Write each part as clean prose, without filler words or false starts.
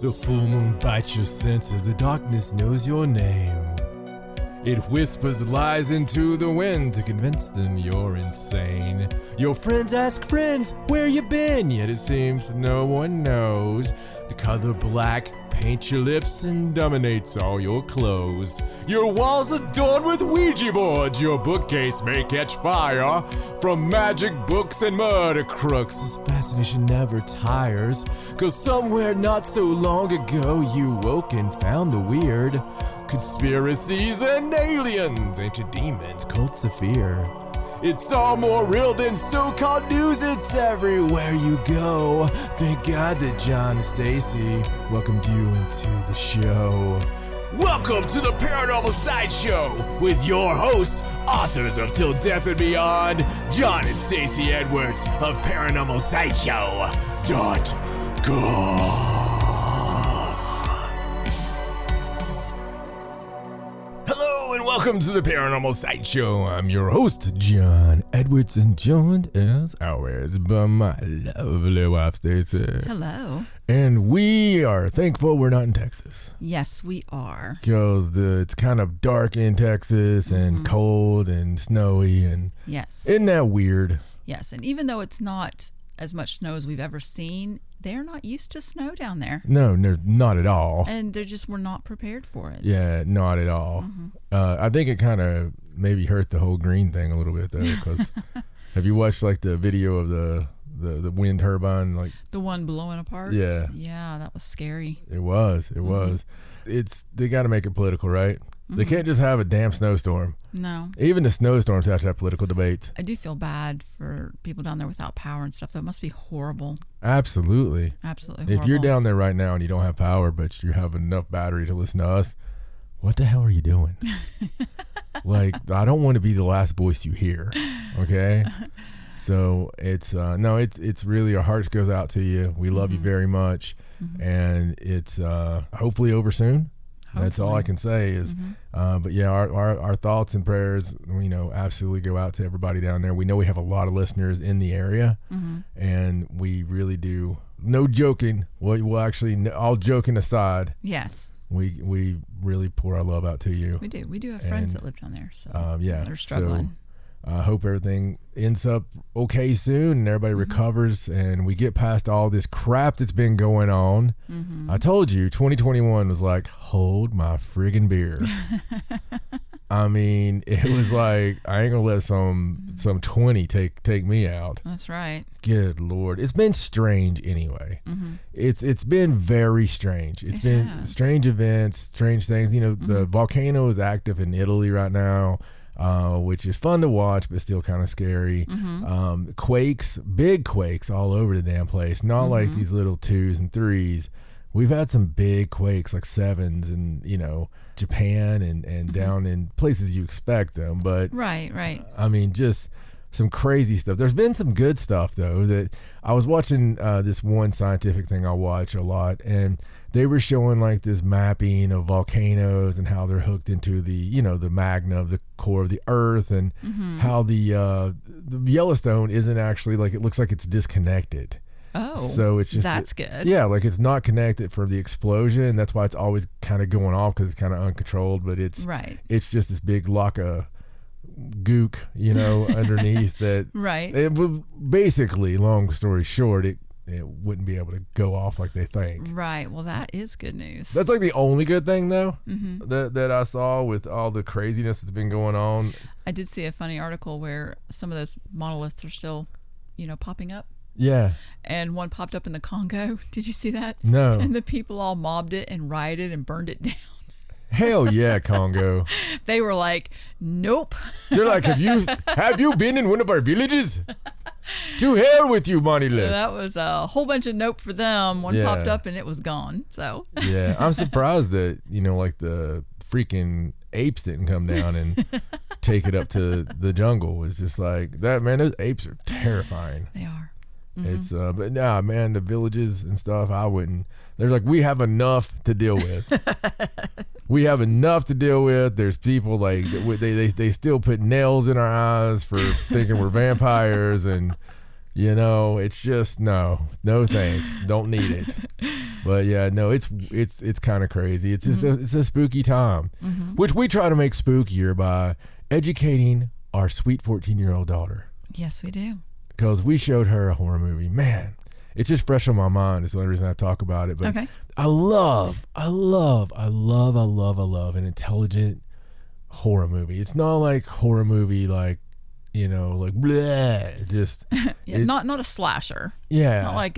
The full moon bites your senses, the darkness knows your name. It whispers lies into the wind to convince them you're insane. Your friends ask friends, where you been? Yet it seems no one knows. The color black paints your lips and dominates all your clothes. Your walls adorned with Ouija boards, your bookcase may catch fire. From magic books and murder crooks, this fascination never tires. 'Cause somewhere not so long ago you woke and found the weird. Conspiracies and aliens, ancient demons, cults of fear. It's all more real than so-called news, it's everywhere you go. Thank God that John and Stacey welcomed you into the show. Welcome to the Paranormal Sideshow with your hosts, authors of Till Death and Beyond, John and Stacey Edwards of ParanormalSideshow.com. Hello and welcome to the Paranormal Sideshow. I'm your host, John Edwards, and joined as always by my lovely wife, Stacey. Hello. And we are thankful we're not in Texas. Yes, we are. Because it's kind of dark in Texas and cold and snowy. And yes. Isn't that weird? Yes, and even though it's not as much snow as we've ever seen, they're not used to snow down there. No, not at all. And we're not prepared for it. Yeah, not at all. I think it kind of maybe hurt the whole green thing a little bit, though, because have you watched like the video of the wind turbine? Like the one blowing apart? Yeah. Yeah, that was scary. It was. They got to make it political, right? They can't just have a damn snowstorm. No. Even the snowstorms have to have political debates. I do feel bad for people down there without power and stuff. That must be horrible. Absolutely. Absolutely horrible. If you're down there right now and you don't have power, but you have enough battery to listen to us, what the hell are you doing? Like, I don't want to be the last voice you hear, okay? So it's really, our hearts goes out to you. We love you very much, and it's hopefully over soon. That's all I can say is, but yeah, our thoughts and prayers, absolutely go out to everybody down there. We know we have a lot of listeners in the area, and we really do. No joking. We'll actually, all joking aside. Yes. We really pour our love out to you. We do. We do have friends that live down there, so they're So struggling. I hope everything ends up okay soon and everybody recovers and we get past all this crap that's been going on. I told you 2021 was like, hold my friggin' beer. I mean, it was like, I ain't gonna let some 20 take me out. That's right. Good Lord. It's been strange anyway. It's been very strange. It's been strange events, strange things. The volcano is active in Italy right now. Which is fun to watch, but still kind of scary. Quakes, big quakes all over the damn place. Not like these little 2s and 3s. We've had some big quakes, like 7s in, Japan and down in places you expect them. But right. I mean, just some crazy stuff. There's been some good stuff, though, that I was watching this one scientific thing I watch a lot, and they were showing like this mapping of volcanoes and how they're hooked into the, the magma of the core of the earth, and how the Yellowstone isn't actually, like, it looks like it's disconnected. Oh, so it's just, that's good. Yeah, like it's not connected from the explosion. That's why it's always kind of going off, because it's kind of uncontrolled, but it's just this big lock of gook, underneath that. Right. It would basically, long story short, it wouldn't be able to go off like they think. Right. Well, that is good news. That's like the only good thing, though, that I saw with all the craziness that's been going on. I did see a funny article where some of those monoliths are still, popping up. Yeah. And one popped up in the Congo. Did you see that? No. And the people all mobbed it and rioted and burned it down. Hell yeah, Congo. They were like, nope. They're like, have you been in one of our villages? To hell with you, monolith. That was a whole bunch of nope for them. One popped up and it was gone. So yeah, I'm surprised that, like the freaking apes didn't come down and take it up to the jungle. It's just like that, man. Those apes are terrifying. They are. It's but nah, man, the villages and stuff, I wouldn't. They're like, we have enough to deal with. We have enough to deal with. There's people like they still put nails in our eyes for thinking we're vampires, and it's just no thanks. Don't need it. But yeah, no, it's kind of crazy. It's just it's a spooky time, which we try to make spookier by educating our sweet 14-year-old daughter. Yes, we do. Because we showed her a horror movie. Man, it's just fresh on my mind. It's the only reason I talk about it. But okay. I love an intelligent horror movie. It's not like horror movie like, you know, like bleh, just yeah, not a slasher. Yeah. Not like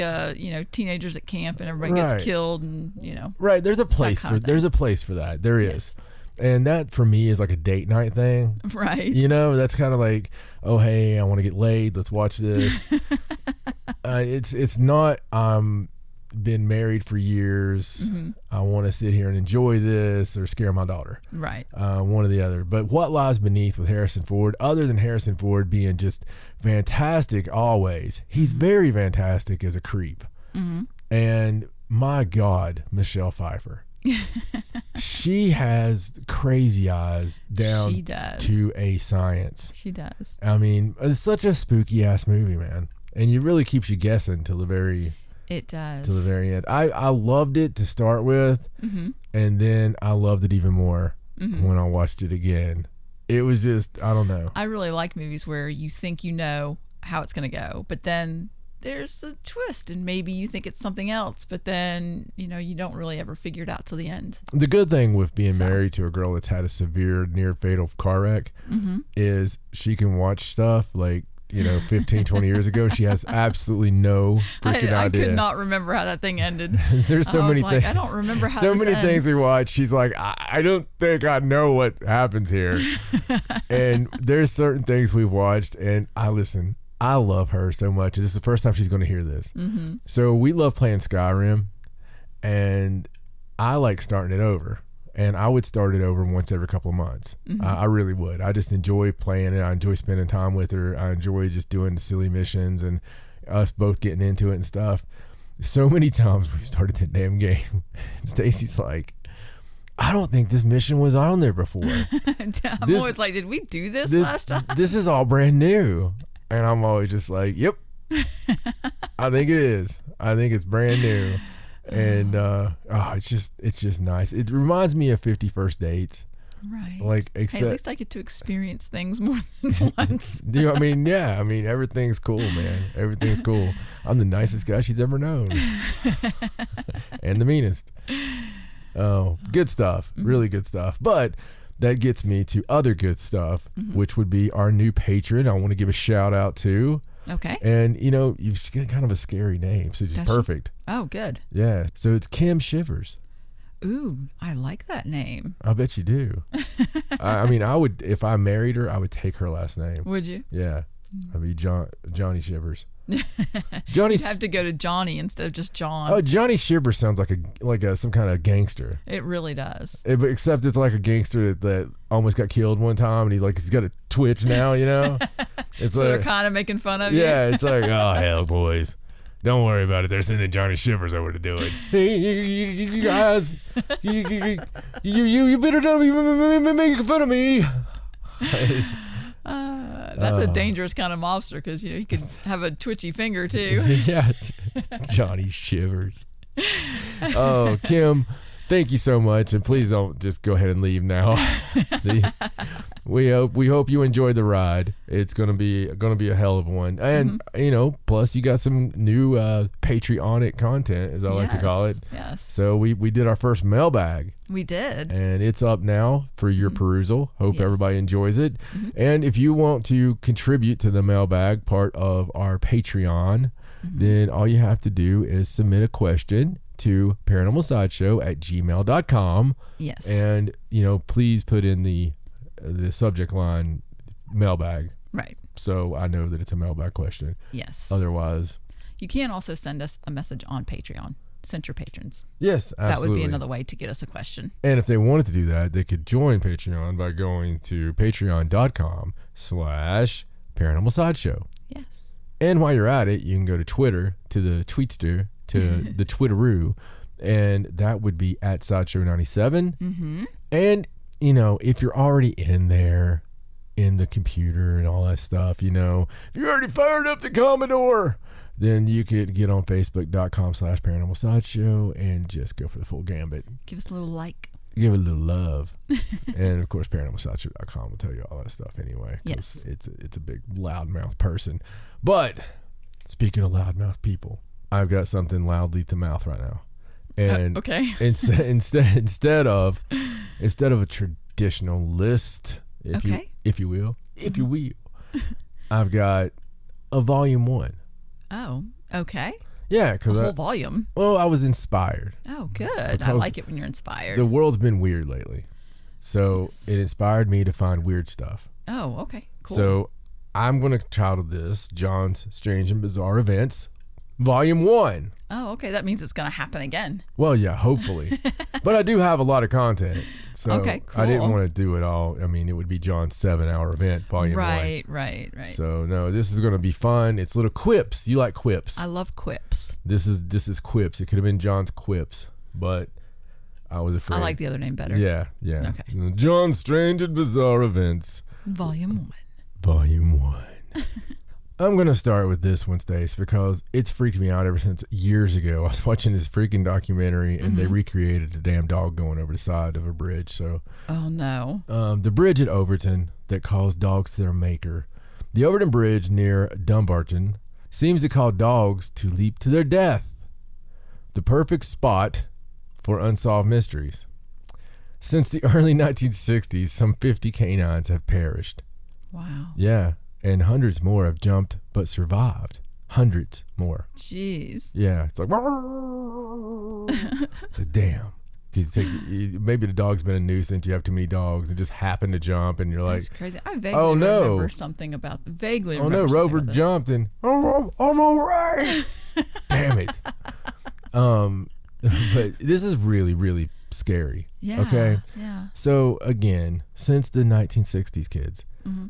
teenagers at camp and everybody gets killed and, you know. Right, there's a place for that. There is. And that for me is like a date night thing. Right. You know, that's kind of like, oh hey, I want to get laid, let's watch this. It's not been married for years. I want to sit here and enjoy this or scare my daughter. Right. One or the other. But what lies beneath with Harrison Ford, other than Harrison Ford being just fantastic always, he's very fantastic as a creep. And my God, Michelle Pfeiffer. She has crazy eyes down to a science. She does. I mean, it's such a spooky ass movie, man. And it really keeps you guessing till the very end. I loved it to start with, and then I loved it even more when I watched it again. It was just, I don't know. I really like movies where you think you know how it's going to go, but then there's a twist and maybe you think it's something else, but then, you know, you don't really ever figure it out till the end. The good thing with being married to a girl that's had a severe near fatal car wreck is she can watch stuff like, you know, 15, 20 years ago. She has absolutely no freaking idea. I could not remember how that thing ended. There's so many things. I don't remember how so this many ends. things we watch. She's like, I don't think I know what happens here. And there's certain things we've watched, and I love her so much. This is the first time she's going to hear this. So we love playing Skyrim, and I like starting it over. And I would start it over once every couple of months. I really would. I just enjoy playing it. I enjoy spending time with her. I enjoy just doing the silly missions and us both getting into it and stuff. So many times we've started that damn game. And Stacey's like, I don't think this mission was on there before. I'm always like, did we do this last time? This is all brand new. And I'm always just like, yep, I think it is. I think it's brand new. And it's just nice. It reminds me of 50 First Dates. Right. Like, except, hey, at least I get to experience things more than once. I mean, yeah. I mean, everything's cool, man. Everything's cool. I'm the nicest guy she's ever known. And the meanest. Oh, good stuff. Really good stuff. But that gets me to other good stuff, which would be our new patron. I want to give a shout out to. Okay. And, you know, you've got kind of a scary name, so it's perfect. Oh, good. Yeah. So it's Kim Shivers. Ooh, I like that name. I bet you do. I mean, I would, if I married her, I would take her last name. Would you? Yeah. I'd be Johnny Shivers. You'd have to go to Johnny instead of just John. Oh, Johnny Shivers sounds like some kind of gangster. It really does. Except it's like a gangster that almost got killed one time, and he's got a twitch now, you know? It's so they're kind of making fun of you. Yeah, it's like, oh, hell, boys. Don't worry about it. They're sending Johnny Shivers over to do it. Hey, you guys, you better not be making fun of me. That's a dangerous kind of mobster because, you know, he could have a twitchy finger too. Yeah, Johnny Shivers. Oh, Kim, thank you so much, and please don't just go ahead and leave now. We hope you enjoyed the ride. It's gonna be a hell of one, and you know, plus you got some new Patreonic content, as I like to call it. Yes. So we did our first mailbag. We did, and it's up now for your perusal. Hope everybody enjoys it. And if you want to contribute to the mailbag part of our Patreon, then all you have to do is submit a question to paranormalsideshow@gmail.com. Yes. And, you know, please put in the subject line mailbag. Right. So I know that it's a mailbag question. Yes. Otherwise. You can also send us a message on Patreon. Send your patrons. Yes, absolutely. That would be another way to get us a question. And if they wanted to do that, they could join Patreon by going to patreon.com/Paranormal Sideshow. Yes. And while you're at it, you can go to Twitter, to the Tweetster, to the Twitteroo, and that would be @Sideshow97. And, you know, if you're already in there, in the computer and all that stuff, you know, if you already fired up the Commodore, then you could get on Facebook.com/Paranormal Sideshow and just go for the full gambit. Give us a little like. Give it a little love. And, of course, ParanormalSideshow.com will tell you all that stuff anyway. Yes. It's a big loudmouth person. But, speaking of loudmouth people, I've got something loudly to mouth right now. And okay. instead of a traditional list, if you will, I've got a volume 1. Oh, okay. Yeah, because a whole volume. Well, I was inspired. Oh, good. I like it when you're inspired. The world's been weird lately, so It inspired me to find weird stuff. Oh, okay, cool. So I'm going to title this John's Strange and Bizarre Events, Volume 1. Oh, okay. That means it's going to happen again. Well, yeah, hopefully. But I do have a lot of content. So okay, cool. I didn't want to do it all. I mean, it would be John's 7-hour event, Volume 1. Right. So, no, this is going to be fun. It's little quips. You like quips. I love quips. This is quips. It could have been John's quips, but I was afraid. I like the other name better. Yeah. Okay. John's Strange and Bizarre Events, Volume 1. Volume 1. I'm going to start with this one, Stace, because it's freaked me out ever since years ago. I was watching this freaking documentary, and they recreated a damn dog going over the side of a bridge. So, oh, no. The bridge at Overton that calls dogs to their maker. The Overton Bridge near Dumbarton seems to call dogs to leap to their death. The perfect spot for unsolved mysteries. Since the early 1960s, some 50 canines have perished. Wow. Yeah. And hundreds more have jumped but survived. Hundreds more. Jeez. Yeah. It's like, it's like, damn. Maybe the dog's been a nuisance. You have too many dogs and just happen to jump, and you're like, that's crazy. I vaguely remember something about. Rover jumped and I'm all right. Damn it. But this is really, really scary. Yeah. Okay. Yeah. So again, since the 1960s, kids.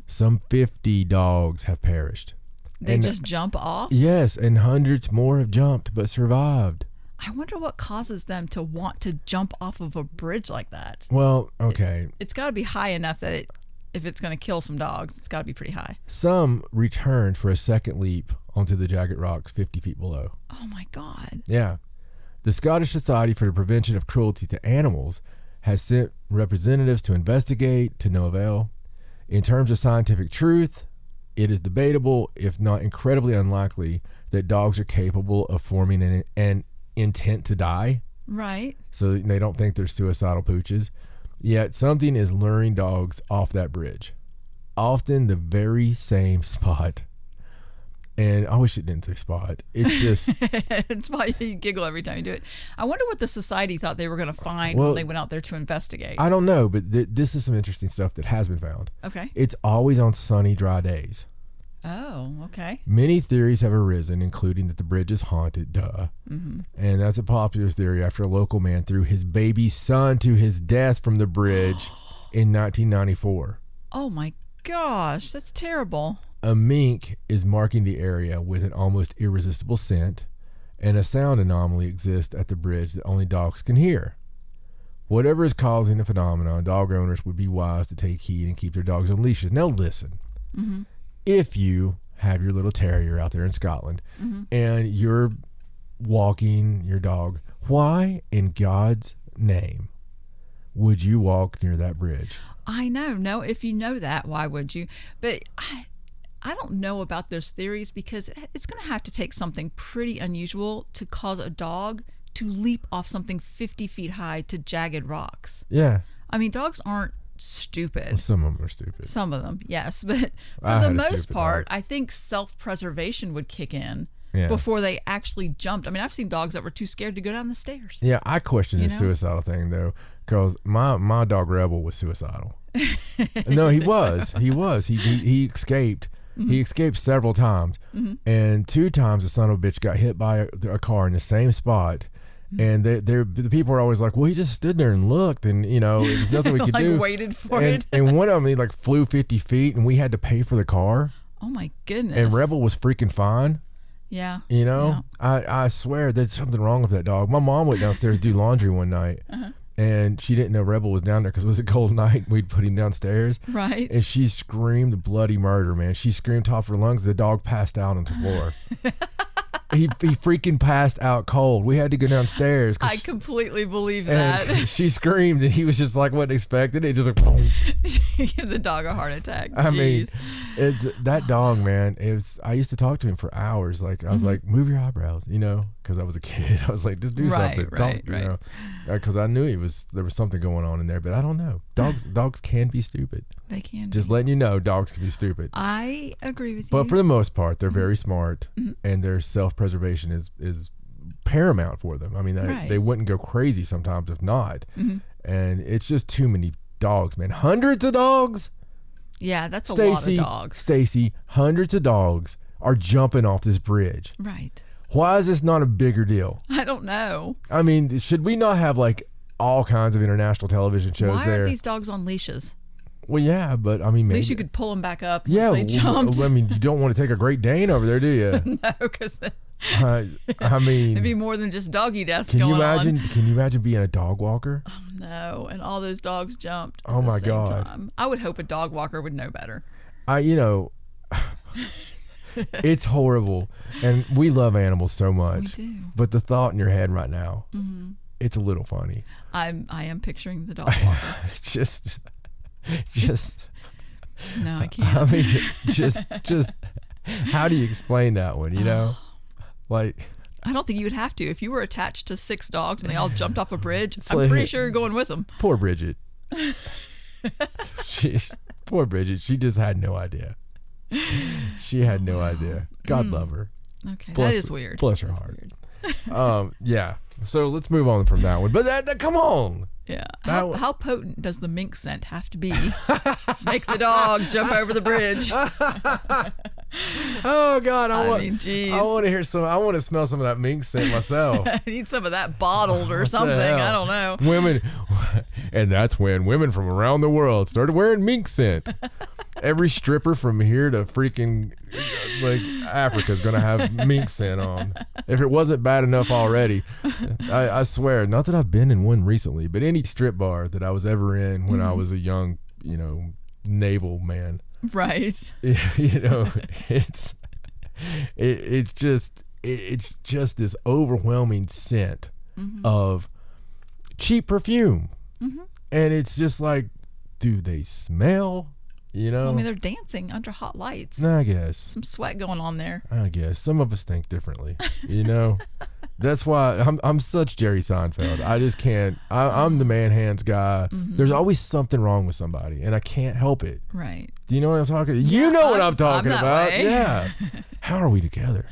Some 50 dogs have perished. They just jump off? Yes, and hundreds more have jumped but survived. I wonder what causes them to want to jump off of a bridge like that. Well, okay. It's got to be high enough that if it's going to kill some dogs, it's got to be pretty high. Some returned for a second leap onto the jagged rocks 50 feet below. Oh, my God. Yeah. The Scottish Society for the Prevention of Cruelty to Animals has sent representatives to investigate, to no avail. In terms of scientific truth, it is debatable, if not incredibly unlikely, that dogs are capable of forming an intent to die. Right. So they don't think they're suicidal pooches. Yet something is luring dogs off that bridge. Often the very same spot. And I wish it didn't say spot. It's just... It's why you giggle every time you do it. I wonder what the society thought they were going to find when they went out there to investigate. I don't know, but this is some interesting stuff that has been found. Okay. It's always on sunny, dry days. Oh, okay. Many theories have arisen, including that the bridge is haunted. Duh. Mm-hmm. And that's a popular theory after a local man threw his baby son to his death from the bridge in 1994. Oh, my gosh. That's terrible. A mink is marking the area with an almost irresistible scent, and a sound anomaly exists at the bridge that only dogs can hear. Whatever is causing the phenomenon, dog owners would be wise to take heed and keep their dogs on leashes. Now listen, if you have your little terrier out there in Scotland and you're walking your dog, why in God's name would you walk near that bridge? I know. No, if you know that, why would you? But I don't know about those theories because it's going to have to take something pretty unusual to cause a dog to leap off something 50 feet high to jagged rocks. Yeah. I mean, dogs aren't stupid. Well, some of them are stupid. Some of them, yes. But for the most part, I think self-preservation would kick in before they actually jumped. I mean, I've seen dogs that were too scared to go down the stairs. Yeah, I question the suicidal thing, though, because my dog Rebel was suicidal. No, he was. He escaped. He escaped several times, and 2 times the son of a bitch got hit by a car in the same spot. And the people are always like, well, he just stood there and looked, and there's nothing we could do. Waited for it. And one of them, he flew 50 feet, and we had to pay for the car. Oh my goodness! And Rebel was freaking fine. Yeah. I swear there's something wrong with that dog. My mom went downstairs to do laundry one night. And she didn't know Rebel was down there because it was a cold night. We'd put him downstairs. Right. And she screamed bloody murder, man. She screamed top of her lungs. The dog passed out on the floor. he freaking passed out cold. We had to go downstairs. I completely believe and that. She screamed, and he was just like, wasn't expecting it. Just like, boom. Give the dog a heart attack. I mean, Jeez. it's that dog, man. I used to talk to him for hours. Like I was like, move your eyebrows, because I was a kid. I was like, just do something. Don't, because I knew there was something going on in there, but I don't know. Dogs can be stupid. They can. Just letting you know, dogs can be stupid. I agree with you. But for the most part, they're very smart, and their self-preservation is paramount for them. I mean, they wouldn't go crazy sometimes if not. And it's just too many dogs, man. Hundreds of dogs. Yeah, that's a lot of dogs. Stacey, hundreds of dogs are jumping off this bridge. Right. Why is this not a bigger deal? I don't know. I mean, should we not have like all kinds of international television shows Why there? aren't these dogs on leashes? Well, yeah, but I mean, maybe. At least you could pull them back up. Yeah, once they jumped. I mean, you don't want to take a Great Dane over there, do you? No, because I mean, it'd be more than just doggy deaths Can you on. imagine being a dog walker? Oh, no, and all those dogs jumped. Oh my God! Time. I would hope a dog walker would know better. It's horrible, and we love animals so much. We do. But the thought in your head right now, it's a little funny. I am picturing the dog walker. just. No, I can't. I mean, just how do you explain that one? Like. I don't think you would have to. If you were attached to 6 dogs and they all jumped off a bridge, I'm like, pretty sure you're going with them. Poor Bridget. Poor Bridget. She just had no idea. She had no idea. God love her. Okay, that is weird. Bless her heart. Yeah. So let's move on from that one. But come on. Yeah. How potent does the mink scent have to be? Make the dog jump over the bridge. Oh God! I want to hear some. I want to smell some of that mink scent myself. I need some of that bottled or something. I don't know. Women, and that's when women from around the world started wearing mink scent. Every stripper from here to freaking like Africa is gonna have mink scent on. If it wasn't bad enough already, I swear. Not that I've been in one recently, but any strip bar that I was ever in when I was a young, naval man. Right. It's just this overwhelming scent of cheap perfume. And it's just like, do they smell? Well, I mean, they're dancing under hot lights. I guess. Some sweat going on there. I guess. Some of us think differently, That's why I'm such Jerry Seinfeld. I just can't. I'm the man hands guy. There's always something wrong with somebody, and I can't help it. Right. Do you know what I'm talking about? You know what I'm talking that about. way. Yeah. How are we together?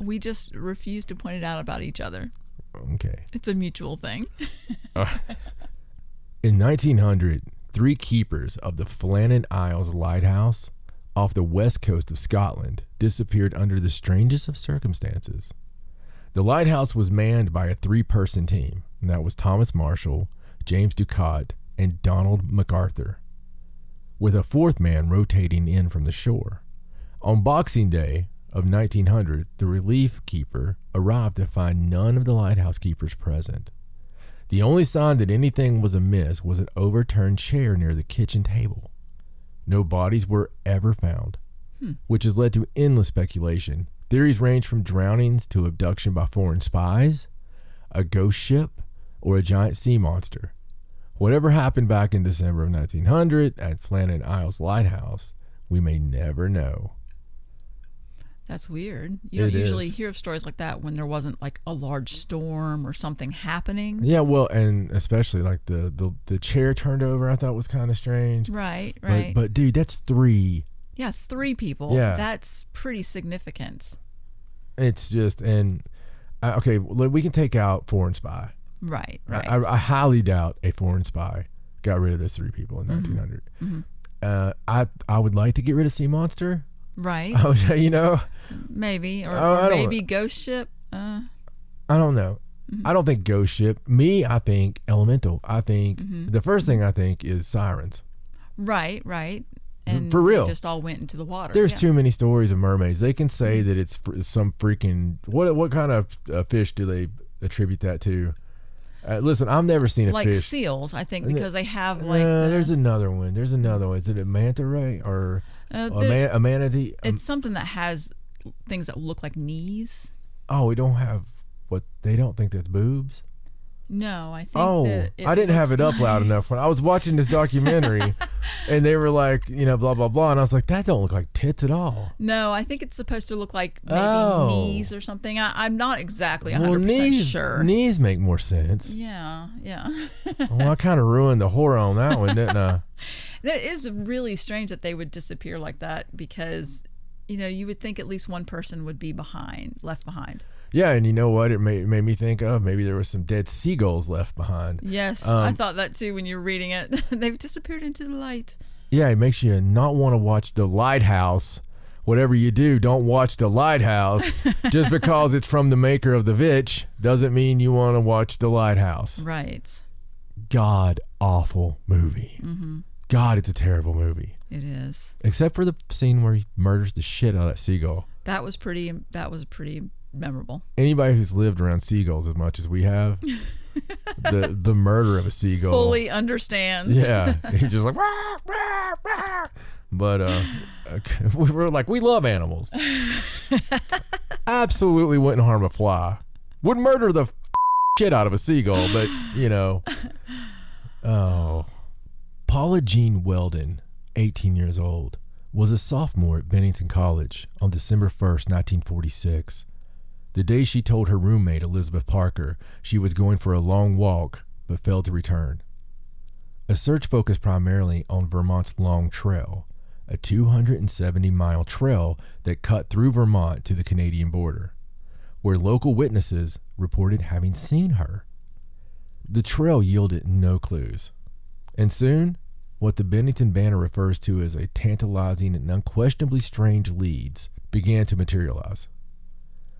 We just refuse to point it out about each other. Okay. It's a mutual thing. In 1900, 3 keepers of the Flanin Isles Lighthouse off the west coast of Scotland disappeared under the strangest of circumstances. The lighthouse was manned by a 3-person team, and that was Thomas Marshall, James Ducat, and Donald MacArthur, with a 4th man rotating in from the shore. On Boxing Day of 1900, the relief keeper arrived to find none of the lighthouse keepers present. The only sign that anything was amiss was an overturned chair near the kitchen table. No bodies were ever found, which has led to endless speculation. Theories range from drownings to abduction by foreign spies, a ghost ship, or a giant sea monster. Whatever happened back in December of 1900 at Flanin Isles Lighthouse, we may never know. That's weird. You don't usually hear of stories like that when there wasn't like a large storm or something happening. Yeah, well, and especially like the chair turned over, I thought was kind of strange. Right. But dude, that's 3. Yeah, 3 people. Yeah. That's pretty significant. It's just, and okay, we can take out foreign spy. Right. I highly doubt a foreign spy got rid of those 3 people in 1900. I would like to get rid of Sea Monster. Right. Maybe. Or maybe Ghost Ship. I don't know. I don't think Ghost Ship. I think Elemental. I think the first thing I think is sirens. Right. And for real, they just all went into the water. There's too many stories of mermaids. They can say that it's some freaking what kind of fish do they attribute that to? Listen, I've never seen a like fish. Seals, I think, because they have like. There's another one. Is it a manta ray or a manatee? It's something that has things that look like knees. Oh, we don't have what they don't think that's boobs. No, I think. Oh, I didn't have it up loud enough when I was watching this documentary, and they were like, blah blah blah, and I was like, that don't look like tits at all. No, I think it's supposed to look like maybe knees or something. I'm not exactly 100% sure. Knees make more sense. Yeah. Well, I kind of ruined the horror on that one, didn't I? That is really strange that they would disappear like that because, you would think at least one person would be left behind. Yeah, and you know what? It made me think of maybe there was some dead seagulls left behind. Yes, I thought that too when you were reading it. They've disappeared into the light. Yeah, it makes you not want to watch the Lighthouse. Whatever you do, don't watch the Lighthouse. Just because it's from the maker of The Witch doesn't mean you want to watch the Lighthouse. Right. God awful movie. Mm-hmm. God, it's a terrible movie. It is. Except for the scene where he murders the shit out of that seagull. That was pretty memorable. Anybody who's lived around seagulls as much as we have, the murder of a seagull fully understands. Yeah, he's just like rah, rah, rah. But we were like, we love animals. Absolutely wouldn't harm a fly. Would murder the shit out of a seagull, but Paula Jean Weldon, 18 years old, was a sophomore at Bennington College on December 1st, 1946. The day she told her roommate, Elizabeth Parker, she was going for a long walk, but failed to return. A search focused primarily on Vermont's Long Trail, a 270-mile trail that cut through Vermont to the Canadian border, where local witnesses reported having seen her. The trail yielded no clues, and soon, what the Bennington Banner refers to as a tantalizing and unquestionably strange leads began to materialize.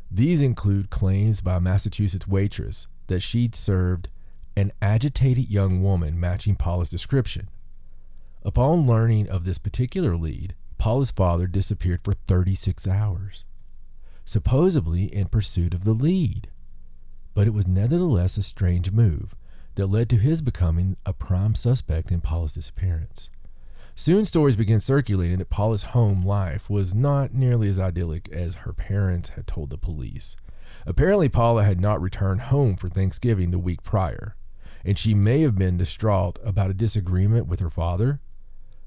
These include claims by a Massachusetts waitress that she'd served an agitated young woman matching Paula's description. Upon learning of this particular lead, Paula's father disappeared for 36 hours, supposedly in pursuit of the lead. But it was nevertheless a strange move that led to his becoming a prime suspect in Paula's disappearance. Soon stories began circulating that Paula's home life was not nearly as idyllic as her parents had told the police. Apparently, Paula had not returned home for Thanksgiving the week prior, and she may have been distraught about a disagreement with her father.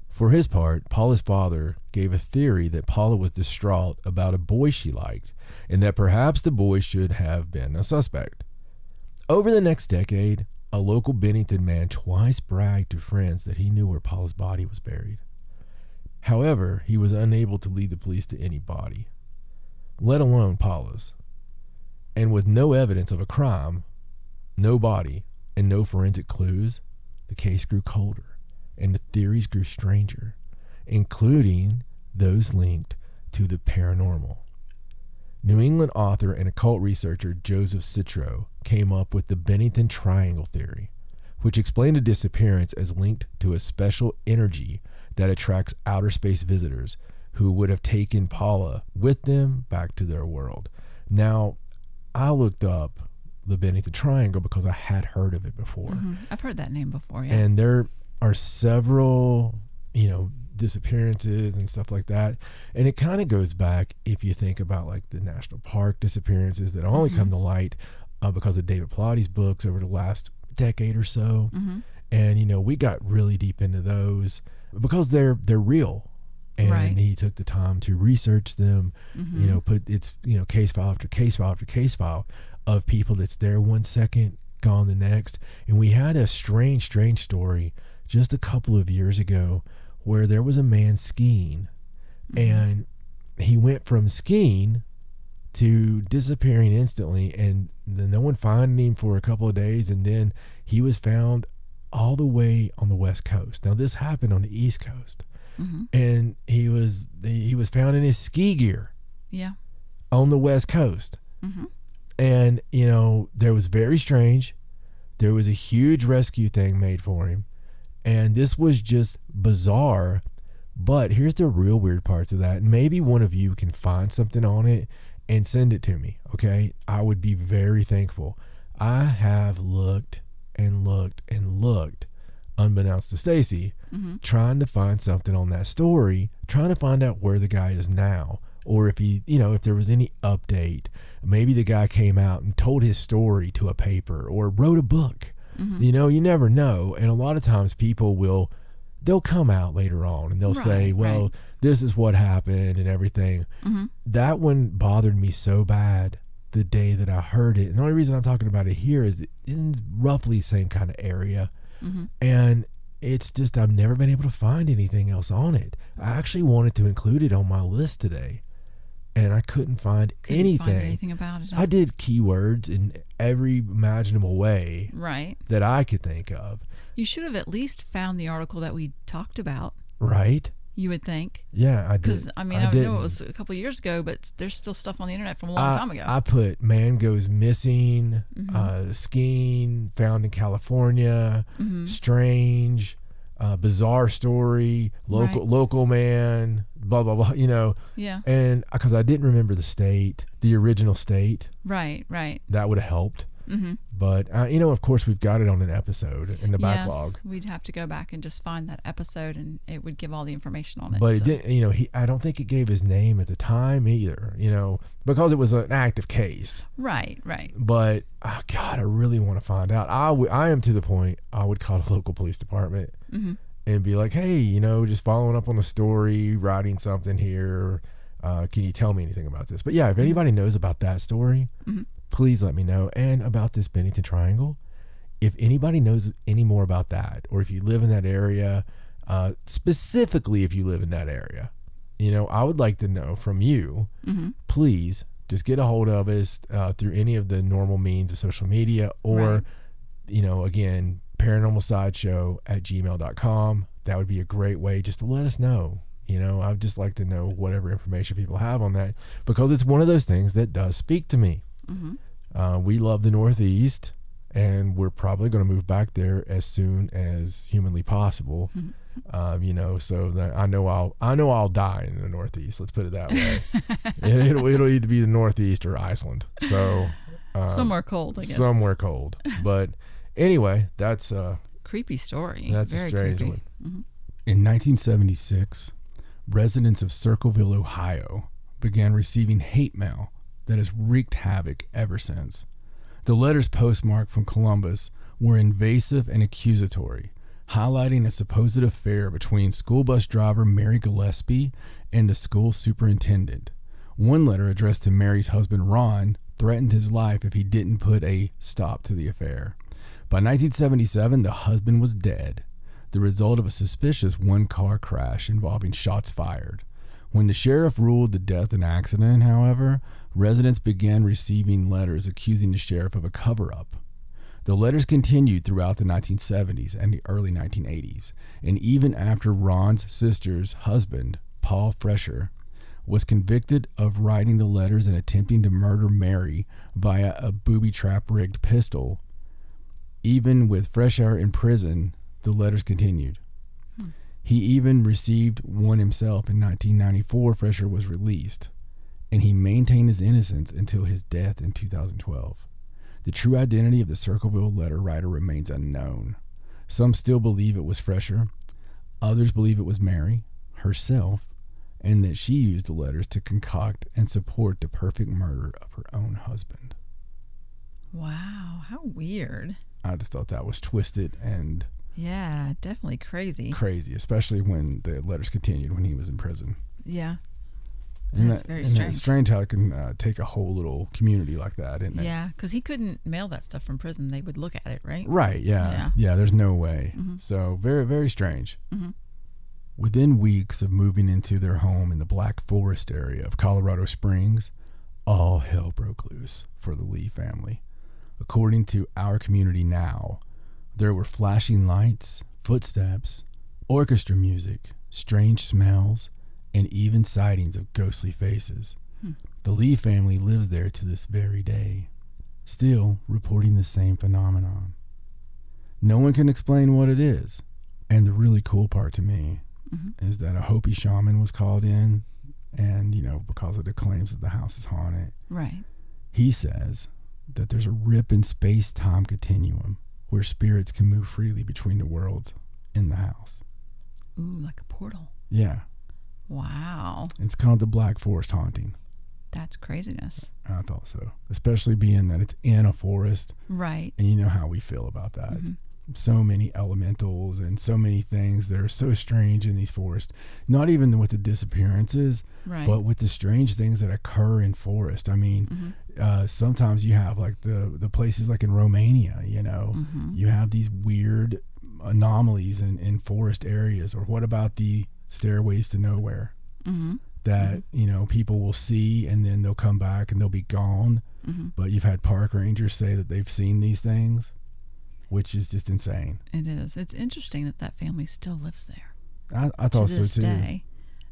For his part, Paula's father gave a theory that Paula was distraught about a boy she liked, and that perhaps the boy should have been a suspect. Over the next decade, a local Bennington man twice bragged to friends that he knew where Paula's body was buried. However, he was unable to lead the police to any body, let alone Paula's. And with no evidence of a crime, no body, and no forensic clues, the case grew colder, and the theories grew stranger, including those linked to the paranormal. New England author and occult researcher Joseph Citro came up with the Bennington Triangle theory, which explained a disappearance as linked to a special energy that attracts outer space visitors who would have taken Paula with them back to their world. Now, I looked up the Bennington Triangle because I had heard of it before. Mm-hmm. I've heard that name before, yeah. And there are several, disappearances and stuff like that. And it kind of goes back, if you think about like the national park disappearances that only come to light because of David Plotty's books over the last decade or so. Mm-hmm. And, we got really deep into those because they're real. And right. He took the time to research them, put it's, case file after case file after case file of people that's there 1 second, gone the next. And we had a strange story just a couple of years ago where there was a man skiing, and he went from skiing to disappearing instantly, and then no one found him for a couple of days, and then he was found all the way on the West Coast. Now this happened on the East Coast, and he was found in his ski gear, on the West Coast, and there was very strange. There was a huge rescue thing made for him. And this was just bizarre, but here's the real weird part to that. Maybe one of you can find something on it and send it to me, okay? I would be very thankful. I have looked and looked and looked, unbeknownst to Stacey, trying to find something on that story, trying to find out where the guy is now, or if if there was any update. Maybe the guy came out and told his story to a paper or wrote a book. You never know. And a lot of times they'll come out later on and they'll say, well, this is what happened and everything. That one bothered me so bad the day that I heard it. And the only reason I'm talking about it here is in roughly the same kind of area. And it's just, I've never been able to find anything else on it. I actually wanted to include it on my list today, and I couldn't find anything about it. I did keywords in every imaginable way that I could think of. You should have at least found the article that we talked about. Right? You would think. Yeah, I did. Because, I know it was a couple of years ago, but there's still stuff on the internet from a long time ago. I put man goes missing, skiing, found in California, strange, bizarre story, local man, blah, blah, blah, Yeah. And because I didn't remember the original state. Right. That would have helped. But, of course, we've got it on an episode in the backlog. Yes, we'd have to go back and just find that episode, and it would give all the information on it. But it didn't, I don't think it gave his name at the time either, because it was an active case. Right. But, God, I really want to find out. I am to the point I would call the local police department and be like, hey, just following up on the story, writing something here. Can you tell me anything about this? But, yeah, if anybody knows about that story, please let me know. And about this Bennington Triangle, if anybody knows any more about that, or if you live in that area, specifically if you live in that area, I would like to know from you. Please just get a hold of us through any of the normal means of social media, or, again, paranormalsideshow@gmail.com. That would be a great way just to let us know. I would just like to know whatever information people have on that, because it's one of those things that does speak to me. We love the Northeast, and we're probably going to move back there as soon as humanly possible. So that I know I'll die in the Northeast. Let's put it that way. It'll either be the Northeast or Iceland. So somewhere cold, I guess. Somewhere cold. But anyway, that's a creepy story. That's Very a strange creepy. one. In 1976, residents of Circleville, Ohio, began receiving hate mail that has wreaked havoc ever since. The letters postmarked from Columbus were invasive and accusatory, highlighting a supposed affair between school bus driver Mary Gillespie and the school superintendent. One letter addressed to Mary's husband Ron threatened his life if he didn't put a stop to the affair. By 1977, the husband was dead, the result of a suspicious one-car crash involving shots fired. When the sheriff ruled the death an accident, however, residents began receiving letters accusing the sheriff of a cover-up. The letters continued throughout the 1970s and the early 1980s, and even after Ron's sister's husband, Paul Fresher, was convicted of writing the letters and attempting to murder Mary via a booby-trap-rigged pistol. Even with Fresher in prison, the letters continued. He even received one himself in 1994. Fresher was released, and he maintained his innocence until his death in 2012. The true identity of the Circleville letter writer remains unknown. Some still believe it was Fresher. Others believe it was Mary herself, and that she used the letters to concoct and support the perfect murder of her own husband. Wow, how weird. I just thought that was twisted and... yeah, definitely crazy. Crazy, especially when the letters continued when he was in prison. Yeah. That's very strange. It's strange how it can take a whole little community like that, isn't it? Yeah, because he couldn't mail that stuff from prison. They would look at it, right? Right, yeah. Yeah, there's no way. So very, very strange. Within weeks of moving into their home in the Black Forest area of Colorado Springs, all hell broke loose for the Lee family. According to Our Community Now, there were flashing lights, footsteps, orchestra music, strange smells, and even sightings of ghostly faces. The Lee family lives there to this very day, still reporting the same phenomenon. No one can explain what it is. And the really cool part to me is that a Hopi shaman was called in, and, because of the claims that the house is haunted. Right. He says that there's a rip in space-time continuum where spirits can move freely between the worlds in the house. Ooh, like a portal. Yeah. Wow. It's called the Black Forest Haunting. That's craziness. I thought so. Especially being that it's in a forest. Right. And you know how we feel about that. So many elementals and so many things that are so strange in these forests. Not even with the disappearances, Right. but with the strange things that occur in forest. I mean, sometimes you have like the places like in Romania, you know, you have these weird anomalies in forest areas. Or what about the stairways to nowhere that, you know, people will see and then they'll come back and they'll be gone. But you've had park rangers say that they've seen these things, which is just insane. It is. It's interesting that family still lives there. I thought so too. Day.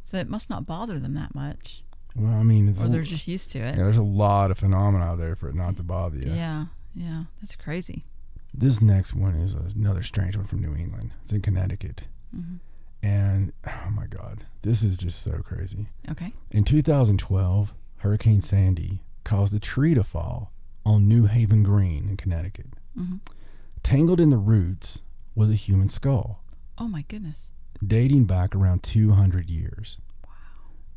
So it must not bother them that much. Well, I mean, or they're just used to it. Yeah, there's a lot of phenomena out there for it not to bother you. Yeah, that's crazy. This next one is another strange one from New England. It's in Connecticut. And, oh my God, this is just so crazy. Okay. In 2012, Hurricane Sandy caused a tree to fall on New Haven Green in Connecticut. Tangled in the roots was a human skull. Oh my goodness. Dating back around 200 years. Wow.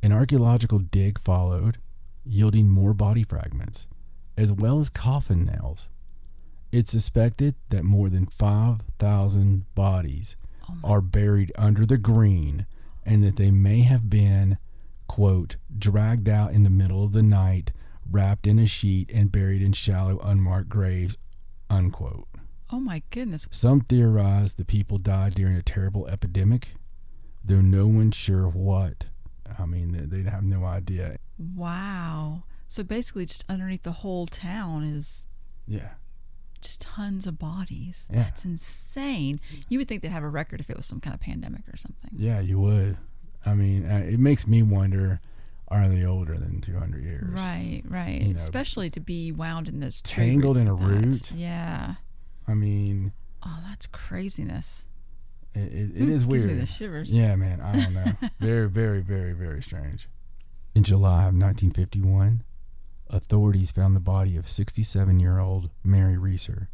An archaeological dig followed, yielding more body fragments, as well as coffin nails. It's suspected that more than 5,000 bodies are buried under the green, and that they may have been, quote, dragged out in the middle of the night, wrapped in a sheet, and buried in shallow, unmarked graves, unquote. Oh my goodness. Some theorize the people died during a terrible epidemic, though no one's sure what. I mean, they'd have no idea. Wow. So basically just underneath the whole town is just tons of bodies. Yeah. That's insane. You would think they'd have a record if it was some kind of pandemic or something. Yeah, you would. I mean, it makes me wonder, are they older than 200 years? Right. You know, especially to be wound in those tangled in a root. Yeah. I mean, oh, that's craziness. It is weird. Gives me the shivers. Yeah, man. I don't know. Very, very, very, very strange. In July of 1951, authorities found the body of 67-year-old Mary Reeser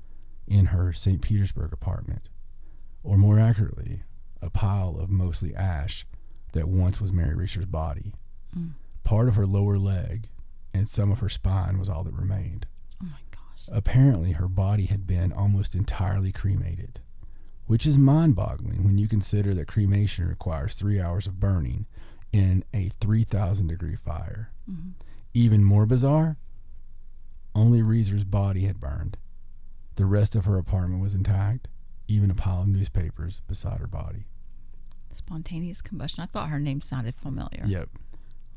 in her St. Petersburg apartment, or more accurately, a pile of mostly ash that once was Mary Reeser's body. Part of her lower leg and some of her spine was all that remained. Oh my gosh. Apparently, her body had been almost entirely cremated, which is mind-boggling when you consider that cremation requires 3 hours of burning in a 3,000-degree fire. Even more bizarre, only Reeser's body had burned. The rest of her apartment was intact, even a pile of newspapers beside her body. Spontaneous combustion. I thought her name sounded familiar. Yep.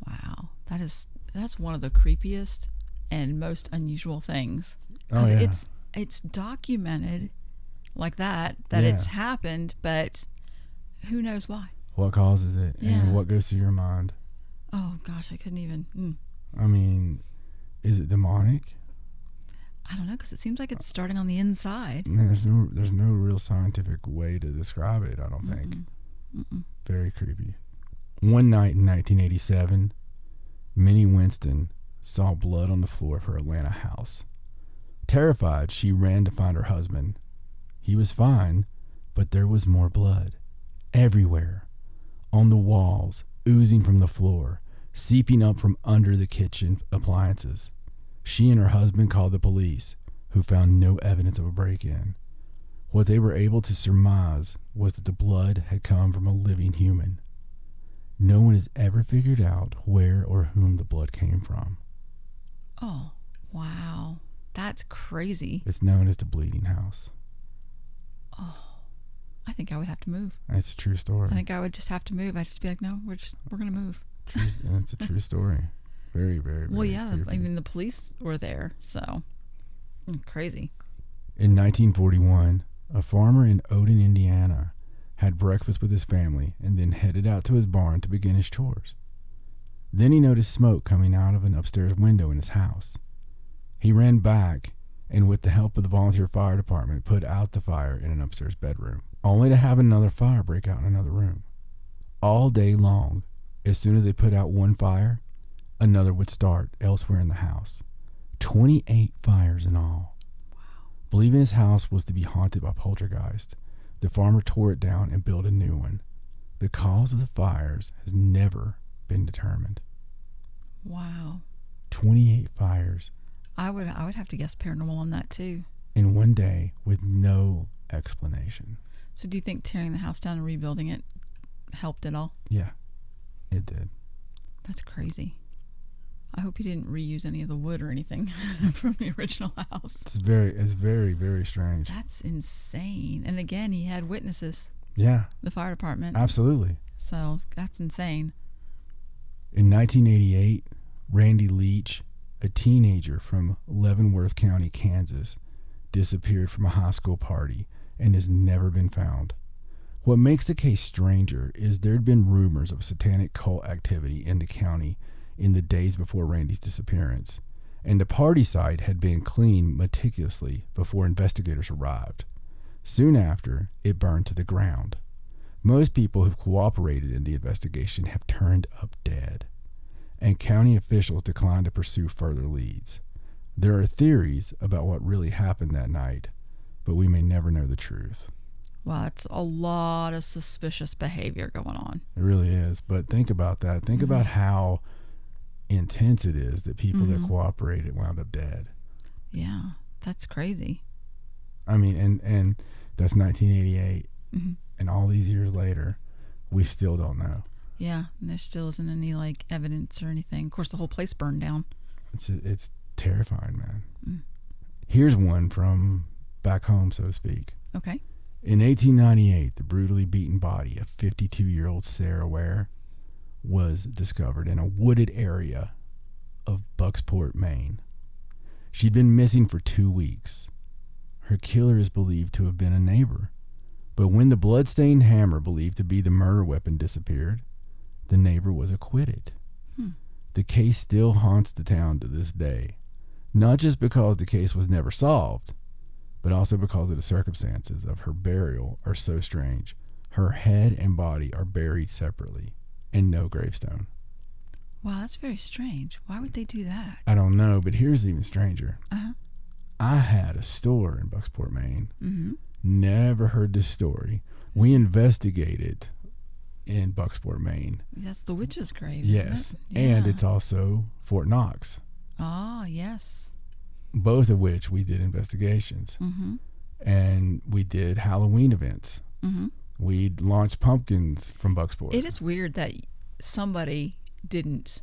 Wow. That's one of the creepiest and most unusual things. Because it's documented like that it's happened, but who knows why? What causes it and what goes through your mind? Oh gosh, I couldn't even. I mean, is it demonic? I don't know, because it seems like it's starting on the inside. Man, there's no real scientific way to describe it, I don't think. Very creepy. One night in 1987, Minnie Winston saw blood on the floor of her Atlanta house. Terrified, she ran to find her husband. He was fine, but there was more blood. Everywhere. On the walls, oozing from the floor, seeping up from under the kitchen appliances. She and her husband called the police, who found no evidence of a break-in. What they were able to surmise was that the blood had come from a living human. No one has ever figured out where or whom the blood came from. Oh, wow. That's crazy. It's known as the Bleeding House. Oh, I think I would have to move. It's a true story. I think I would just have to move. I'd just be like, no, we're going to move. It's a true story. Very, very, very well, yeah, creepy. I mean, the police were there, so crazy. In 1941, a farmer in Odin, Indiana, had breakfast with his family and then headed out to his barn to begin his chores. Then he noticed smoke coming out of an upstairs window in his house. He ran back and, with the help of the volunteer fire department, put out the fire in an upstairs bedroom, only to have another fire break out in another room. All day long, as soon as they put out one fire, another would start elsewhere in the house. 28 fires in all. Wow. Believing his house was to be haunted by poltergeist, the farmer tore it down and built a new one. The cause of the fires has never been determined. Wow. 28 fires. I would have to guess paranormal on that too. In one day with no explanation. So do you think tearing the house down and rebuilding it helped at all? Yeah, it did. That's crazy. I hope he didn't reuse any of the wood or anything from the original house. It's very, very strange. That's insane. And again, he had witnesses. Yeah. The fire department. Absolutely. So that's insane. In 1988, Randy Leach, a teenager from Leavenworth County, Kansas, disappeared from a high school party and has never been found. What makes the case stranger is there had been rumors of satanic cult activity in the county in the days before Randy's disappearance, and the party site had been cleaned meticulously before investigators arrived. Soon after, it burned to the ground. Most people who've cooperated in the investigation have turned up dead, and county officials declined to pursue further leads. There are theories about what really happened that night, but we may never know the truth. Wow, that's a lot of suspicious behavior going on. It really is. But think about that. Think about how intense it is that people that cooperated wound up dead. Yeah, that's crazy. I mean, and that's 1988. And all these years later, we still don't know. Yeah, and there still isn't any like evidence or anything. Of course, the whole place burned down. It's terrifying, man. Here's one from back home, so to speak. Okay. In 1898, the brutally beaten body of 52-year-old Sarah Ware was discovered in a wooded area of Bucksport, Maine. She'd been missing for 2 weeks. Her killer is believed to have been a neighbor, but when the blood-stained hammer believed to be the murder weapon disappeared, the neighbor was acquitted. The case still haunts the town to this day, not just because the case was never solved, but also because of the circumstances of her burial are so strange. Her head and body are buried separately, and no gravestone. Wow, that's very strange. Why would they do that? I don't know, but here's even stranger. I had a store in Bucksport, Maine. Never heard this story. We investigated in Bucksport, Maine. That's the witch's grave, Yes, isn't it? and it's also Fort Knox. Ah, yes. Both of which we did investigations. And we did Halloween events. We launched pumpkins from Bucksport. It is weird that somebody didn't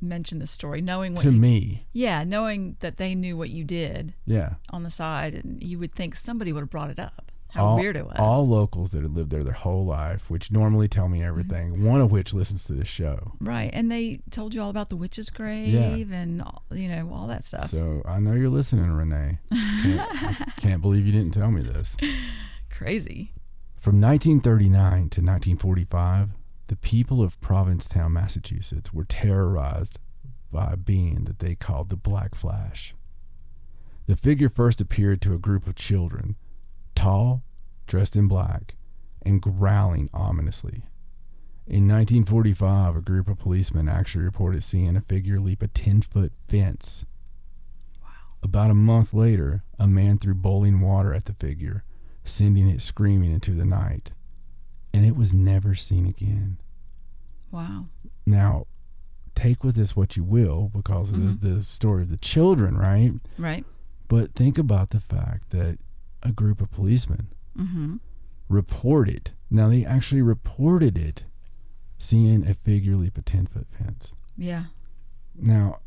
mention this story, knowing what me. Yeah, knowing that they knew what you did. Yeah. On the side, and you would think somebody would have brought it up. How weird it was. All locals that had lived there their whole life, which normally tell me everything, one of which listens to this show. Right, and they told you all about the witch's grave and, all that stuff. So I know you're listening, Renee. Can't believe you didn't tell me this. Crazy. From 1939 to 1945, the people of Provincetown, Massachusetts were terrorized by a being that they called the Black Flash. The figure first appeared to a group of children, tall, dressed in black, and growling ominously. In 1945, a group of policemen actually reported seeing a figure leap a 10-foot fence. Wow. About a month later, a man threw boiling water at the figure, sending it screaming into the night, and it was never seen again. Wow. Now, take with this what you will because of the story of the children, right? Right. But think about the fact that a group of policemen reported, now they actually reported it, seeing a figure leap a 10-foot fence. Yeah. Now,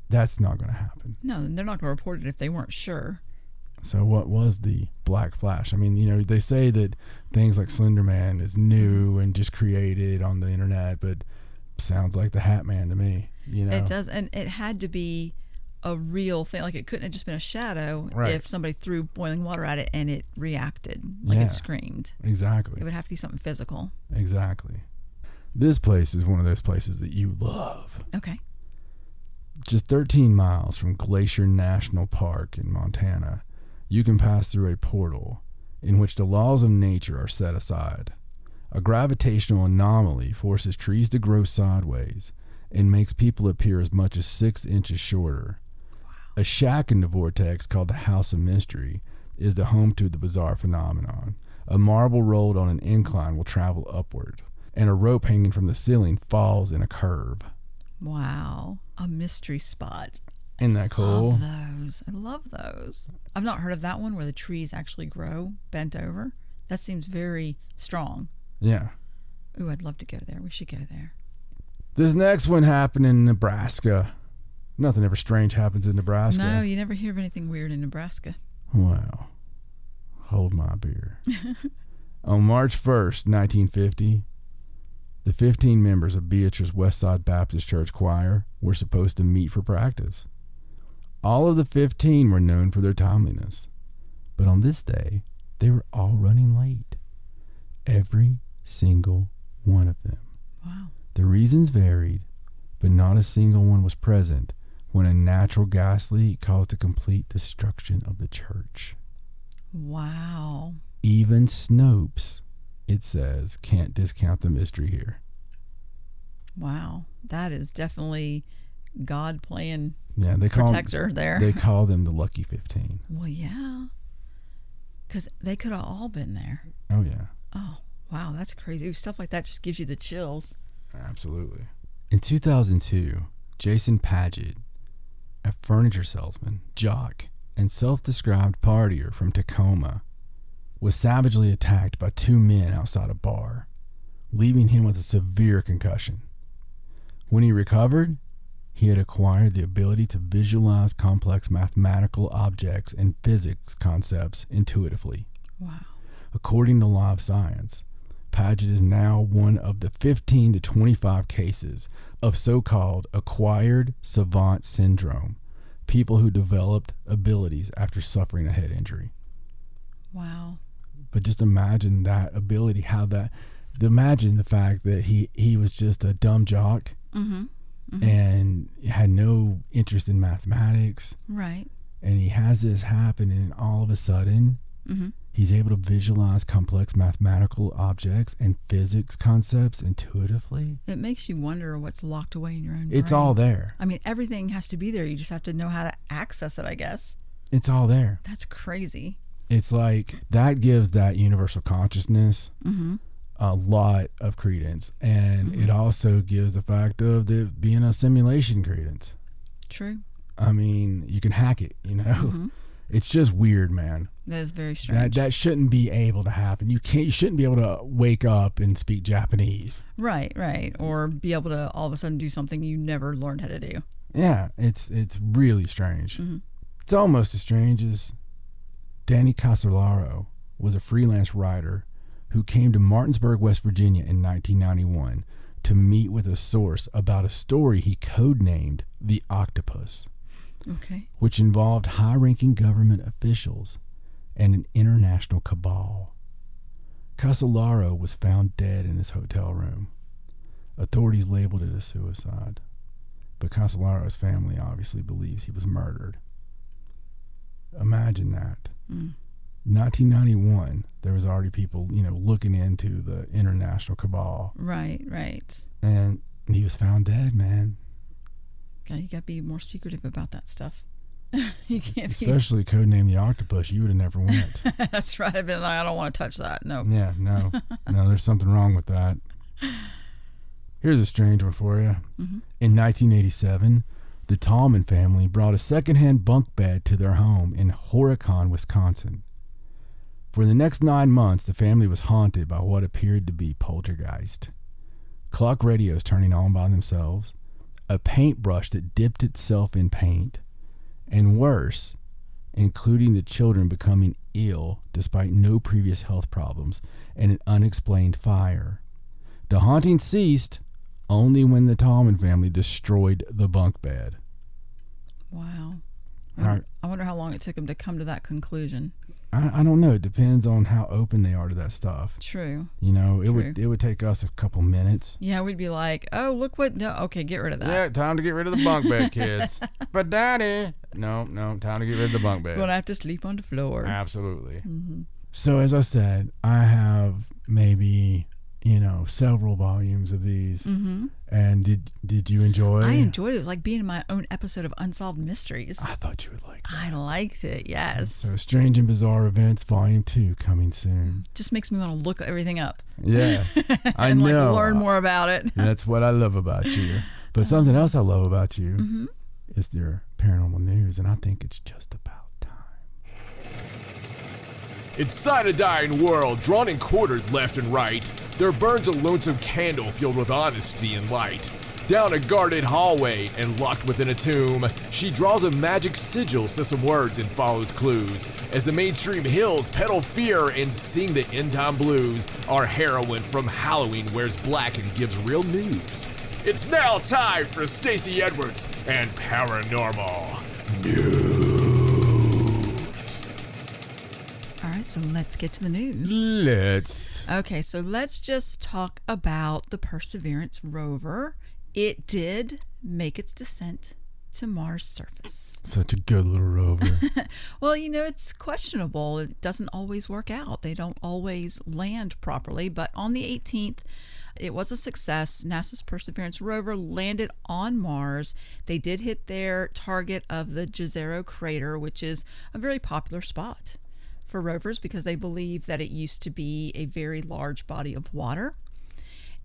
that's not going to happen. No, they're not going to report it if they weren't sure. So what was the Black Flash? I mean, they say that things like Slender Man is new and just created on the internet, but sounds like the Hat Man to me. It does, and it had to be a real thing. Like, it couldn't have just been a shadow if somebody threw boiling water at it and it reacted, like it screamed. Exactly. It would have to be something physical. Exactly. This place is one of those places that you love. Okay. Just 13 miles from Glacier National Park in Montana, you can pass through a portal in which the laws of nature are set aside. A gravitational anomaly forces trees to grow sideways and makes people appear as much as 6 inches shorter. Wow. A shack in the vortex called the House of Mystery is the home to the bizarre phenomenon. A marble rolled on an incline will travel upward. and a rope hanging from the ceiling falls in a curve. Wow. A mystery spot. Isn't that cool? I love those. I've not heard of that one where the trees actually grow bent over. That seems very strong. Yeah. Ooh, I'd love to go there. We should go there. This next one happened in Nebraska. Nothing ever strange happens in Nebraska. No, you never hear of anything weird in Nebraska. Wow. Hold my beer. On March 1st, 1950, the 15 members of Beatrice Westside Baptist Church Choir were supposed to meet for practice. All of the 15 were known for their timeliness, but on this day, they were all running late. Every single one of them. Wow. The reasons varied, but not a single one was present when a natural gas leak caused a complete destruction of the church. Wow. Even Snopes, it says, can't discount the mystery here. Wow. That is definitely God playing They protector there. They call them the Lucky 15. Well, yeah. Because they could have all been there. Oh, yeah. Oh, wow. That's crazy. Ooh, stuff like that just gives you the chills. Absolutely. In 2002, Jason Padgett, a furniture salesman, jock, and self-described partier from Tacoma, was savagely attacked by two men outside a bar, leaving him with a severe concussion. When he recovered, he had acquired the ability to visualize complex mathematical objects and physics concepts intuitively. Wow. According to Live Science, Padgett is now one of the 15 to 25 cases of so-called acquired savant syndrome, people who developed abilities after suffering a head injury. Wow. But just imagine that ability, imagine the fact that he was just a dumb jock and had no interest in mathematics. Right. And he has this happen, and all of a sudden, he's able to visualize complex mathematical objects and physics concepts intuitively. It makes you wonder what's locked away in your own brain. It's all there. I mean, everything has to be there. You just have to know how to access it, I guess. It's all there. That's crazy. It's like that gives that universal consciousness a lot of credence. And it also gives the fact of it being a simulation credence. True. I mean, you can hack it, you know? It's just weird, man. That is very strange. That shouldn't be able to happen. You shouldn't be able to wake up and speak Japanese. Right. Or be able to all of a sudden do something you never learned how to do. Yeah, it's really strange. It's almost as strange as Danny Casolaro was a freelance writer who came to Martinsburg, West Virginia in 1991 to meet with a source about a story he codenamed The Octopus. Okay. Which involved high-ranking government officials and an international cabal. Casolaro was found dead in his hotel room. Authorities labeled it a suicide, but Casolaro's family obviously believes he was murdered. Imagine that. 1991, there was already people, looking into the international cabal. Right. And he was found dead, man. God, you got to be more secretive about that stuff. You can't Especially codename The Octopus. You would have never went. That's right. I've been like, I don't want to touch that. No. Yeah, no, there's something wrong with that. Here's a strange one for you. In 1987, the Tallman family brought a secondhand bunk bed to their home in Horicon, Wisconsin. For the next 9 months, the family was haunted by what appeared to be poltergeist. Clock radios turning on by themselves, a paintbrush that dipped itself in paint, and worse, including the children becoming ill despite no previous health problems, and an unexplained fire. The haunting ceased only when the Tallman family destroyed the bunk bed. Wow. I wonder how long it took them to come to that conclusion. I don't know. It depends on how open they are to that stuff. True. It would take us a couple minutes. Yeah, we'd be like, oh, look what... No, okay, get rid of that. Yeah, time to get rid of the bunk bed, kids. But Daddy... No, time to get rid of the bunk bed. Gonna have to sleep on the floor. Absolutely. So as I said, I have maybe several volumes of these. Mm-hmm. And did you enjoy? I enjoyed it. It was like being in my own episode of Unsolved Mysteries. I thought you would like that. I liked it, yes. So Strange and Bizarre Events Volume 2 coming soon. Just makes me want to look everything up. Yeah, I and know. learn more about it. That's what I love about you. But something else I love about you is your paranormal news, and I think it's just about time. Inside a dying world, drawn and quartered left and right, there burns a lonesome candle filled with honesty and light. Down a guarded hallway and locked within a tomb, she draws a magic sigil, says some words, and follows clues. As the mainstream hills peddle fear and sing the end time blues, our heroine from Halloween wears black and gives real news. It's now time for Stacey Edwards and Paranormal News. All right, so let's get to the news. Let's. Okay, so let's just talk about the Perseverance rover. It did make its descent to Mars' surface. Such a good little rover. Well, it's questionable. It doesn't always work out. They don't always land properly, but on the 18th, it was a success. NASA's Perseverance rover landed on Mars. They did hit their target of the Jezero crater, which is a very popular spot for rovers because they believe that it used to be a very large body of water.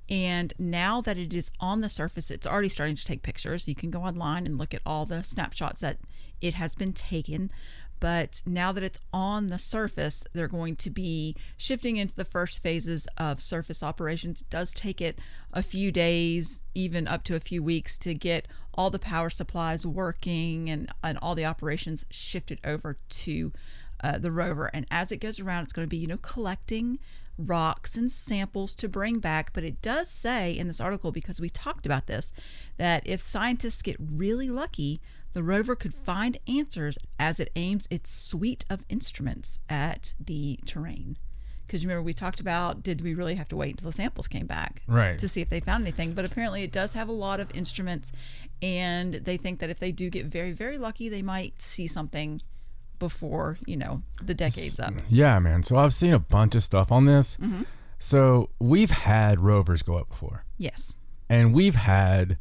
And now that it is on the surface, it's already starting to take pictures. You can go online and look at all the snapshots that it has been taken. But now that it's on the surface, they're going to be shifting into the first phases of surface operations. It does take it a few days, even up to a few weeks, to get all the power supplies working and all the operations shifted over to the rover. And as it goes around, it's going to be, collecting rocks and samples to bring back. But it does say in this article, because we talked about this, that if scientists get really lucky, the rover could find answers as it aims its suite of instruments at the terrain. Because remember, we talked about, did we really have to wait until the samples came back to see if they found anything? But apparently it does have a lot of instruments, and they think that if they do get very, very lucky, they might see something before, the decade's up. Yeah, man. So I've seen a bunch of stuff on this. Mm-hmm. So we've had rovers go up before. Yes. And we've had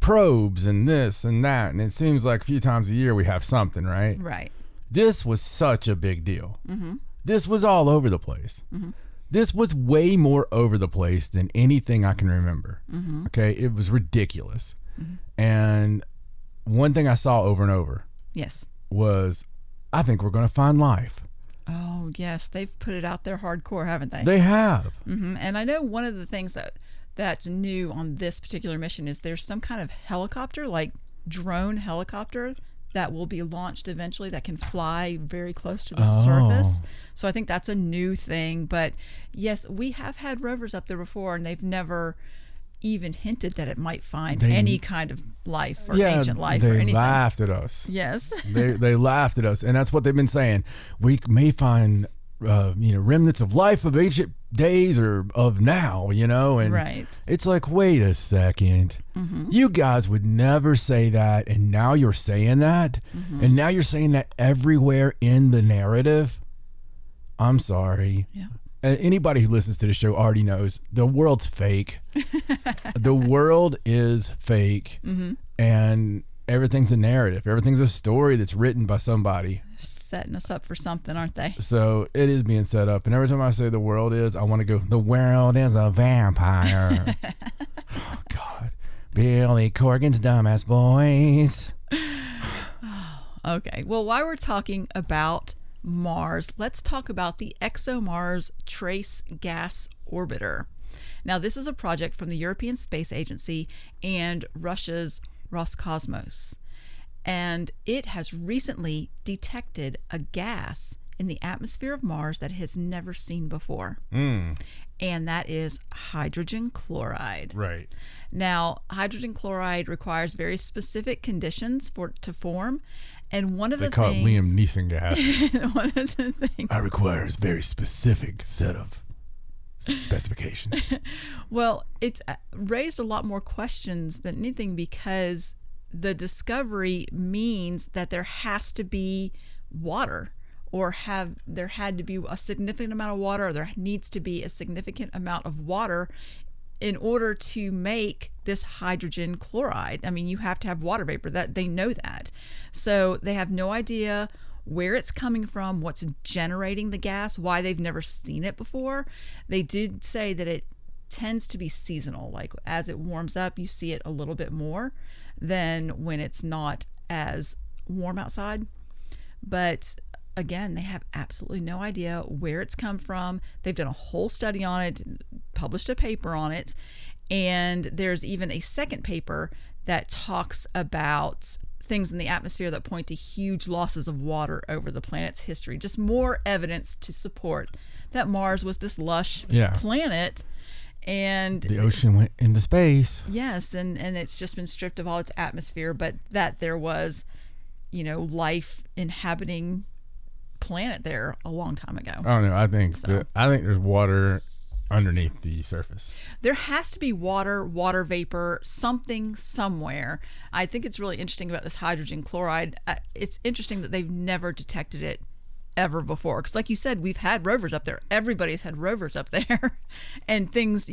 probes and this and that, and it seems like a few times a year we have something, right? Right. This was such a big deal. Mm-hmm. This was all over the place. Mm-hmm. This was way more over the place than anything I can remember. Mm-hmm. Okay, it was ridiculous. Mm-hmm. And one thing I saw over and over was, I think we're going to find life. Oh, yes. They've put it out there hardcore, haven't they? They have. Mm-hmm. And I know one of the things that's new on this particular mission is there's some kind of helicopter, like drone helicopter, that will be launched eventually that can fly very close to the surface. So I think that's a new thing. But yes, we have had rovers up there before, and they've never even hinted that it might find any kind of life or ancient life or anything. They laughed at us. Yes. they laughed at us, and that's what they've been saying. We may find remnants of life of ancient days or of now, and right. It's like, wait a second. Mm-hmm. You guys would never say that, and now you're saying that, and now you're saying that everywhere in the narrative. I'm sorry. Yeah. Anybody who listens to the show already knows the world's fake. The world is fake, and everything's a narrative. Everything's a story that's written by somebody. They're setting us up for something, aren't they? So it is being set up. And every time I say the world is, I want to go, the world is a vampire. Oh, God. Billy Corgan's dumbass voice. Okay. Well, while we're talking about Mars, let's talk about the ExoMars Trace Gas Orbiter. Now, this is a project from the European Space Agency and Russia's Roscosmos, and it has recently detected a gas in the atmosphere of Mars that it has never seen before, and that is hydrogen chloride. Right. Now, hydrogen chloride requires very specific conditions to form, and one of the things... They call it Liam Neeson gas. One of the things... I require a very specific set of specifications. Well, it's raised a lot more questions than anything, because the discovery means that there has to be water or there had to be a significant amount of water, or there needs to be a significant amount of water in order to make this hydrogen chloride. I mean, you have to have water vapor. That they know that. So they have no idea where it's coming from, what's generating the gas, why they've never seen it before. They did say that it tends to be seasonal. Like as it warms up, you see it a little bit more than when it's not as warm outside. But again, they have absolutely no idea where it's come from. They've done a whole study on it, published a paper on it, and there's even a second paper that talks about things in the atmosphere that point to huge losses of water over the planet's history. Just more evidence to support that Mars was this lush planet. And the ocean went into space. Yes, and it's just been stripped of all its atmosphere, but that there was, life inhabiting planet there a long time ago. I don't know. I think there's water underneath the surface. There has to be water vapor, something somewhere. I think it's really interesting about this hydrogen chloride. It's interesting that they've never detected it ever before, because like you said, we've had rovers up there. Everybody's had rovers up there and things,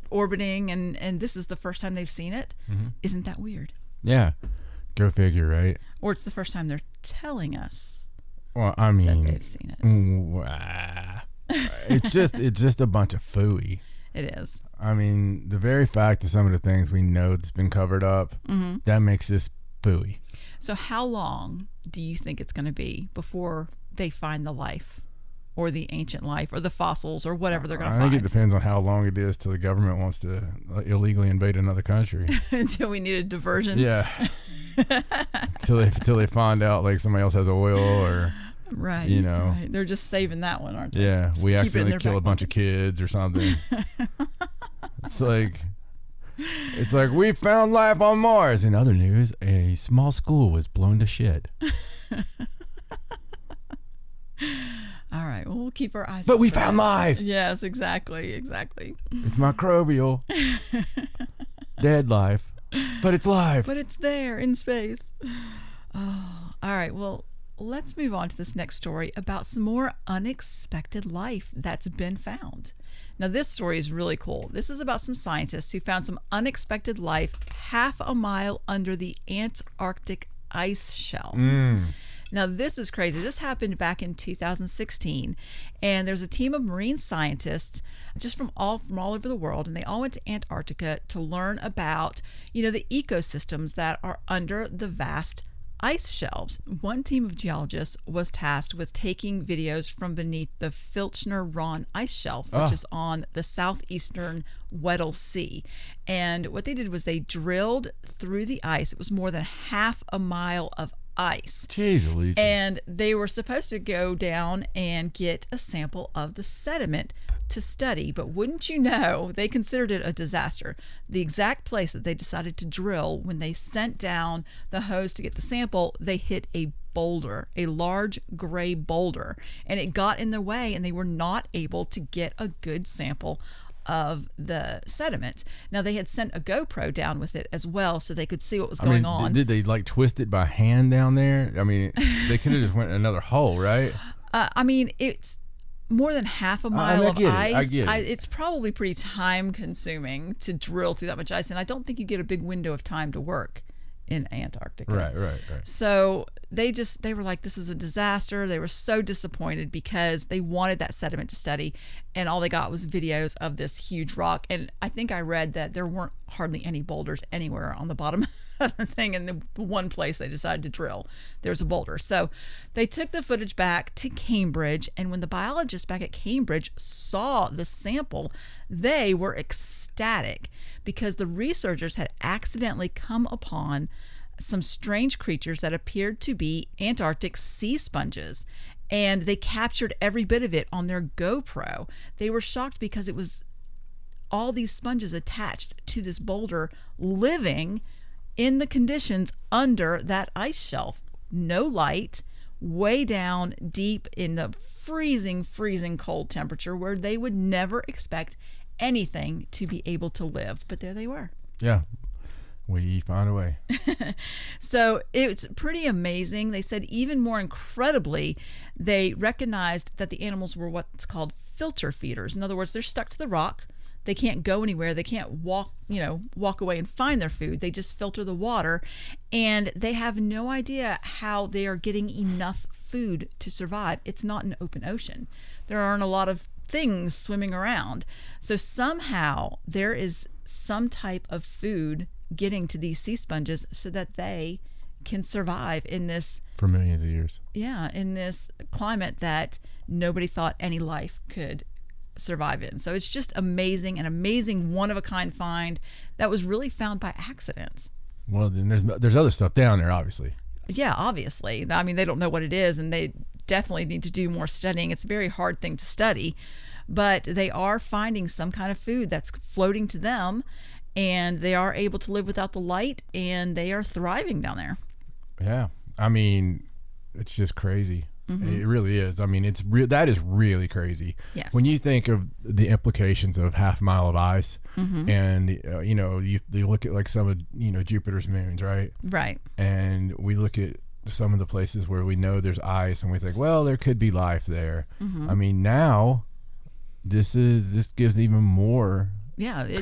orbiting, and this is the first time they've seen it. Mm-hmm. Isn't that weird? Yeah, go figure, right? Or it's the first time they're telling us. Well, I mean, that they've seen it. It's just a bunch of phooey. It is. I mean, the very fact of some of the things we know that's been covered up, that makes this phooey. So how long do you think it's going to be before they find the life, or the ancient life, or the fossils, or whatever they're going to find? I think it depends on how long it is till the government wants to illegally invade another country. Until we need a diversion. Yeah. Till they find out like somebody else has oil, or right. Right. They're just saving that one, aren't they? Yeah. Just we accidentally kill a bunch of kids or something. It's like we found life on Mars. In other news, a small school was blown to shit. All right. Well, we'll keep our eyes. But we found life. Yes, exactly. It's microbial. Dead life. But it's live. But it's there in space. Oh, all right. Well, let's move on to this next story about some more unexpected life that's been found. Now, this story is really cool. This is about some scientists who found some unexpected life half a mile under the Antarctic ice shelf. Now, this is crazy. This happened back in 2016, and there's a team of marine scientists just from all over the world, and they all went to Antarctica to learn about, the ecosystems that are under the vast ice shelves. One team of geologists was tasked with taking videos from beneath the Filchner-Ronne ice shelf, which is on the southeastern Weddell Sea. And what they did was they drilled through the ice. It was more than half a mile of ice. Jeez Louise. And they were supposed to go down and get a sample of the sediment to study, but wouldn't you know, they considered it a disaster. The exact place that they decided to drill, when they sent down the hose to get the sample, they hit a boulder, a large gray boulder, and it got in their way, and they were not able to get a good sample of the sediment. Now, they had sent a GoPro down with it as well, so they could see what was going on. Did they twist it by hand down there? I mean, they could have just went in another hole, right? It's more than half a mile of ice. I get it. It's probably pretty time consuming to drill through that much ice, and I don't think you get a big window of time to work in Antarctica. Right. So they were like, this is a disaster. They were so disappointed because they wanted that sediment to study, and all they got was videos of this huge rock. And I think I read that there weren't hardly any boulders anywhere on the bottom of the thing. And the one place they decided to drill, there's a boulder. So they took the footage back to Cambridge, and when the biologists back at Cambridge saw the sample, they were ecstatic because the researchers had accidentally come upon some strange creatures that appeared to be Antarctic sea sponges, and they captured every bit of it on their GoPro. They were shocked because it was all these sponges attached to this boulder living in the conditions under that ice shelf. No light, way down deep in the freezing cold temperature where they would never expect anything to be able to live. But there they were. Yeah. We found a way. So it's pretty amazing. They said even more incredibly, they recognized that the animals were what's called filter feeders. In other words, they're stuck to the rock. They can't go anywhere. They can't walk away and find their food. They just filter the water, and they have no idea how they are getting enough food to survive. It's not an open ocean. There aren't a lot of things swimming around. So somehow there is some type of food getting to these sea sponges so that they can survive in this for millions of years. Yeah, in this climate that nobody thought any life could survive in. So it's just amazing, an amazing one-of-a-kind find that was really found by accident. Well, then there's other stuff down there, obviously. Yeah, obviously. I mean, they don't know what it is, and they definitely need to do more studying. It's a very hard thing to study, but they are finding some kind of food that's floating to them, and they are able to live without the light, and they are thriving down there. Yeah. I mean, it's just crazy. It really is. I mean, that is really crazy. Yes. When you think of the implications of half a mile of ice, and you look at like some of Jupiter's moons, right? Right. And we look at some of the places where we know there's ice, and we think, well, there could be life there. I mean, now this gives even more. Yeah, it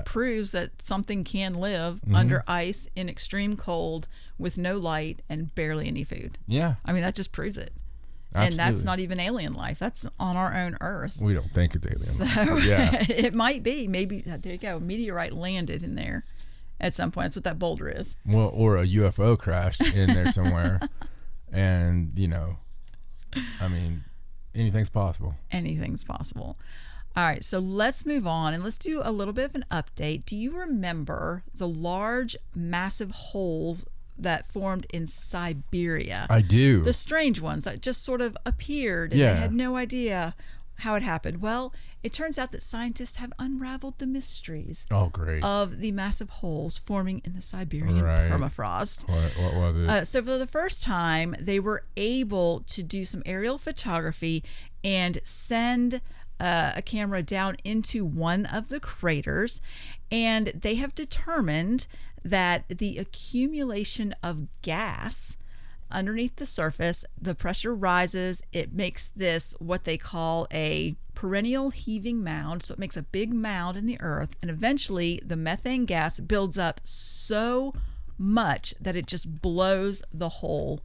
proves that something can live under ice in extreme cold with no light and barely any food. Yeah. I mean, that just proves it. Absolutely. And that's not even alien life. That's on our own Earth. We don't think it's alien life. So Yeah. it might be. Maybe, there you go, a meteorite landed in there at some point. That's what that boulder is. Well, or a UFO crashed in there somewhere. And, I mean, anything's possible. Anything's possible. All right, so let's move on and let's do a little bit of an update. Do you remember the large, massive holes that formed in Siberia? I do. The strange ones that just sort of appeared and they had no idea how it happened. Well, it turns out that scientists have unraveled the mysteries of the massive holes forming in the Siberian permafrost. What was it? So for the first time, they were able to do some aerial photography and send a camera down into one of the craters, and they have determined that the accumulation of gas underneath the surface, the pressure rises, it makes this what they call a perennial heaving mound. So it makes a big mound in the earth, and eventually the methane gas builds up so much that it just blows the hole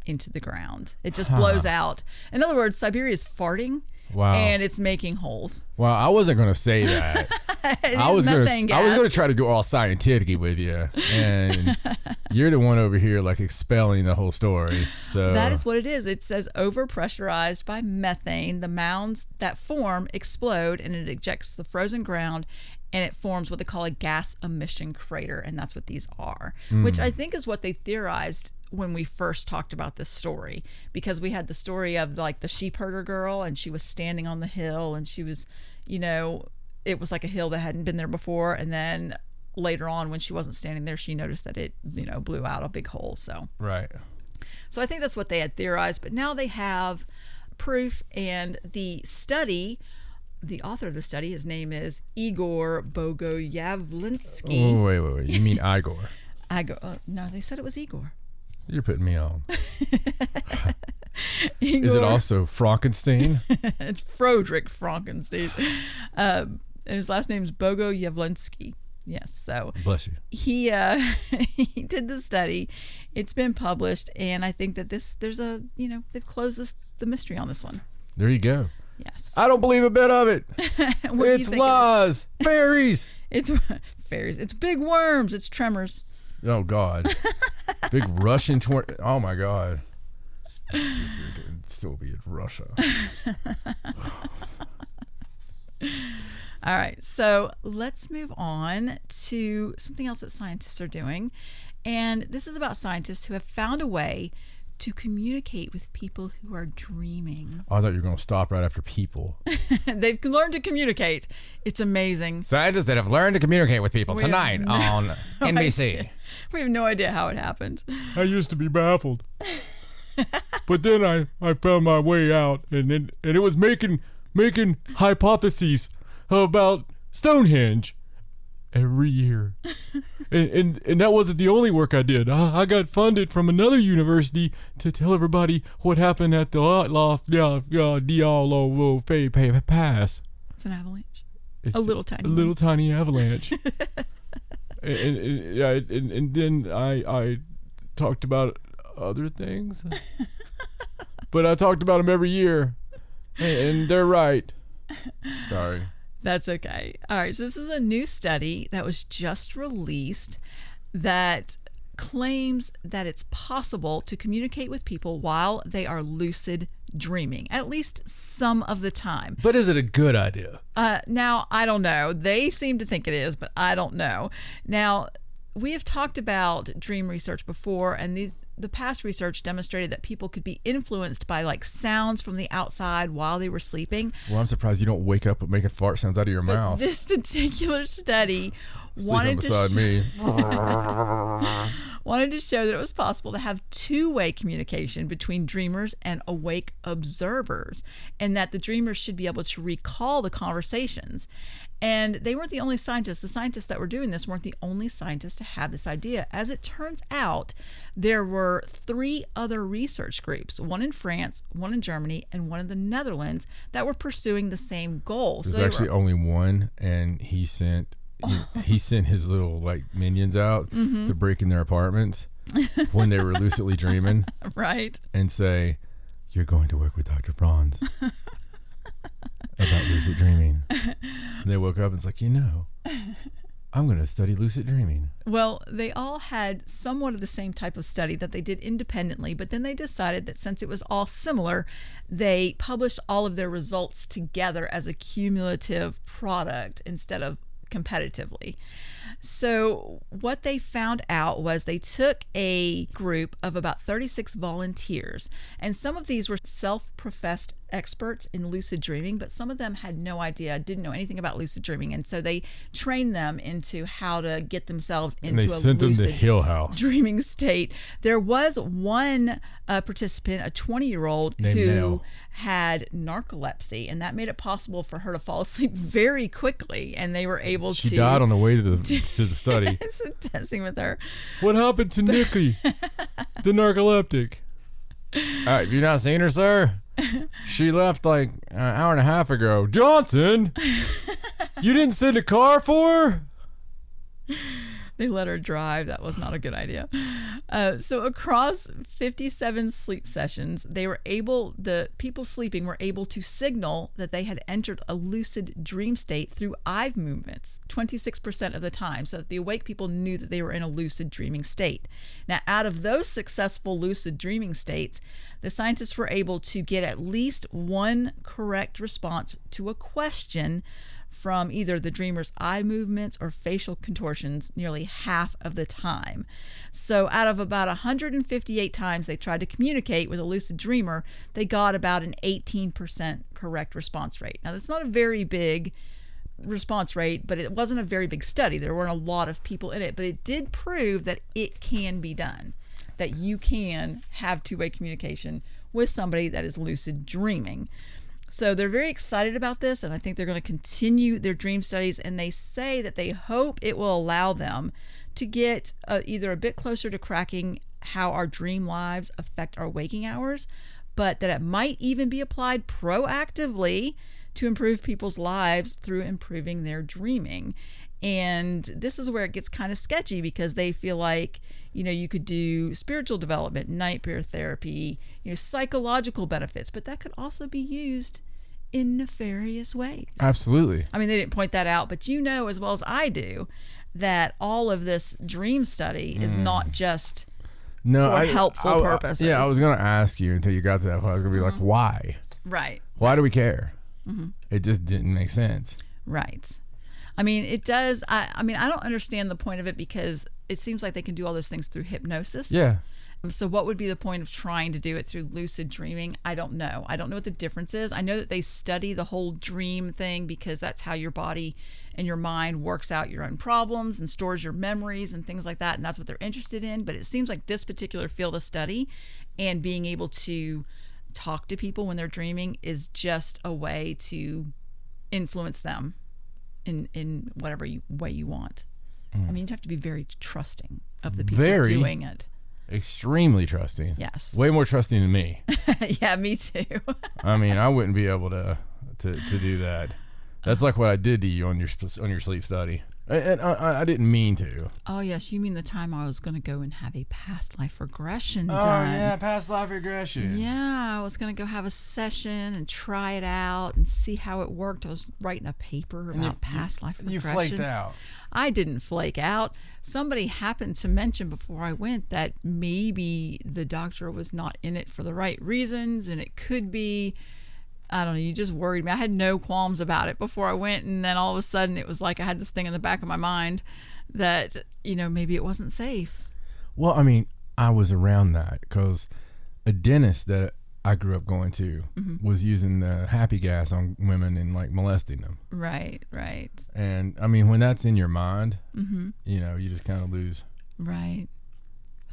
into the ground. It just blows out. In other words, Siberia is farting. Wow. And it's making holes. Well, I wasn't going to say that. I was going to try to go all scientific with you, and you're the one over here like expelling the whole story. So that is what it is. It says overpressurized by methane, the mounds that form explode, and it ejects the frozen ground, and it forms what they call a gas emission crater, and that's what these are, which I think is what they theorized when we first talked about this story, because we had the story of like the sheep herder girl, and she was standing on the hill, and she was, it was like a hill that hadn't been there before, and then later on when she wasn't standing there, she noticed that it blew out a big hole. So I think that's what they had theorized, but now they have proof, and the author of the study, his name is Igor Bogoyavlinsky. Oh, wait, you mean Igor? No, they said it was Igor. You're putting me on. Igor, is it also Frankenstein? It's Froderick Frankenstein. And his last name is Bogoyavlinsky. Yes, so bless you. He he did the study. It's been published, and I think that they've closed the mystery on this one. There you go. Yes. I don't believe a bit of it. It's lies. Fairies. It's fairies. It's big worms. It's tremors. Oh, God. Big Russian oh, my God. It could still be in Russia. All right. So let's move on to something else that scientists are doing. And this is about scientists who have found a way to communicate with people who are dreaming. Oh, I thought you were going to stop right after people. They've learned to communicate. It's amazing. Scientists that have learned to communicate with people tonight on NBC. We have no idea how it happened. I used to be baffled. But then I found my way out, and it was making hypotheses about Stonehenge every year. And that wasn't the only work I did. I got funded from another university to tell everybody what happened at the Loft Diallo Pass. It's an avalanche. It's a little tiny. A little tiny avalanche. and then I talked about other things. But I talked about them every year. And they're right. Sorry. That's okay. All right. So this is a new study that was just released that claims that it's possible to communicate with people while they are lucid dreaming, at least some of the time. But is it a good idea? Now, I don't know. They seem to think it is, but I don't know. Now, we have talked about dream research before, and the past research demonstrated that people could be influenced by like sounds from the outside while they were sleeping. Well, I'm surprised you don't wake up with making fart sounds out of your mouth. This particular study Sleeping beside me. wanted to show that it was possible to have two-way communication between dreamers and awake observers, and that the dreamers should be able to recall the conversations. And they weren't the only scientists. The scientists that were doing this weren't the only scientists to have this idea. As it turns out, there were 3 other research groups, one in France, one in Germany, and one in the Netherlands, that were pursuing the same goal. There's actually only one, and he sent his little like minions out to break in their apartments when they were lucidly dreaming. Right. And say, "You're going to work with Dr. Franz about lucid dreaming." And they woke up and it's like, I'm going to study lucid dreaming. Well, they all had somewhat of the same type of study that they did independently, but then they decided that since it was all similar, they published all of their results together as a cumulative product instead of competitively. So what they found out was they took a group of about 36 volunteers, and some of these were self-professed experts in lucid dreaming, but some of them had no idea, didn't know anything about lucid dreaming, and so they trained them into how to get themselves into a sent them to lucid Hill House dreaming state. There was one participant, a 20-year-old, Named who Nell. had narcolepsy, and that made it possible for her to fall asleep very quickly, and they were able to... She died on the way to the study. some testing with her. What happened to Nikki, the narcoleptic? Have you not seen her, sir? She left like an hour and a half ago. Johnson, you didn't send a car for her? They let her drive. That was not a good idea. So across 57 sleep sessions, the people sleeping were able to signal that they had entered a lucid dream state through eye movements 26% of the time. So that the awake people knew that they were in a lucid dreaming state. Now, out of those successful lucid dreaming states, the scientists were able to get at least one correct response to a question from either the dreamer's eye movements or facial contortions nearly half of the time. So out of about 158 times they tried to communicate with a lucid dreamer, they got about an 18% correct response rate. Now, that's not a very big response rate, but it wasn't a very big study. There weren't a lot of people in it, but it did prove that it can be done, that you can have two-way communication with somebody that is lucid dreaming. So they're very excited about this, and I think they're going to continue their dream studies, and they say that they hope it will allow them to get either a bit closer to cracking how our dream lives affect our waking hours, but that it might even be applied proactively to improve people's lives through improving their dreaming. And this is where it gets kind of sketchy, because they feel like, you could do spiritual development, nightmare therapy, psychological benefits, but that could also be used in nefarious ways. Absolutely. I mean, they didn't point that out, but as well as I do that all of this dream study is not just for helpful purposes. I was going to ask you until you got to that point. I was going to be like, why? Right. Why do we care? It just didn't make sense. Right. I mean, it does. I don't understand the point of it, because it seems like they can do all those things through hypnosis. Yeah. So what would be the point of trying to do it through lucid dreaming? I don't know. I don't know what the difference is. I know that they study the whole dream thing, because that's how your body and your mind works out your own problems and stores your memories and things like that. And that's what they're interested in. But it seems like this particular field of study and being able to talk to people when they're dreaming is just a way to influence them in whatever way you want. I mean, you'd have to be very trusting of the people doing it. Extremely trusting. Yes. Way more trusting than me. Yeah, me too. I mean, I wouldn't be able to do that. That's like what I did to you on your sleep study. And I didn't mean to. Oh, yes. You mean the time I was going to go and have a past life regression done. Oh, yeah, past life regression. Yeah, I was going to go have a session and try it out and see how it worked. I was writing a paper about past life regression. You flaked out. I didn't flake out. Somebody happened to mention before I went that maybe the doctor was not in it for the right reasons, and it could be, I don't know, you just worried me. I had no qualms about it before I went, and then all of a sudden it was like I had this thing in the back of my mind that, maybe it wasn't safe. Well, I mean, I was around that because a dentist that I grew up going to was using the happy gas on women and like molesting them. Right. And I mean, when that's in your mind, you just kind of lose. Right.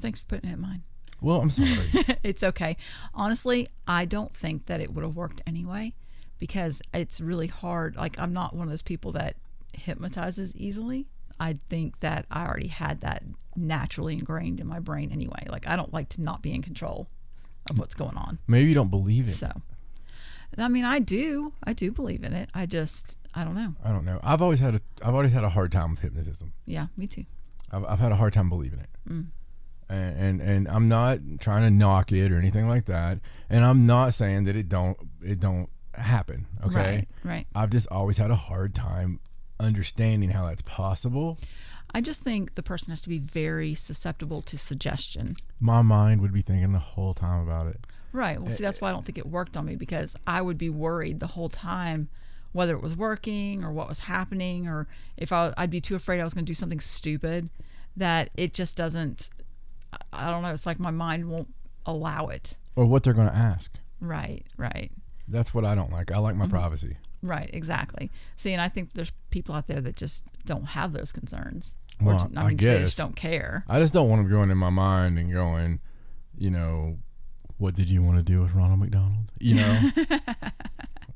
Thanks for putting it in mind. Well, I'm sorry. It's okay. Honestly, I don't think that it would have worked anyway because it's really hard. Like, I'm not one of those people that hypnotizes easily. I think that I already had that naturally ingrained in my brain anyway. Like, I don't like to not be in control of what's going on. Maybe you don't believe it. So, I mean, I do believe in it. I don't know. I don't know. I've always had a hard time with hypnotism. Yeah, me too. I've had a hard time believing it. And I'm not trying to knock it or anything like that. And I'm not saying that it don't happen. Okay. Right. I've just always had a hard time understanding how that's possible. I just think the person has to be very susceptible to suggestion. My mind would be thinking the whole time about it. Right. Well, see, that's why I don't think it worked on me because I would be worried the whole time whether it was working or what was happening or if I'd be too afraid I was going to do something stupid that it just doesn't, I don't know, it's like my mind won't allow it. Or what they're going to ask. Right. That's what I don't like. I like my privacy. Right, exactly. See, and I think there's people out there that just don't have those concerns. Well, I guess. They just don't care. I just don't want them going in my mind and going, what did you want to do with Ronald McDonald?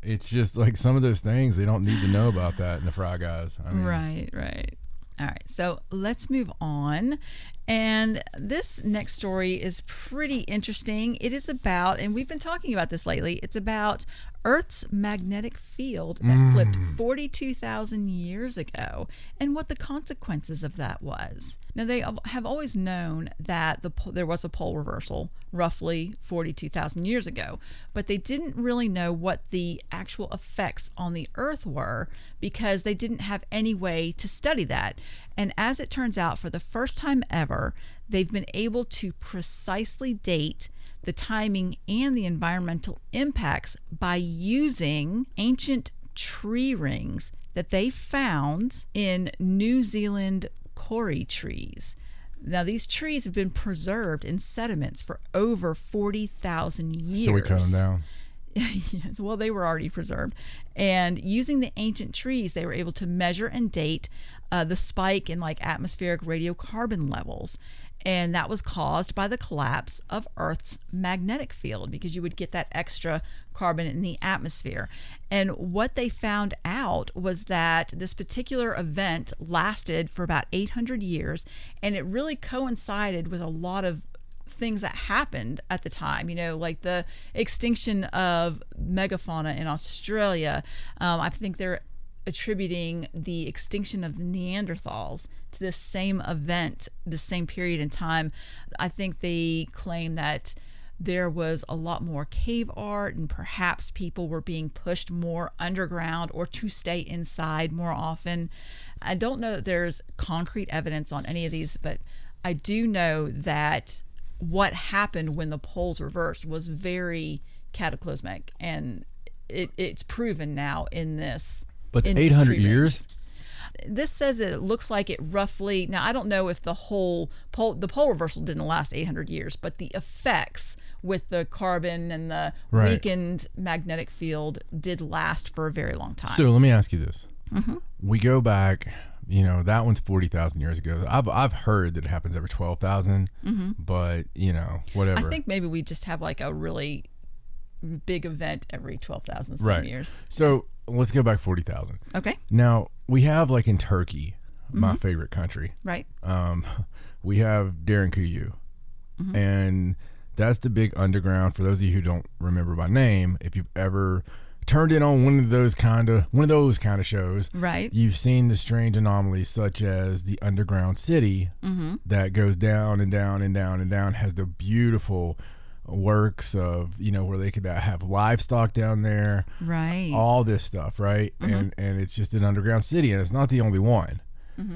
It's just like some of those things, they don't need to know about that in the Fry Guys. I mean, Right. All right, so let's move on. And this next story is pretty interesting. It is about, and we've been talking about this lately, it's about Earth's magnetic field that flipped 42,000 years ago and what the consequences of that was. Now, they have always known that there was a pole reversal roughly 42,000 years ago, but they didn't really know what the actual effects on the Earth were because they didn't have any way to study that. And as it turns out, for the first time ever, they've been able to precisely date the timing and the environmental impacts by using ancient tree rings that they found in New Zealand kauri trees. Now, these trees have been preserved in sediments for over 40,000 years. So we cut them down. Yes, well, they were already preserved. And using the ancient trees, they were able to measure and date the spike in atmospheric radiocarbon levels. And that was caused by the collapse of Earth's magnetic field because you would get that extra carbon in the atmosphere. And what they found out was that this particular event lasted for about 800 years, and it really coincided with a lot of things that happened at the time, like the extinction of megafauna in Australia. I think they're attributing the extinction of the Neanderthals to this same event, the same period in time. I think they claim that there was a lot more cave art and perhaps people were being pushed more underground or to stay inside more often. I don't know that there's concrete evidence on any of these, but I do know that what happened when the poles reversed was very cataclysmic, and it's proven now in this. But 800 years? This says it looks like it roughly, now I don't know if the pole reversal didn't last 800 years, but the effects with the carbon and the weakened magnetic field did last for a very long time. So let me ask you this. We go back, that one's 40,000 years ago. I've heard that it happens every 12,000, but, whatever. I think maybe we just have a really big event every 12,000 some years. So let's go back 40,000. Okay. Now, we have in Turkey, my favorite country. Right. We have Darren Kuyu, and that's the big underground. For those of you who don't remember by name, if you've ever turned in on one of those kind of shows, right, you've seen the strange anomalies such as the underground city that goes down and down and down and down, has the beautiful works of, where they could have livestock down there, right, all this stuff, right? And it's just an underground city, and it's not the only one.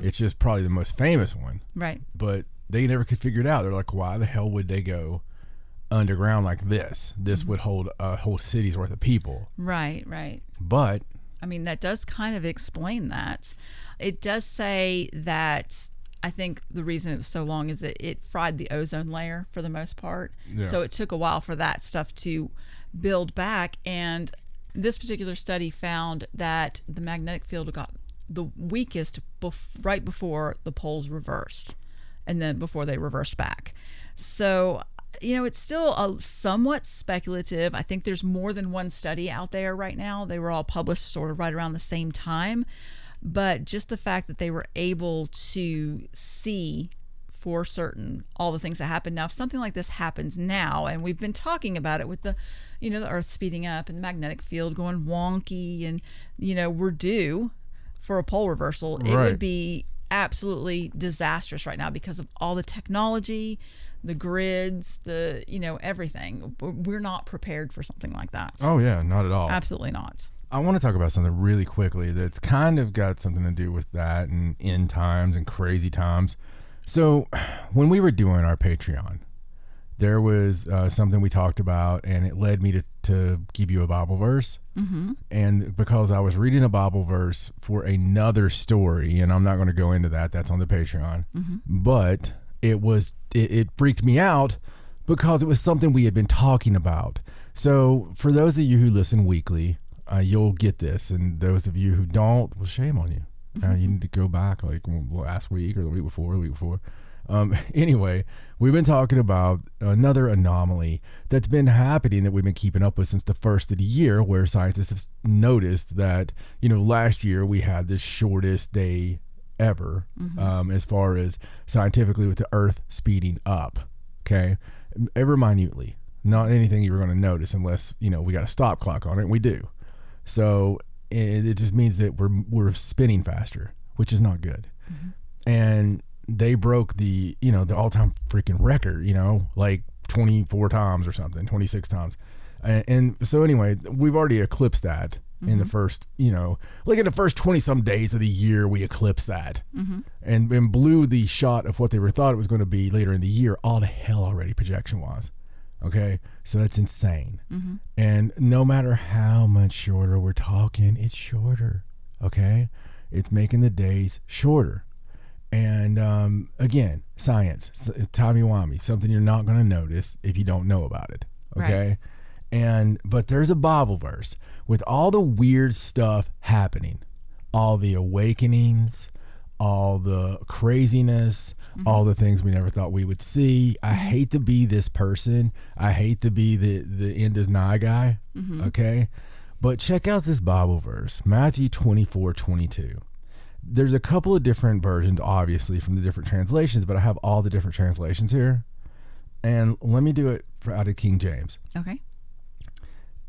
It's just probably the most famous one, right? But they never could figure it out. They're like, why the hell would they go underground like this? This would hold a whole city's worth of people. Right. But I mean, that does kind of explain that. It does say that I think the reason it was so long is that it fried the ozone layer for the most part. Yeah. So it took a while for that stuff to build back. And this particular study found that the magnetic field got the weakest right before the poles reversed, and then before they reversed back. So, it's still somewhat speculative. I think there's more than one study out there right now. They were all published sort of right around the same time. But just the fact that they were able to see for certain all the things that happen. Now, if something like this happens now, and we've been talking about it with the Earth speeding up and the magnetic field going wonky, and, we're due for a pole reversal, it would be absolutely disastrous right now because of all the technology, the grids, everything. We're not prepared for something like that. Oh yeah, not at all. Absolutely not. I want to talk about something really quickly that's kind of got something to do with that and end times and crazy times. So when we were doing our Patreon, there was something we talked about, and it led me to give you a Bible verse. And because I was reading a Bible verse for another story, and I'm not going to go into that, that's on the Patreon, but it freaked me out because it was something we had been talking about. So for those of you who listen weekly, you'll get this, and those of you who don't, well, shame on you. You need to go back like last week or the week before. Anyway, we've been talking about another anomaly that's been happening that we've been keeping up with since the first of the year, where scientists have noticed that, last year we had the shortest day ever, as far as scientifically, with the Earth speeding up. Okay, ever minutely, not anything you were going to notice unless we got a stop clock on it, and we do. So it just means that we're spinning faster, which is not good. And they broke the all-time freaking record, like 24 times or something, 26 times. And so anyway, we've already eclipsed that in the first, like in the first 20 some days of the year, we eclipsed that and blew the shot of what they thought it was going to be later in the year all to hell already, projection wise. Okay. So that's insane. And no matter how much shorter we're talking, it's shorter. Okay. It's making the days shorter. And again, science, timey-wimey, something you're not going to notice if you don't know about it, okay? Right. But there's a Bible verse with all the weird stuff happening, all the awakenings, all the craziness, all the things we never thought we would see. I hate to be this person. I hate to be the end is nigh guy, okay? But check out this Bible verse, Matthew 24:22. There's a couple of different versions, obviously, from the different translations, but I have all the different translations here. And let me do it out of King James. Okay.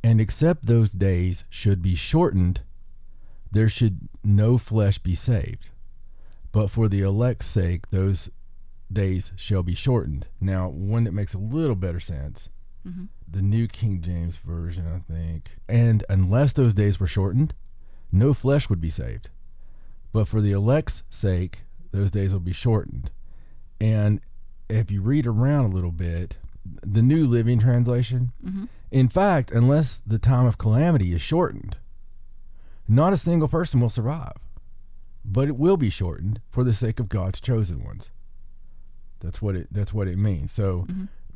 And except those days should be shortened, there should no flesh be saved. But for the elect's sake, those days shall be shortened. Now, one that makes a little better sense, the New King James Version, I think. And unless those days were shortened, no flesh would be saved. But for the elect's sake, those days will be shortened. And if you read around a little bit, the New Living Translation, in fact, unless the time of calamity is shortened, not a single person will survive. But it will be shortened for the sake of God's chosen ones. That's what it means. So,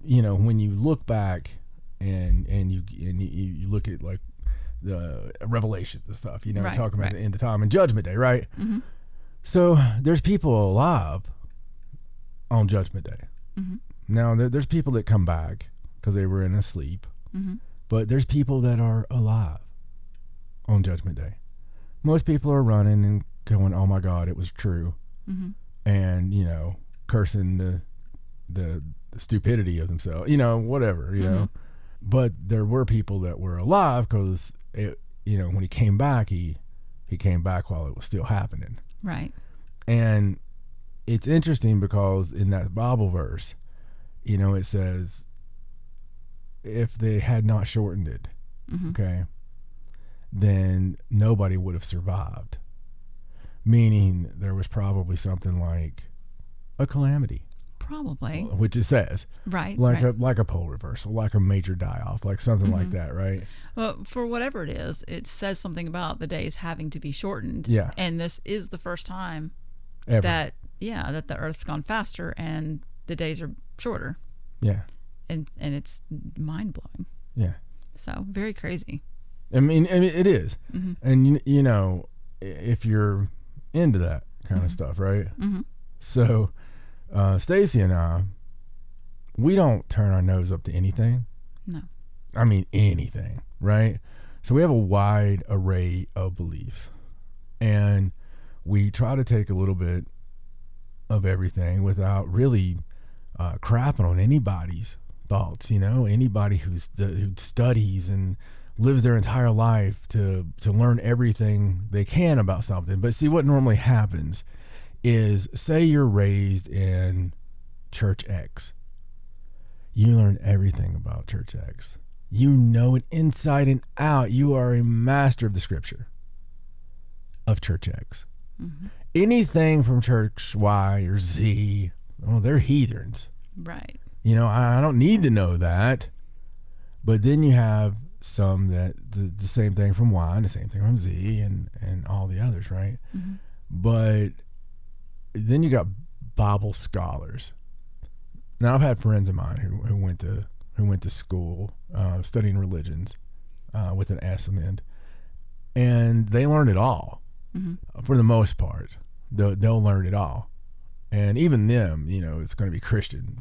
when you look back and you look at like the Revelation, the stuff, talking about the end of time and Judgment Day, right? So there's people alive on Judgment Day. Now there's people that come back because they were in a sleep, but there's people that are alive on Judgment Day. Most people are running and going, "Oh my God, it was true." and, cursing the stupidity of themselves, whatever, know. But there were people that were alive because, when he came back, he came back while it was still happening. Right. And it's interesting because in that Bible verse, it says, if they had not shortened it, okay, then nobody would have survived. Meaning there was probably something like a calamity. Probably. Which it says. Right. Like a pole reversal, like a major die-off, like something like that, right? Well, for whatever it is, it says something about the days having to be shortened. Yeah. And this is the first time Ever. that the Earth's gone faster and the days are shorter. Yeah. And it's mind-blowing. Yeah. So, very crazy. I mean it is. And, if you're into that kind of stuff, right? So, Stacey and I, we don't turn our nose up to anything. No. I mean, anything, right? So we have a wide array of beliefs. And we try to take a little bit of everything without really crapping on anybody's thoughts, anybody who studies and lives their entire life to learn everything they can about something. But see, what normally happens is, say you're raised in Church X. You learn everything about Church X. You know it inside and out. You are a master of the scripture of Church X. Anything from Church Y or Z, they're heathens. Right. I don't need to know that. But then you have some that the same thing from Y and the same thing from Z and all the others, right? But then you got Bible scholars. Now, I've had friends of mine who went to school studying religions with an S on the end, and they learned it all for the most part. They'll learn it all, and even them, it's going to be Christian,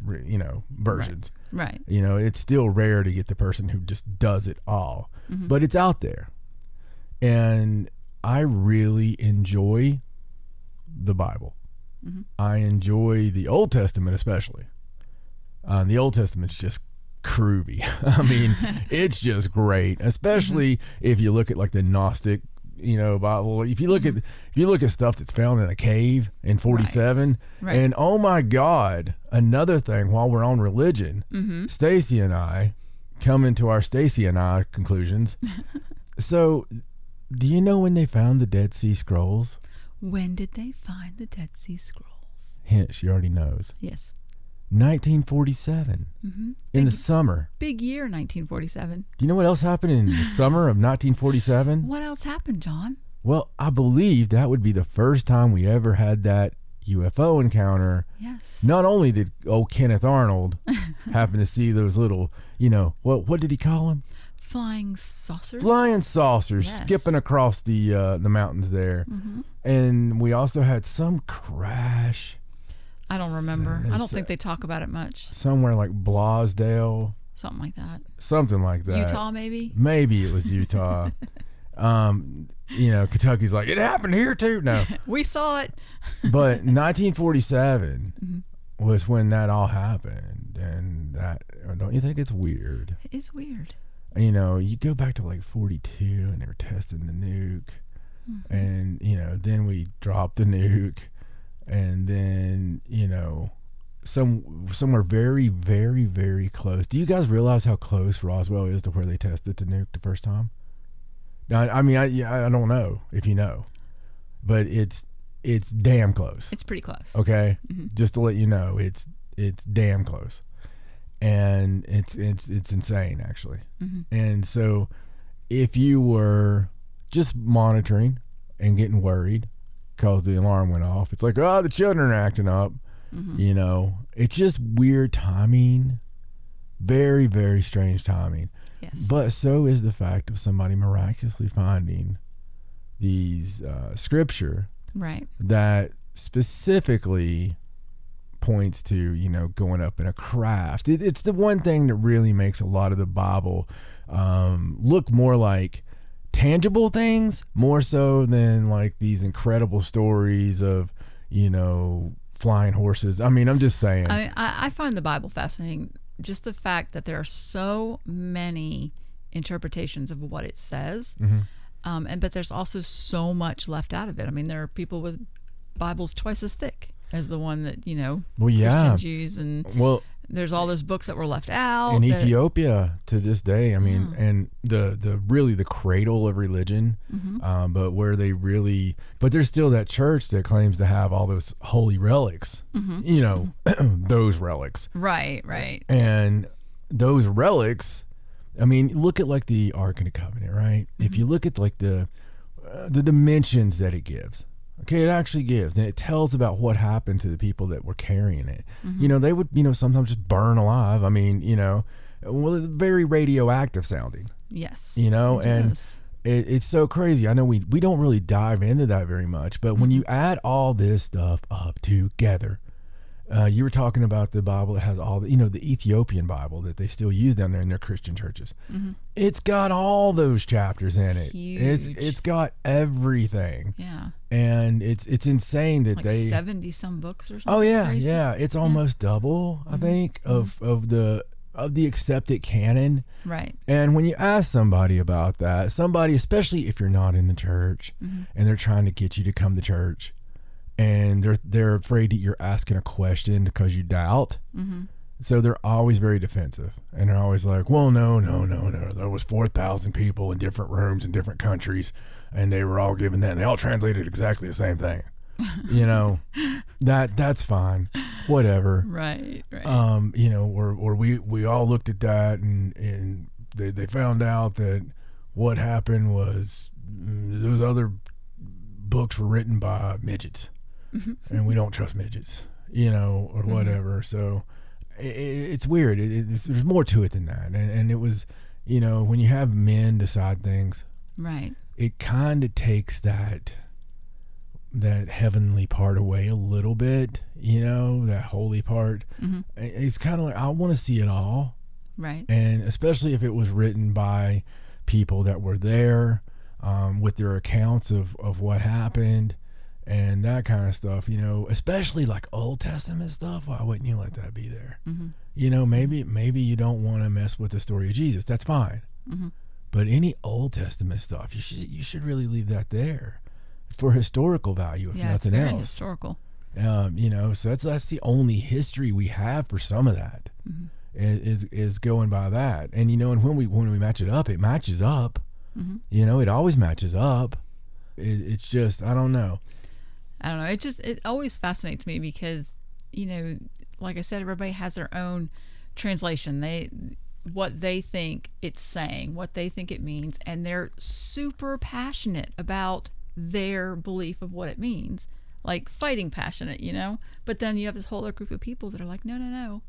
versions. Right. It's still rare to get the person who just does it all, but it's out there, and I really enjoy the Bible. I enjoy the Old Testament especially. The Old Testament's just groovy. I mean, it's just great, especially if you look at like the Gnostic, Bible. If you look at stuff that's found in a cave in 47, Right. And oh my God, another thing while we're on religion, Stacey and I come into our Stacey and I conclusions. So, do you know when they found the Dead Sea Scrolls? When did they find the Dead Sea Scrolls? Hint, she already knows. Yes. 1947. In the summer. Big year, 1947. Do you know what else happened in the summer of 1947? What else happened, John? Well, I believe that would be the first time we ever had that UFO encounter. Yes. Not only did old Kenneth Arnold happen to see those little, what did he call them? Flying saucers. Flying saucers, Yes. skipping across the mountains there. And we also had some crash. I don't remember. I don't think they talk about it much. Somewhere like Blasdale. Something like that. Something like that. Utah, maybe? Maybe it was Utah. Kentucky's like, it happened here too. No. We saw it. But 1947 was when that all happened. And that, don't you think it's weird? It is weird. You go back to like 42 and they were testing the nuke. And, then we dropped the nuke. And then, somewhere very, very, very close. Do you guys realize how close Roswell is to where they tested the nuke the first time? I don't know if you know, but it's damn close. It's pretty close. Okay, just to let you know, it's damn close, and it's insane actually. And so, if you were just monitoring and getting worried because the alarm went off, it's like, oh, the children are acting up. It's just weird timing, very, very strange timing. Yes. But so is the fact of somebody miraculously finding these scripture Right. that specifically points to, going up in a craft. It's the one thing that really makes a lot of the Bible look more like tangible things, more so than like these incredible stories of, flying horses. I mean, I'm just saying. I find the Bible fascinating. Just the fact that there are so many interpretations of what it says, but there's also so much left out of it. I mean, there are people with Bibles twice as thick as the one that Christians use, and there's all those books that were left out in Ethiopia to this day. I mean, and the really the cradle of religion, but where but there's still that church that claims to have all those holy relics. Those relics. Right. And those relics, I mean, look at like the Ark of the Covenant, right? If you look at like the dimensions that it gives. Okay, it actually gives, and it tells about what happened to the people that were carrying it. They would, sometimes just burn alive. I mean, it's very radioactive sounding. Yes. And it's so crazy. I know we don't really dive into that very much, but when you add all this stuff up together, you were talking about the Bible that has all the Ethiopian Bible that they still use down there in their Christian churches. It's got all those chapters in it. Huge. It's got everything. Yeah. And it's insane that like they 70 some books or something. Oh yeah, crazy. yeah. It's almost double, I think, of the accepted canon. Right. And when you ask somebody about that, especially if you're not in the church and they're trying to get you to come to church, and they're afraid that you're asking a question because you doubt. So they're always very defensive, and they're always like, well, no. There was 4,000 people in different rooms in different countries, and they were all given that, and they all translated exactly the same thing. That's fine, whatever. Right. Or we all looked at that, and they found out that what happened was those other books were written by midgets. And we don't trust midgets, or whatever. So it's weird. There's more to it than that. And it was, when you have men decide things, right, it kind of takes that heavenly part away a little bit, that holy part. It's kind of like, I want to see it all. Right. And especially if it was written by people that were there, with their accounts of what happened. And that kind of stuff, especially like Old Testament stuff. Why wouldn't you let that be there? Maybe you don't want to mess with the story of Jesus. That's fine. But any Old Testament stuff, you should really leave that there for historical value, if nothing it's very else. Historical. So that's the only history we have for some of that is going by that. And and when we match it matches up. It always matches up. It's just I don't know. It always fascinates me because, like I said, everybody has their own translation. What they think it's saying, what they think it means, and they're super passionate about their belief of what it means, like fighting passionate, But then you have this whole other group of people that are like, no,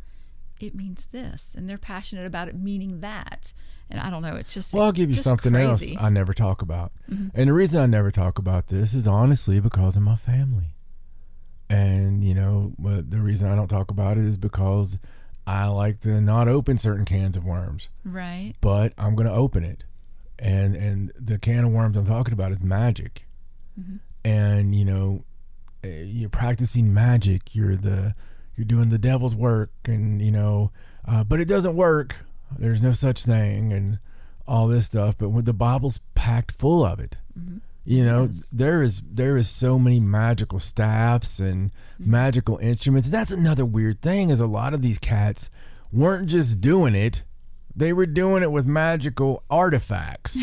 it means this, and they're passionate about it meaning that. And I don't know, it's just I'll give you something crazy. else I never talk about. And the reason I never talk about this is honestly because of my family. And, but the reason I don't talk about it is because I like to not open certain cans of worms. Right. But I'm going to open it. And the can of worms I'm talking about is magic. And, you're practicing magic. You're doing the devil's work, and, but it doesn't work. There's no such thing and all this stuff, but when the Bible's packed full of it, yes. there is so many magical staffs and magical instruments. That's another weird thing is a lot of these cats weren't just doing it. They were doing it with magical artifacts,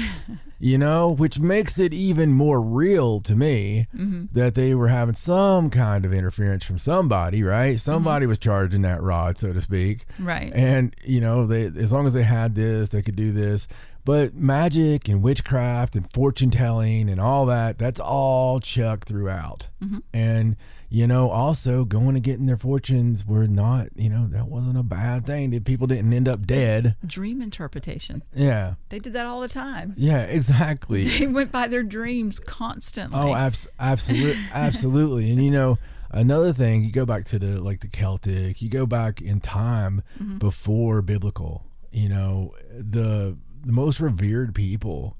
which makes it even more real to me that they were having some kind of interference from somebody, right? Somebody was charging that rod, so to speak. Right. And, they as long as they had this, they could do this. But magic and witchcraft and fortune telling and all that, that's all chucked throughout. And, also going and getting their fortunes were not, that wasn't a bad thing. People didn't end up dead. Dream interpretation. Yeah. They did that all the time. Yeah, exactly. They went by their dreams constantly. Oh, absolutely. And, another thing, you go back to the Celtic, you go back in time before biblical, the most revered people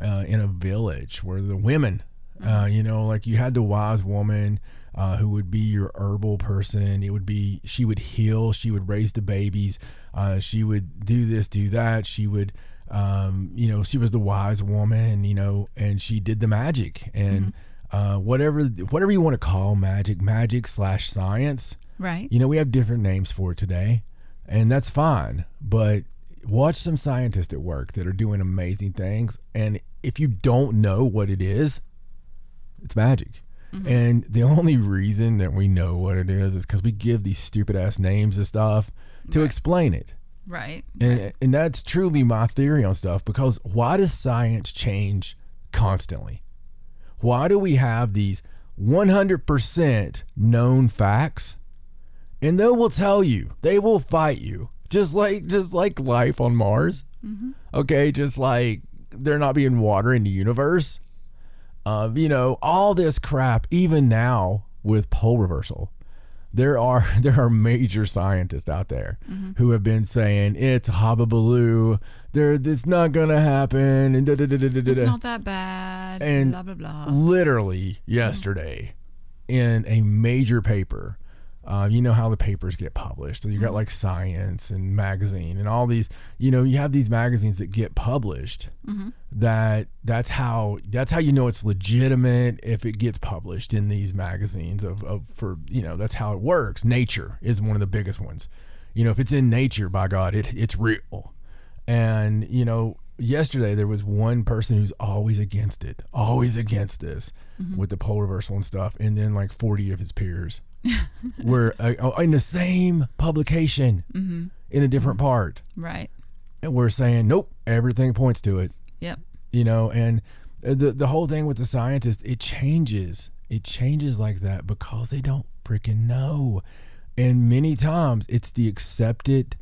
in a village were the women. You had the wise woman who would be your herbal person. She would heal, she would raise the babies, she would do this, do that. She would, she was the wise woman, and she did the magic and whatever you want to call magic/science. Right. We have different names for it today, and that's fine. But watch some scientists at work that are doing amazing things, and if you don't know what it is, it's magic. And the only reason that we know what it is because we give these stupid ass names of stuff to explain it. Right. And that's truly my theory on stuff, because why does science change constantly? Why do we have these 100% known facts? And they will tell you, they will fight you, just like life on Mars. Okay, just like there not being water in the universe. All this crap, even now with pole reversal, there are major scientists out there who have been saying it's hobbabaloo, it's not gonna happen, and it's not that bad, and blah blah blah. Literally yesterday, in a major paper, you know how the papers get published. So you got like Science and Magazine and all these. You have these magazines that get published. That's how it's legitimate if it gets published in these magazines that's how it works. Nature is one of the biggest ones. If it's in Nature, by God, it's real. And yesterday there was one person who's always against this with the pole reversal and stuff, and then like 40 of his peers were in the same publication in a different part. Right. And we're saying, nope, everything points to it. Yep. And the whole thing with the scientists, it changes like that because they don't freaking know. And many times it's the accepted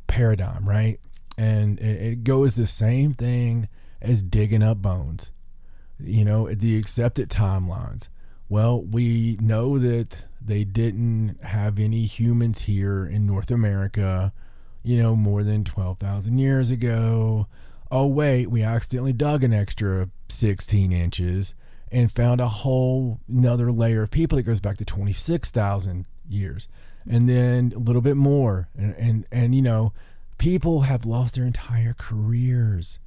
paradigm, right? And it goes the same thing as digging up bones, the accepted timelines. Well, we know that they didn't have any humans here in North America, more than 12,000 years ago. Oh, wait, we accidentally dug an extra 16 inches and found a whole another layer of people that goes back to 26,000 years. And then a little bit more. And people have lost their entire careers.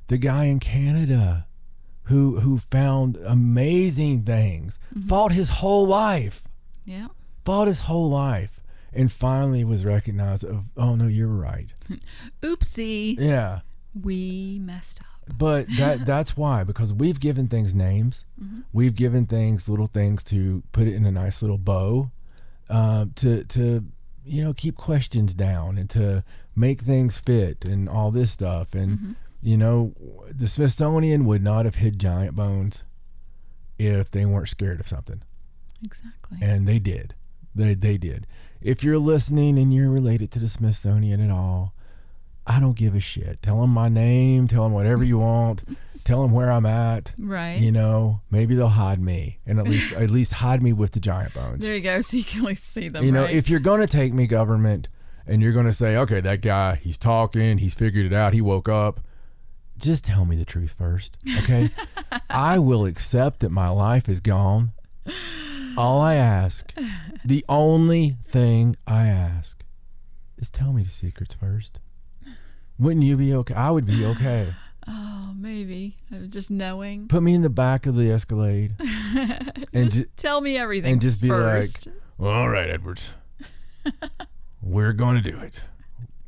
The guy in Canada who found amazing things, fought his whole life. Yeah. Fought his whole life. And finally was recognized of, oh no, you're right. Oopsie. Yeah. We messed up. But that's why, because we've given things names. We've given things little things to put it in a nice little bow, to keep questions down and to make things fit and all this stuff. And the Smithsonian would not have hid giant bones if they weren't scared of something. Exactly. And they did. They did. If you're listening and you're related to the Smithsonian at all, I don't give a shit. Tell them my name. Tell them whatever you want. Tell them where I'm at. Right. Maybe they'll hide me, and at least hide me with the giant bones. There you go. So you can at least see them. Right? If you're gonna take me, government, and you're gonna say, okay, that guy, he's talking, he's figured it out, he woke up. Just tell me the truth first, okay? I will accept that my life is gone. All I ask, the only thing I ask, is tell me the secrets first. Wouldn't you be okay? I would be okay. Oh, maybe. Just knowing. Put me in the back of the Escalade. And just tell me everything and just be first. Like, well, all right, Edwards. We're going to do it.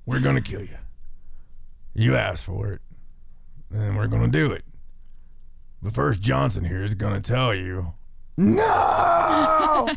We're going to kill you. You asked for it. And we're going to do it. But first, Johnson here is going to tell you, no!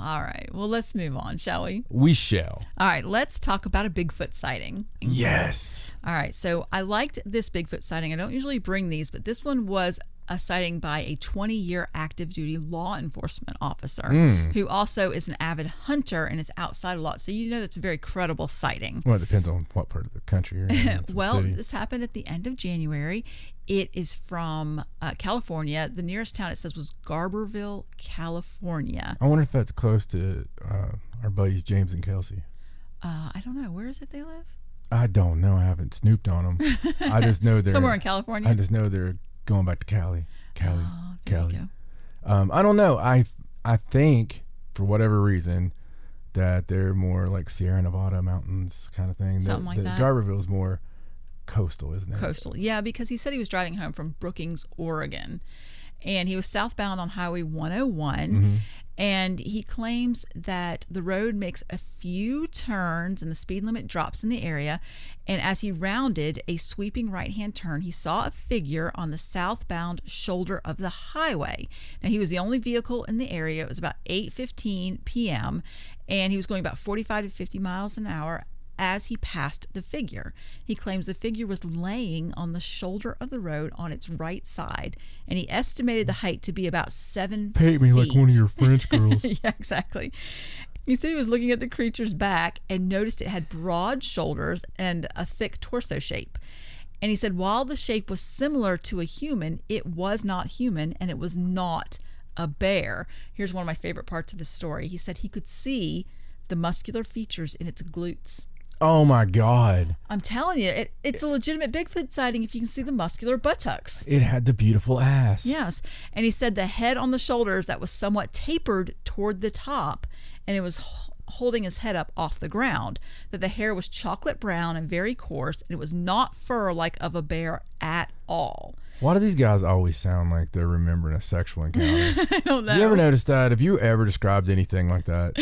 All right. Well, let's move on, shall we? We shall. All right. Let's talk about a Bigfoot sighting. Yes. All right. So I liked this Bigfoot sighting. I don't usually bring these, but this one was a sighting by a 20-year active duty law enforcement officer who also is an avid hunter and is outside a lot. So that's a very credible sighting. Well, it depends on what part of the country you're in. Well, this happened at the end of January. It is from California. The nearest town, it says, was Garberville, California. I wonder if that's close to our buddies James and Kelsey. I don't know. Where is it they live? I don't know. I haven't snooped on them. I just know they're somewhere in California. I just know they're going back to Cali. Kelly. you go. I don't know. I think for whatever reason that they're more like Sierra Nevada mountains kind of thing. Something like that. Garberville's more coastal, isn't it? Coastal, yeah, because he said he was driving home from Brookings, Oregon, and he was southbound on Highway 101, and he claims that the road makes a few turns and the speed limit drops in the area, and as he rounded a sweeping right-hand turn, he saw a figure on the southbound shoulder of the highway. Now, he was the only vehicle in the area. It was about 8:15 p.m., and he was going about 45 to 50 miles an hour as he passed the figure. He claims the figure was laying on the shoulder of the road on its right side, and he estimated the height to be about 7 Paint me feet. like one of your French girls. Yeah, exactly. He said he was looking at the creature's back and noticed it had broad shoulders and a thick torso shape. And he said while the shape was similar to a human, it was not human, and it was not a bear. Here's one of my favorite parts of his story. He said he could see the muscular features in its glutes. Oh my God. I'm telling you, it's a legitimate Bigfoot sighting if you can see the muscular buttocks. It had the beautiful ass. Yes. And he said the head on the shoulders that was somewhat tapered toward the top, and it was holding his head up off the ground, that the hair was chocolate brown and very coarse, and it was not fur like of a bear at all. Why do these guys always sound like they're remembering a sexual encounter? I don't know. You ever noticed that? Have you ever described anything like that?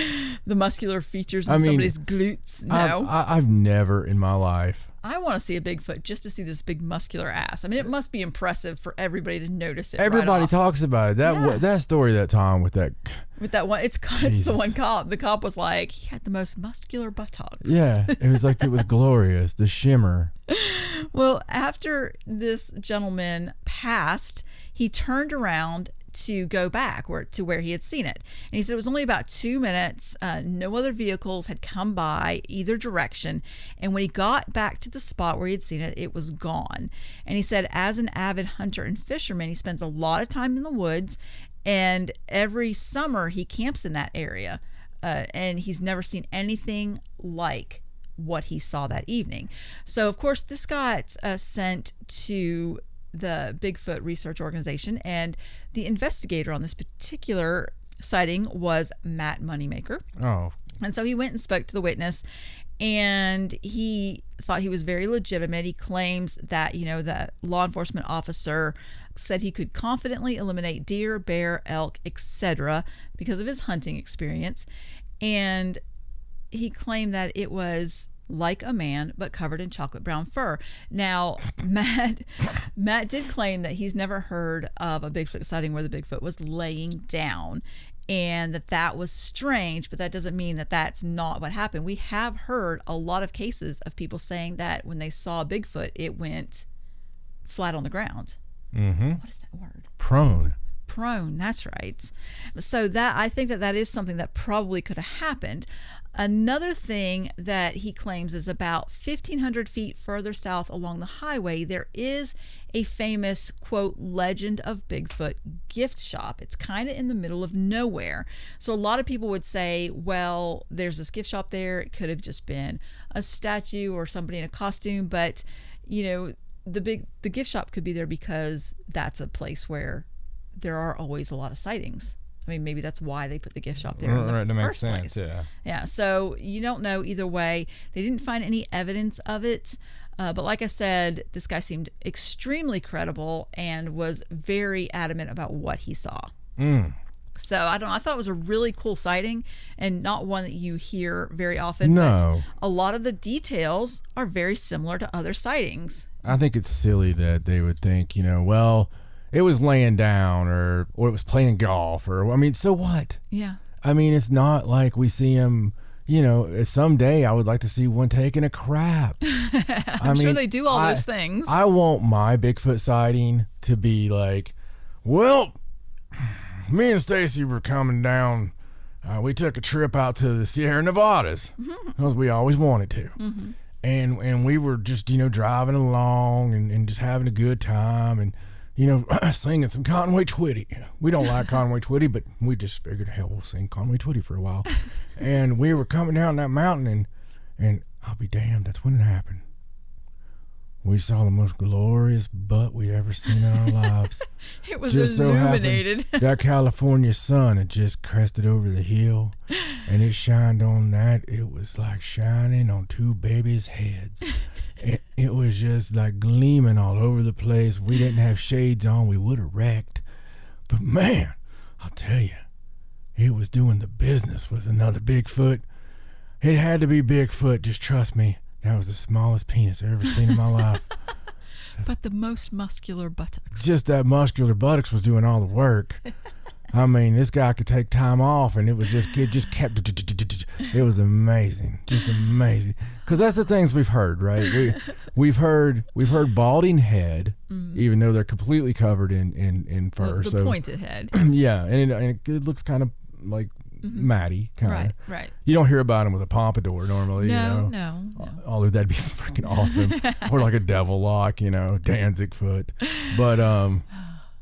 The muscular features on somebody's glutes? No. I've never in my life. I want to see a Bigfoot just to see this big muscular ass. I mean, it must be impressive for everybody to notice it. Everybody right off. talks about it. That story that time with that. With that one, it's the one cop. The cop was like, he had the most muscular buttocks. Yeah, it was like it was glorious, the shimmer. Well, after this gentleman passed, he turned around to go back to where he had seen it. And he said it was only about 2 minutes. No other vehicles had come by either direction. And when he got back to the spot where he had seen it, it was gone. And he said as an avid hunter and fisherman, he spends a lot of time in the woods. And every summer he camps in that area. And he's never seen anything like what he saw that evening. So, of course, this got sent to the Bigfoot Research Organization, and the investigator on this particular sighting was Matt Moneymaker. Oh. And so he went and spoke to the witness, and he thought he was very legitimate. He claims that, the law enforcement officer said he could confidently eliminate deer, bear, elk, etc. because of his hunting experience. And he claimed that it was like a man, but covered in chocolate brown fur. Now, Matt did claim that he's never heard of a Bigfoot sighting where the Bigfoot was laying down, and that was strange, but that doesn't mean that that's not what happened. We have heard a lot of cases of people saying that when they saw a Bigfoot, it went flat on the ground. Mm-hmm. What is that word? Prone, that's right. So I think that is something that probably could have happened. Another thing that he claims is about 1,500 feet further south along the highway, there is a famous, quote, legend of Bigfoot gift shop. It's kind of in the middle of nowhere. So a lot of people would say, well, there's this gift shop there. It could have just been a statue or somebody in a costume, but, the gift shop could be there because that's a place where there are always a lot of sightings. I mean, maybe that's why they put the gift shop there in the first place. Yeah. So you don't know either way. They didn't find any evidence of it. But like I said, this guy seemed extremely credible and was very adamant about what he saw. So I thought it was a really cool sighting and not one that you hear very often. No. But a lot of the details are very similar to other sightings. I think it's silly that they would think, well, it was laying down or it was playing golf so what? Yeah. I mean, it's not like we see him, someday I would like to see one taking a crap. I'm sure they do all those things. I want my Bigfoot sighting to be like, well, me and Stacey were coming down. We took a trip out to the Sierra Nevadas because we always wanted to. Mm-hmm. And we were just, driving along and just having a good time and, singing some Conway Twitty. We don't like Conway Twitty, but we just figured, hell, we'll sing Conway Twitty for a while. And we were coming down that mountain, and I'll be damned, that's when it happened. we saw the most glorious butt we ever seen in our lives. It was Just illuminated. So that California sun had just crested over the hill, and it shined on that. It was like shining on two babies' heads. It was just like gleaming all over the place. We didn't have shades on, we would have wrecked. But man, I'll tell you, it was doing the business with another Bigfoot. It had to be Bigfoot, just trust me. That was the smallest penis I've ever seen in my life. But the most muscular buttocks. Just that muscular buttocks was doing all the work. I mean, this guy could take time off, and it just kept. It was amazing, just amazing. Because that's the things we've heard, right? We've heard balding head, even though they're completely covered in fur. The pointed head. Yeah, and it looks kind of like matty, kind of. Right. You don't hear about him with a pompadour normally. No. Although that'd be freaking awesome, or like a devil lock, Danzig foot. But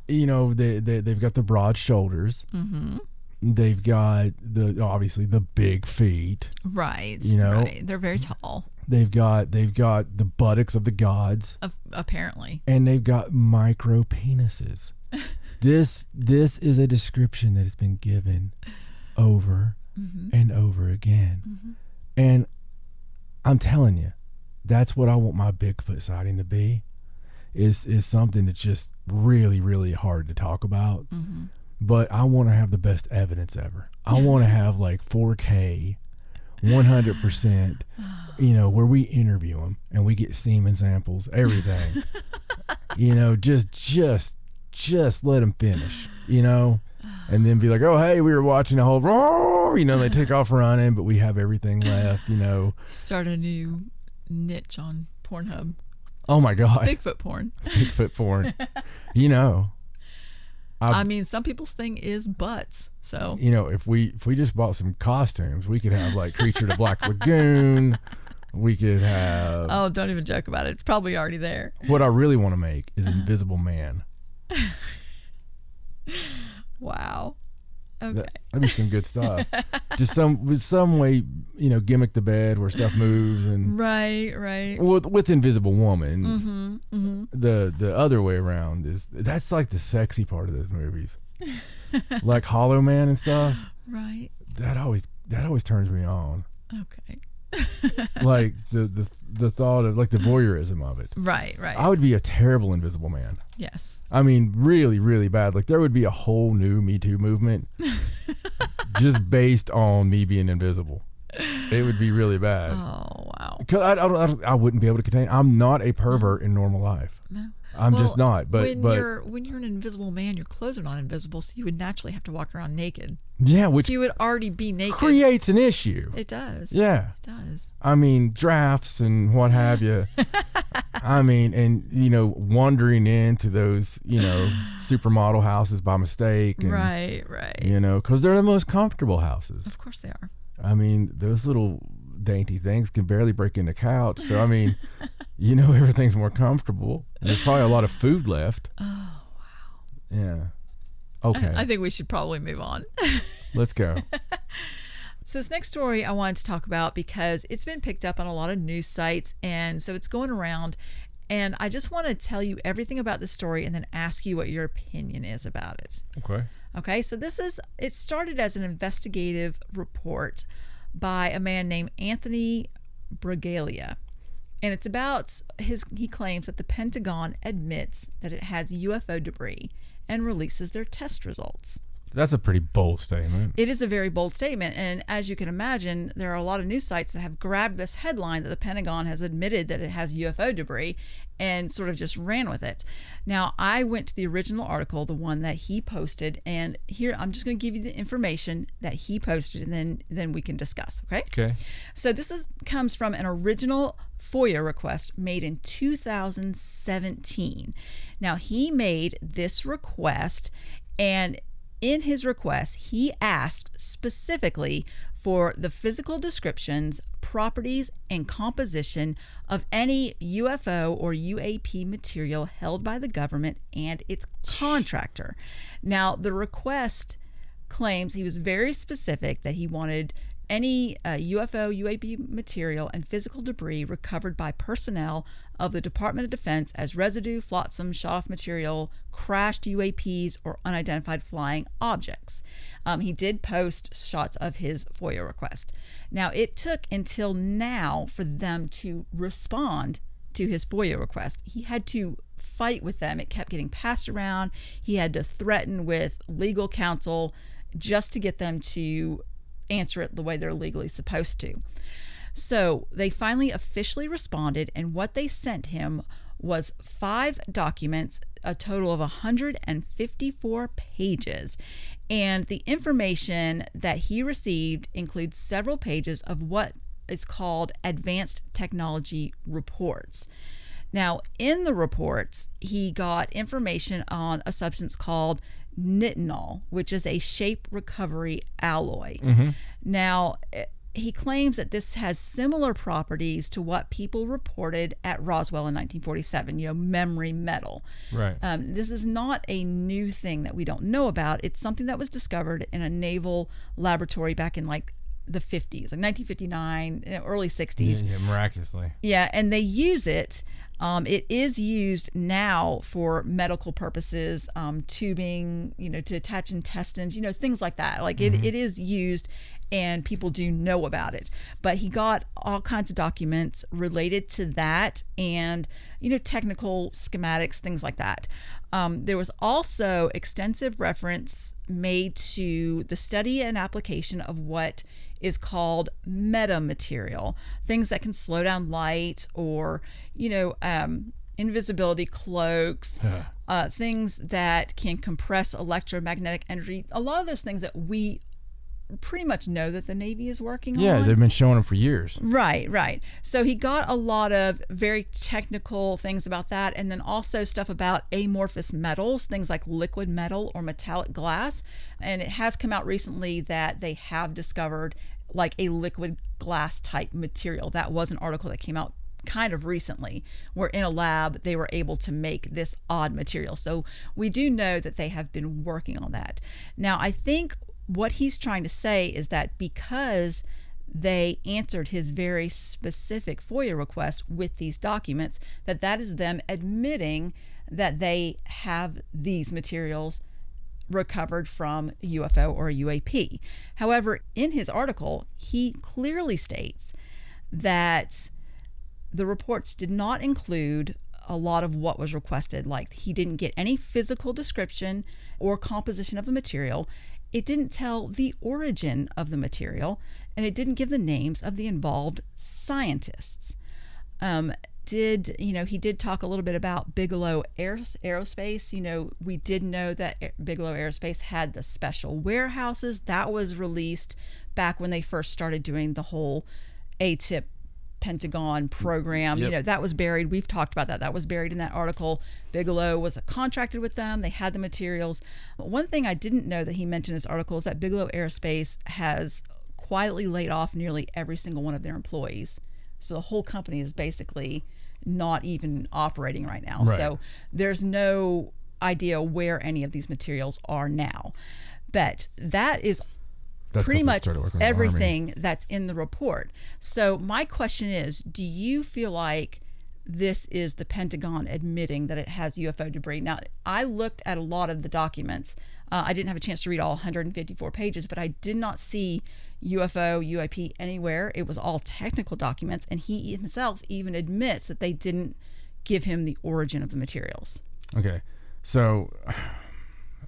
they've got the broad shoulders. Mm-hmm. They've got obviously the big feet. Right. Right. They're very tall. They've got the buttocks of the gods. Apparently. And they've got micro penises. This is a description that has been given over and over again. Mm-hmm. And I'm telling you, that's what I want my Bigfoot sighting to be. Is something that's just really, really hard to talk about. Mm-hmm. But I want to have the best evidence ever. I want to have like 4K, 100%, where we interview them and we get semen samples, everything. Just let them finish, and then be like, oh, hey, we were watching a whole, they take off running, but we have everything left, Start a new niche on Pornhub. Oh my God. Bigfoot porn. Bigfoot porn. I mean, some people's thing is butts. So if we just bought some costumes, we could have like Creature to Black Lagoon. We could have. Oh, don't even joke about it. It's probably already there. What I really want to make is Invisible Man. Wow. Okay. That'd be some good stuff. Just some way, gimmick the bed where stuff moves and right. With Invisible Woman, the other way around that's like the sexy part of those movies, like Hollow Man and stuff. Right. That always turns me on. Okay. Like the thought of like the voyeurism of it. Right. I would be a terrible Invisible Man. Yes. I mean, really, really bad. Like there would be a whole new Me Too movement just based on me being invisible. It would be really bad. Oh wow. Because I wouldn't be able to contain. I'm not a pervert in normal life. No. I'm just not. But when you're an invisible man, your clothes are not invisible, so you would naturally have to walk around naked. Yeah, which so you would already be naked. Creates an issue. It does. Yeah, it does. I mean, drafts and what have you. I mean, and wandering into those supermodel houses by mistake. And, right. Because they're the most comfortable houses. Of course they are. I mean, those little dainty things can barely break in the couch. So I mean, everything's more comfortable. And there's probably a lot of food left. Oh wow. Yeah. Okay. I think we should probably move on. Let's go. So this next story I wanted to talk about because it's been picked up on a lot of news sites, and so it's going around, and I just want to tell you everything about the story and then ask you what your opinion is about it. Okay, so it started as an investigative report by a man named Anthony Bragalia, and it's about he claims that the Pentagon admits that it has UFO debris and releases their test results. That's a pretty bold statement. It is a very bold statement, and as you can imagine, there are a lot of news sites that have grabbed this headline that the Pentagon has admitted that it has UFO debris and sort of just ran with it. Now, I went to the original article, the one that he posted, and here I'm just going to give you the information that he posted, and then we can discuss, okay? Okay. So this comes from an original FOIA request made in 2017. Now, he made this request, and in his request, he asked specifically for the physical descriptions, properties, and composition of any UFO or UAP material held by the government and its contractor. Now, the request claims he was very specific that he wanted any UFO, UAP material, and physical debris recovered by personnel of the Department of Defense as residue, flotsam, shot-off material, crashed UAPs, or unidentified flying objects. He did post shots of his FOIA request. Now, it took until now for them to respond to his FOIA request. He had to fight with them. It kept getting passed around. He had to threaten with legal counsel just to get them to answer it the way they're legally supposed to. So they finally officially responded, and what they sent him was 5 documents, a total of 154 pages. And the information that he received includes several pages of what is called advanced technology reports. Now, in the reports, he got information on a substance called nitinol, which is a shape recovery alloy. Now, he claims that this has similar properties to what people reported at Roswell in 1947, memory metal. Right. This is not a new thing that we don't know about. It's something that was discovered in a naval laboratory back in like the 50s, like 1959, early 60s. Yeah, miraculously. Yeah, and they use it. It is used now for medical purposes, tubing, to attach intestines, things like that. Like it is used, and people do know about it. But he got all kinds of documents related to that, and technical schematics, things like that. There was also extensive reference made to the study and application of what is called metamaterial, things that can slow down light, or invisibility cloaks, things that can compress electromagnetic energy. A lot of those things that we pretty much know that the Navy is working on. Yeah, they've been showing them for years. Right. So he got a lot of very technical things about that, and then also stuff about amorphous metals, things like liquid metal or metallic glass. And it has come out recently that they have discovered like a liquid glass type material. That was an article that came out kind of recently, where in a lab they were able to make this odd material. So we do know that they have been working on that. Now, I think what he's trying to say is that because they answered his very specific FOIA request with these documents, that is them admitting that they have these materials recovered from a UFO or a UAP. However, in his article, he clearly states that the reports did not include a lot of what was requested. Like, he didn't get any physical description or composition of the material. It didn't tell the origin of the material, and it didn't give the names of the involved scientists. He did talk a little bit about Bigelow Aerospace. We did know that Bigelow Aerospace had the special warehouses. That was released back when they first started doing the whole ATIP Pentagon program. Yep. That was buried. We've talked about that. That was buried in that article. Bigelow was contracted with them. They had the materials. But one thing I didn't know that he mentioned in his article is that Bigelow Aerospace has quietly laid off nearly every single one of their employees. So the whole company is basically not even operating right now. Right. So there's no idea where any of these materials are now. But that's pretty much everything that's in the report. So my question is, do you feel like this is the Pentagon admitting that it has UFO debris? Now, I looked at a lot of the documents. I didn't have a chance to read all 154 pages, but I did not see UFO, UAP anywhere. It was all technical documents, and he himself even admits that they didn't give him the origin of the materials. Okay, so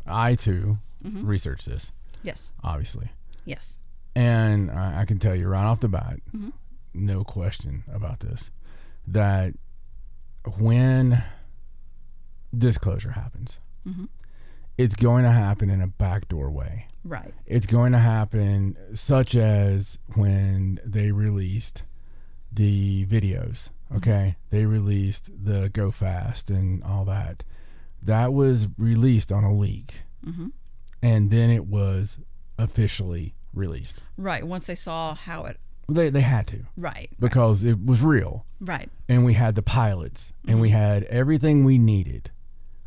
I too researched this. Yes. Obviously. Yes. And I can tell you right off the bat, no question about this, that when disclosure happens, it's going to happen in a backdoor way. Right. It's going to happen such as when they released the videos, okay? They released the Go Fast and all that. That was released on a leak. And then it was officially released. Right. Once they saw how it... They had to. Right. Because it was real. Right. And we had the pilots. And we had everything we needed.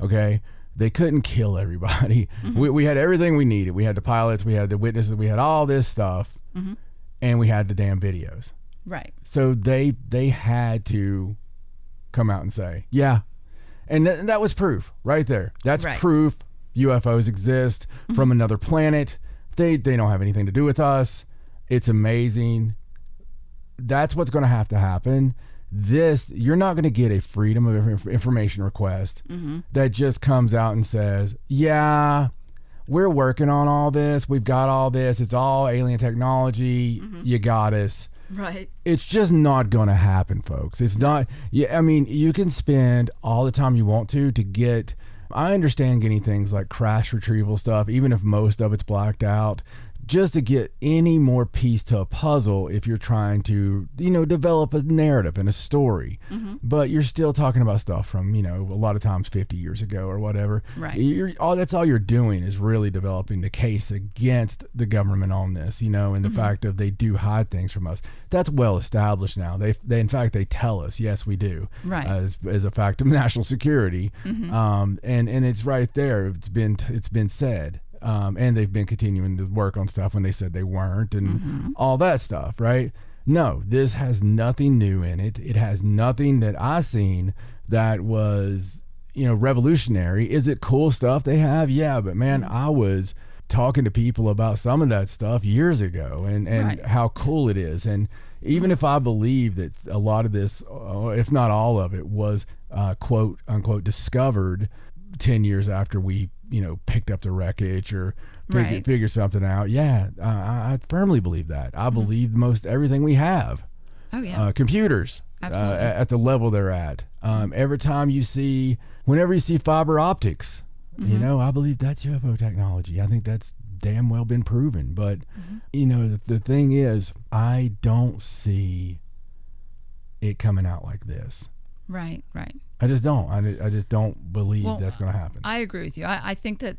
Okay? They couldn't kill everybody. We had everything we needed. We had the pilots. We had the witnesses. We had all this stuff. and we had the damn videos. Right. So they had to come out and say, yeah. And that was proof right there. That's proof UFOs exist from another planet. They don't have anything to do with us. It's amazing. That's what's going to happen. You're not going to get a freedom of information request that just comes out and says, yeah, we're working on all this. We've got all this. It's all alien technology. You got us. Right. It's just not going to happen, folks. It's not. Yeah, I mean, you can spend all the time you want to get. I understand getting things like crash retrieval stuff, even if most of it's blacked out, just to get any more piece to a puzzle if you're trying to, develop a narrative and a story. But you're still talking about stuff from, a lot of times 50 years ago or whatever. Right. That's all you're doing is really developing the case against the government on this, and the fact of they do hide things from us. That's well established now. They in fact, they tell us, yes, we do. Right. As a fact of national security. And it's right there. It's been said. And they've been continuing to work on stuff when they said they weren't and all that stuff, right? No, this has nothing new in it. It has nothing that I seen that was, revolutionary. Is it cool stuff they have? Yeah, but man, I was talking to people about some of that stuff years ago and how cool it is. And even if I believe that a lot of this, if not all of it, was quote unquote discovered 10 years after we picked up the wreckage or figured something out. Yeah, I firmly believe that. I believe most everything we have. Oh, yeah. Computers at the level they're at. Every time whenever you see fiber optics, I believe that's UFO technology. I think that's damn well been proven. But, the thing is, I don't see it coming out like this. Right. I just don't. I just don't believe that's going to happen. I agree with you. I think that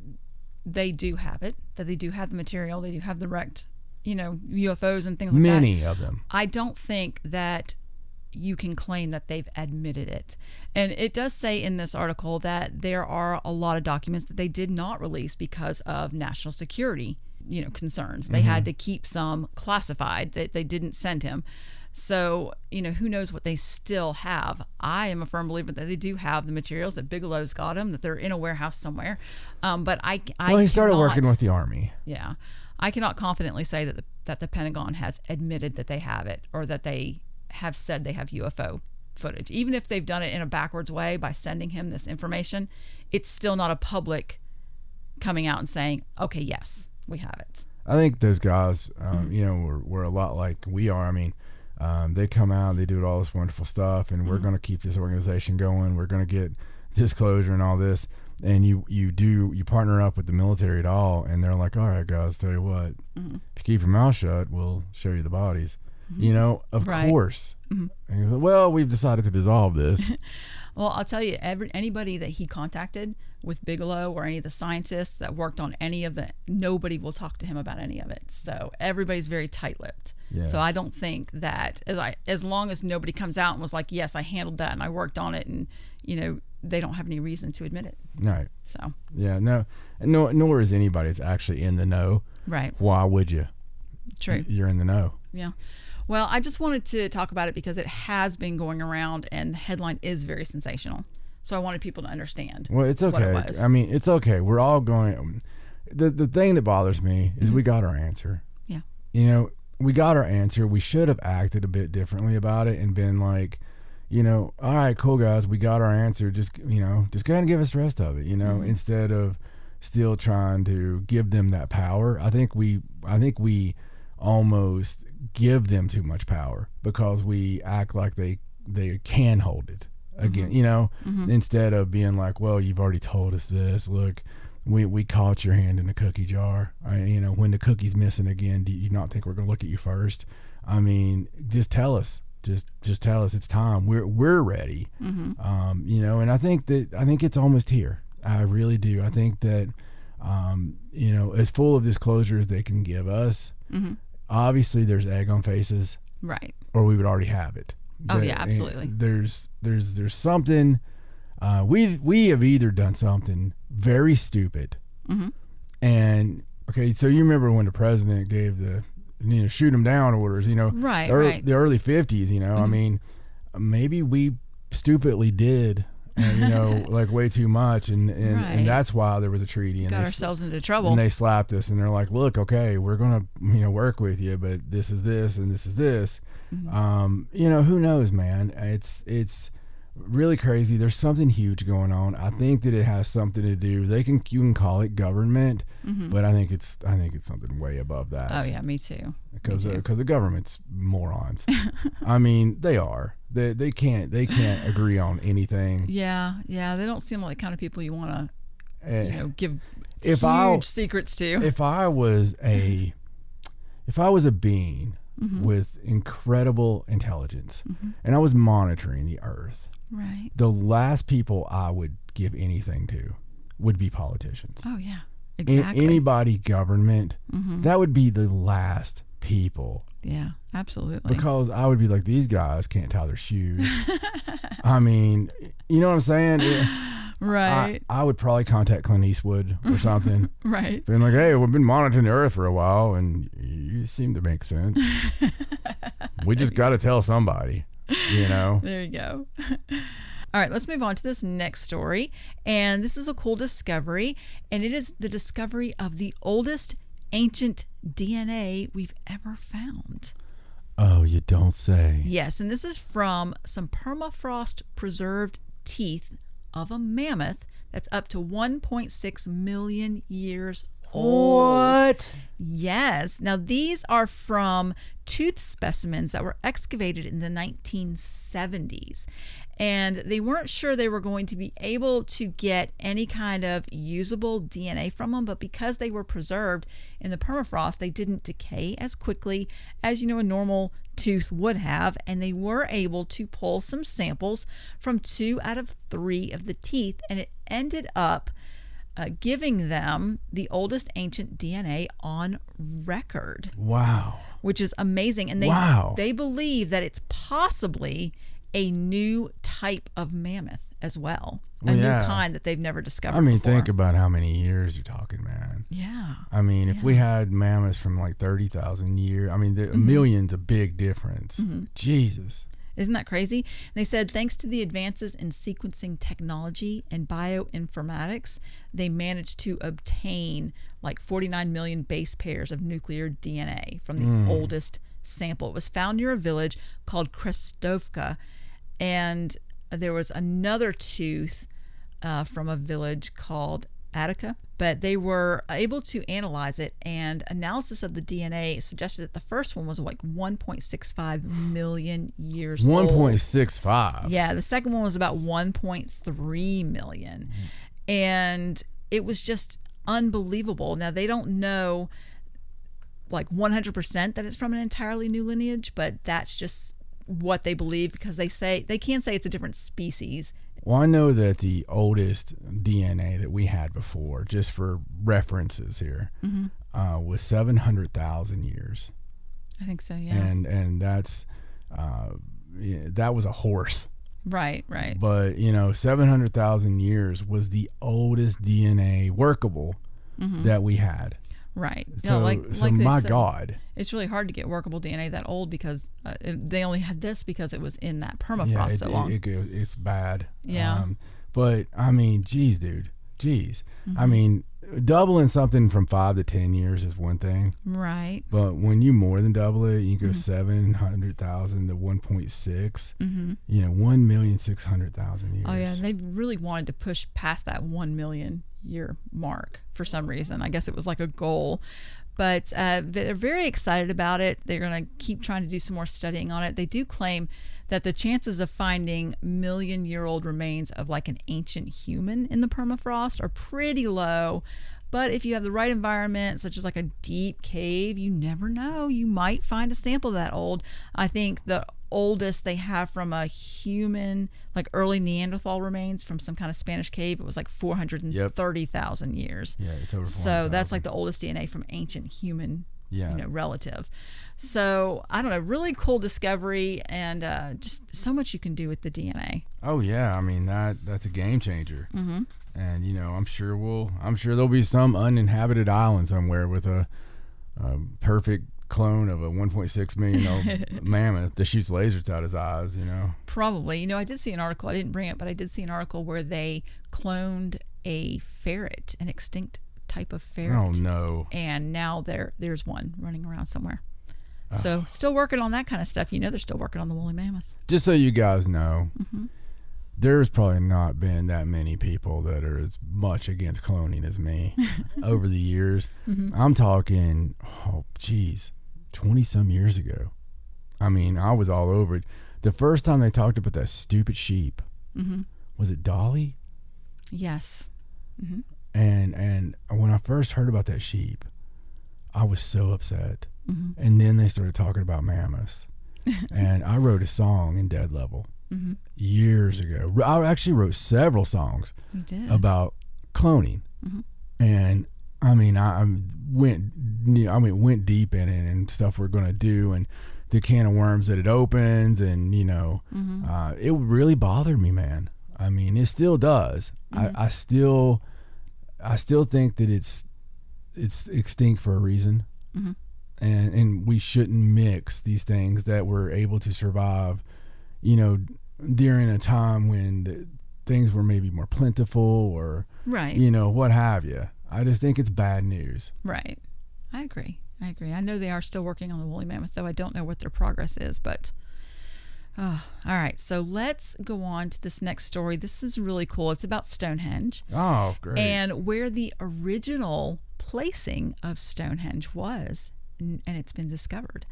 they do have it, that they do have the material, they do have the wrecked, UFOs and things like that. Many of them. I don't think that you can claim that they've admitted it. And it does say in this article that there are a lot of documents that they did not release because of national security, concerns. They had to keep some classified that they didn't send him. So, who knows what they still have. I am a firm believer that they do have the materials, that Bigelow's got them, that they're in a warehouse somewhere. But he started working with the Army. Yeah. I cannot confidently say that the Pentagon has admitted that they have it or that they have said they have UFO footage. Even if they've done it in a backwards way by sending him this information, it's still not a public coming out and saying, okay, yes, we have it. I think those guys, were a lot like we are. I mean, they come out, they do all this wonderful stuff, and we're going to keep this organization going. We're going to get disclosure and all this. And you partner up with the military at all, and they're like, all right, guys, tell you what, if you keep your mouth shut, we'll show you the bodies. Of course. And like, well, we've decided to dissolve this. Well, I'll tell you, anybody that he contacted with Bigelow or any of the scientists that worked on any of it, nobody will talk to him about any of it. So everybody's very tight-lipped. Yeah. So I don't think that as long as nobody comes out and was like, yes, I handled that and I worked on it, and they don't have any reason to admit it. Right. So. Yeah. No. Nor is anybody that's actually in the know. Right. Why would you? True. You're in the know. Yeah. Well, I just wanted to talk about it because it has been going around and the headline is very sensational. So I wanted people to understand. Well, it's okay. What it was. I mean, it's okay. We're all going. The thing that bothers me is we got our answer. Yeah. We got our answer. We should have acted a bit differently about it and been like, all right, cool, guys, we got our answer. Just go ahead and give us the rest of it, instead of still trying to give them that power. I think we almost give them too much power because we act like they can hold it again, instead of being like, well, you've already told us this. Look, we caught your hand in the cookie jar. When the cookie's missing again, do you not think we're going to look at you first? I mean, just tell us. Just tell us it's time. We're ready. And I think it's almost here. I really do. I think that as full of disclosure as they can give us. Obviously, there's egg on faces, right? Or we would already have it. Yeah, absolutely. There's something. We have either done something very stupid, and okay. So you remember when the president gave the shoot them down orders, Right, the right. the early 50s, I mean, maybe we stupidly did, like way too much, and Right. that's why there was a treaty. And Got ourselves into trouble. And they slapped us, and they're like, look, okay, we're going to, work with you, but this is this, and this is this. Who knows, man? It's really crazy. There's something huge going on. I think that it has something to do. You can call it government, but I think it's something way above that. Oh yeah, me too. Because the government's morons. I mean, they are. They can't agree on anything. Yeah, they don't seem like the kind of people you want to give If huge secrets to. If I was a being with incredible intelligence, and I was monitoring the earth, Right. the last people I would give anything to would be politicians. Oh yeah, exactly. Anybody government, that would be the last people. Yeah, absolutely. Because I would be like, these guys can't tie their shoes. I mean, you know what I'm saying? Right. I would probably contact Clint Eastwood or something. Right. Being like, hey, we've been monitoring the earth for a while, and you seem to make sense. We just got to tell somebody, There you go. All right, let's move on to this next story. And this is a cool discovery. And it is the discovery of the oldest ancient DNA we've ever found. Oh, you don't say. Yes, and this is from some permafrost preserved teeth of a mammoth that's up to 1.6 million years old. What? Yes. Now, these are from tooth specimens that were excavated in the 1970s. And they weren't sure they were going to be able to get any kind of usable DNA from them, but because they were preserved in the permafrost, they didn't decay as quickly as, a normal tooth would have, and they were able to pull some samples from 2 out of 3 of the teeth, and it ended up giving them the oldest ancient DNA on record. Wow. Which is amazing. And they believe that it's possibly a new type of mammoth as well. A new kind that they've never discovered before. Think about how many years you're talking, man. Yeah. I mean, if we had mammoths from like 30,000 years, a million's a big difference. Jesus. Isn't that crazy? And they said thanks to the advances in sequencing technology and bioinformatics, they managed to obtain like 49 million base pairs of nuclear DNA from the oldest sample. It was found near a village called Krestovka, and there was another tooth from a village called Attica, but they were able to analyze it, and analysis of the DNA suggested that the first one was like 1.65 million years old. 1.65? Yeah, the second one was about 1.3 million. And it was just unbelievable. Now, they don't know like 100% that it's from an entirely new lineage, but that's just what they believe, because they can say it's a different species. Well, I know that the oldest DNA that we had before, just for references here, was 700,000 years. I think so, yeah. And that's that was a horse. Right. But 700,000 years was the oldest DNA workable that we had. Right. So, my God. It's really hard to get workable DNA that old, because they only had this because it was in that permafrost so long. It's bad. Yeah. But, geez, dude. Geez. Doubling something from 5 to 10 years is one thing. Right. But when you more than double it, you go 700,000 to 1.6. 1,600,000 years. Oh, yeah. They really wanted to push past that 1 million year mark for some reason. I guess it was like a goal. But they're very excited about it. They're going to keep trying to do some more studying on it. They do claim that the chances of finding million-year-old remains of like an ancient human in the permafrost are pretty low. But if you have the right environment, such as like a deep cave, you never know. You might find a sample that old. I think the oldest they have from a human, like early Neanderthal remains from some kind of Spanish cave, it was like 430,000 years. Yeah, it's over 400,000. So that's like the oldest DNA from ancient human relative. So I don't know, really cool discovery, and just so much you can do with the DNA. Oh yeah, that's a game changer. And I'm sure there'll be some uninhabited island somewhere with a perfect clone of a 1.6 million mammoth that shoots lasers out his eyes, you know? Probably. You know, I did see an article, I didn't bring it, but I did see an article where they cloned a ferret, an extinct type of ferret. Oh, no. And now there's one running around somewhere. So still working on that kind of stuff. You know, they're still working on the woolly mammoth. Just so you guys know, there's probably not been that many people that are as much against cloning as me over the years. I'm talking, 20-some years ago. I mean, I was all over it. The first time they talked about that stupid sheep, was it Dolly? Yes. And when I first heard about that sheep, I was so upset. And then they started talking about mammoths. And I wrote a song in Dead Level years ago. I actually wrote several songs about cloning. And I mean, I went deep in it and stuff we're going to do and the can of worms that it opens. And, you know, it really bothered me, man. I mean, it still does. I still think that it's extinct for a reason. And we shouldn't mix these things that were able to survive, you know, during a time when things were maybe more plentiful or, you know, what have you. I just think it's bad news. Right. I agree. I know they are still working on the woolly mammoth, though I don't know what their progress is, but... all right, so let's go on to this next story. This is really cool. It's about Stonehenge. Oh, great. And where the original placing of Stonehenge was, and it's been discovered.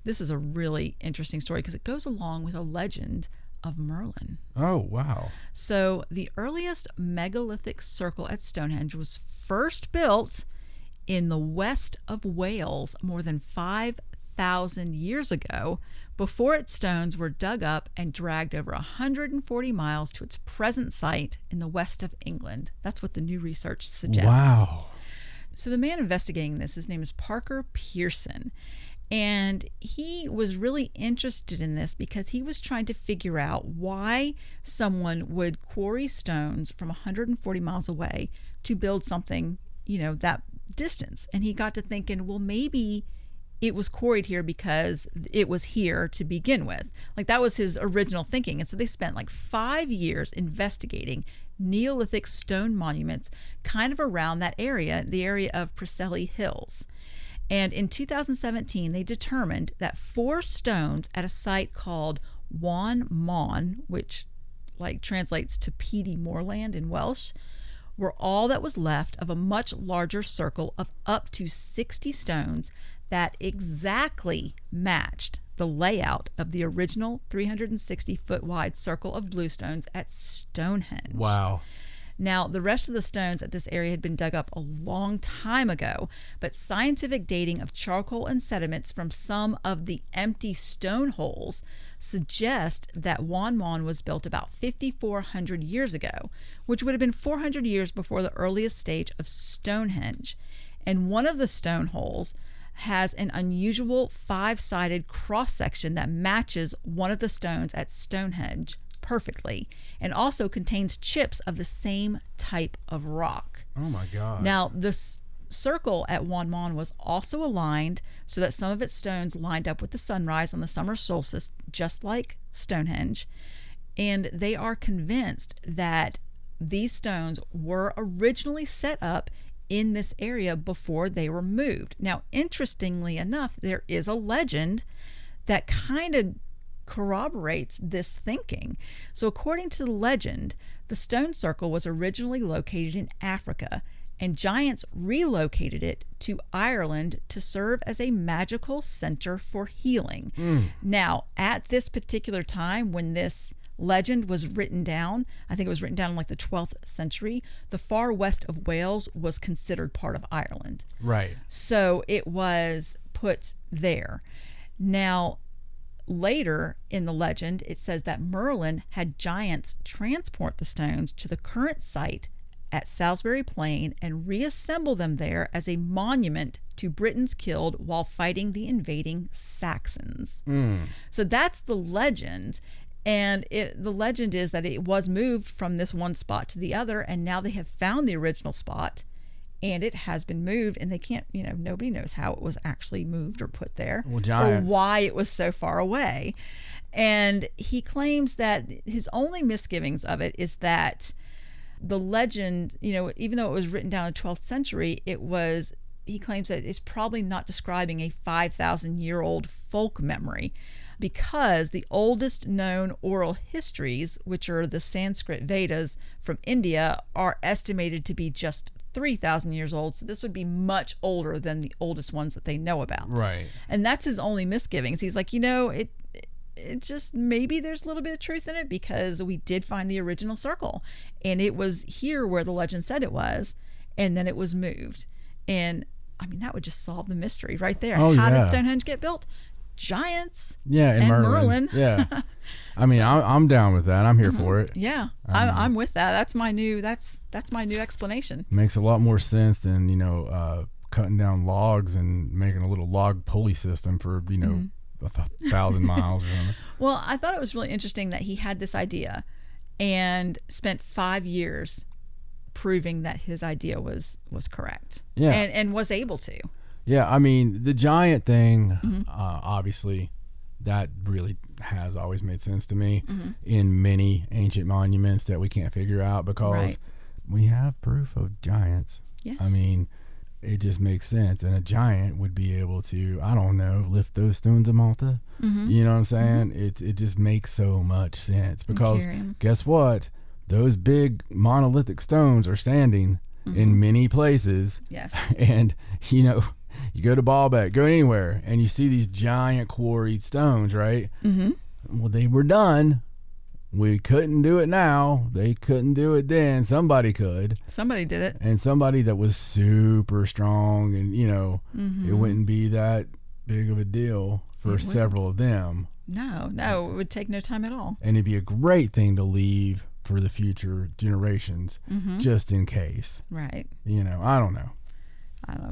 This is a really interesting story because it goes along with a legend of Merlin. Oh, wow. So the earliest megalithic circle at Stonehenge was first built in the west of Wales more than 5,000 years ago, before its stones were dug up and dragged over 140 miles to its present site in the west of England. That's what the new research suggests. Wow. So the man investigating this, his name is Parker Pearson, and he was really interested in this because he was trying to figure out why someone would quarry stones from 140 miles away to build something, you know, that distance. And he got to thinking, well, maybe it was quarried here because it was here to begin with. Like, that was his original thinking. And so they spent like 5 years investigating Neolithic stone monuments kind of around that area, the area of Preseli Hills. And in 2017, they determined that 4 stones at a site called Wan Mon, which like translates to peaty moorland in Welsh, were all that was left of a much larger circle of up to 60 stones that exactly matched the layout of the original 360-foot wide circle of bluestones at Stonehenge. Wow. Now, the rest of the stones at this area had been dug up a long time ago, but scientific dating of charcoal and sediments from some of the empty stone holes suggest that Wan Mon was built about 5,400 years ago, which would have been 400 years before the earliest stage of Stonehenge. And one of the stone holes has an unusual 5-sided cross-section that matches one of the stones at Stonehenge perfectly, and also contains chips of the same type of rock. Oh my God. Now, the circle at Wan Mon was also aligned so that some of its stones lined up with the sunrise on the summer solstice, just like Stonehenge. And they are convinced that these stones were originally set up in this area before they were moved. Now, interestingly enough, there is a legend that kind of corroborates this thinking. So according to the legend, the stone circle was originally located in Africa, and giants relocated it to Ireland to serve as a magical center for healing. Now, at this particular time when this legend was written down, I think it was written down in like the 12th century, the far west of Wales was considered part of Ireland. Right. So it was put there. Now, later in the legend, it says that Merlin had giants transport the stones to the current site at Salisbury Plain and reassemble them there as a monument to Britons killed while fighting the invading Saxons. So that's the legend. And the legend is that it was moved from this one spot to the other, and now they have found the original spot, and it has been moved, and they can't, nobody knows how it was actually moved or put there, giants. or why it was so far away. And he claims that his only misgivings of it is that the legend, even though it was written down in the 12th century, he claims that it's probably not describing a 5,000-year-old folk memory, because the oldest known oral histories, which are the Sanskrit Vedas from India, are estimated to be just 3,000 years old. So this would be much older than the oldest ones that they know about. Right. And that's his only misgivings. He's like, it just, maybe there's a little bit of truth in it, because we did find the original circle, and it was here where the legend said it was, and then it was moved. And I mean, that would just solve the mystery right there. How did Stonehenge get built? Giants. Yeah, and Merlin. Yeah. I mean, I'm down with that. I'm here for it. Yeah, I'm with that. That's my new explanation. Makes a lot more sense than, cutting down logs and making a little log pulley system for, 1,000 miles or something. Well, I thought it was really interesting that he had this idea and spent 5 years proving that his idea was correct. Yeah. And was able to. Yeah, I mean, the giant thing, obviously, that really has always made sense to me in many ancient monuments that we can't figure out, because we have proof of giants. Yes. I mean, it just makes sense. And a giant would be able to, I don't know, lift those stones of Malta. You know what I'm saying? It just makes so much sense, because guess what? Those big monolithic stones are standing in many places. Yes. And, you go to Baalbek, go anywhere, and you see these giant quarried stones, right? Well, they were done. We couldn't do it now. They couldn't do it then. Somebody could. Somebody did it. And somebody that was super strong, and, it wouldn't be that big of a deal for several of them. No, it would take no time at all. And it'd be a great thing to leave for the future generations, just in case. Right. I don't know.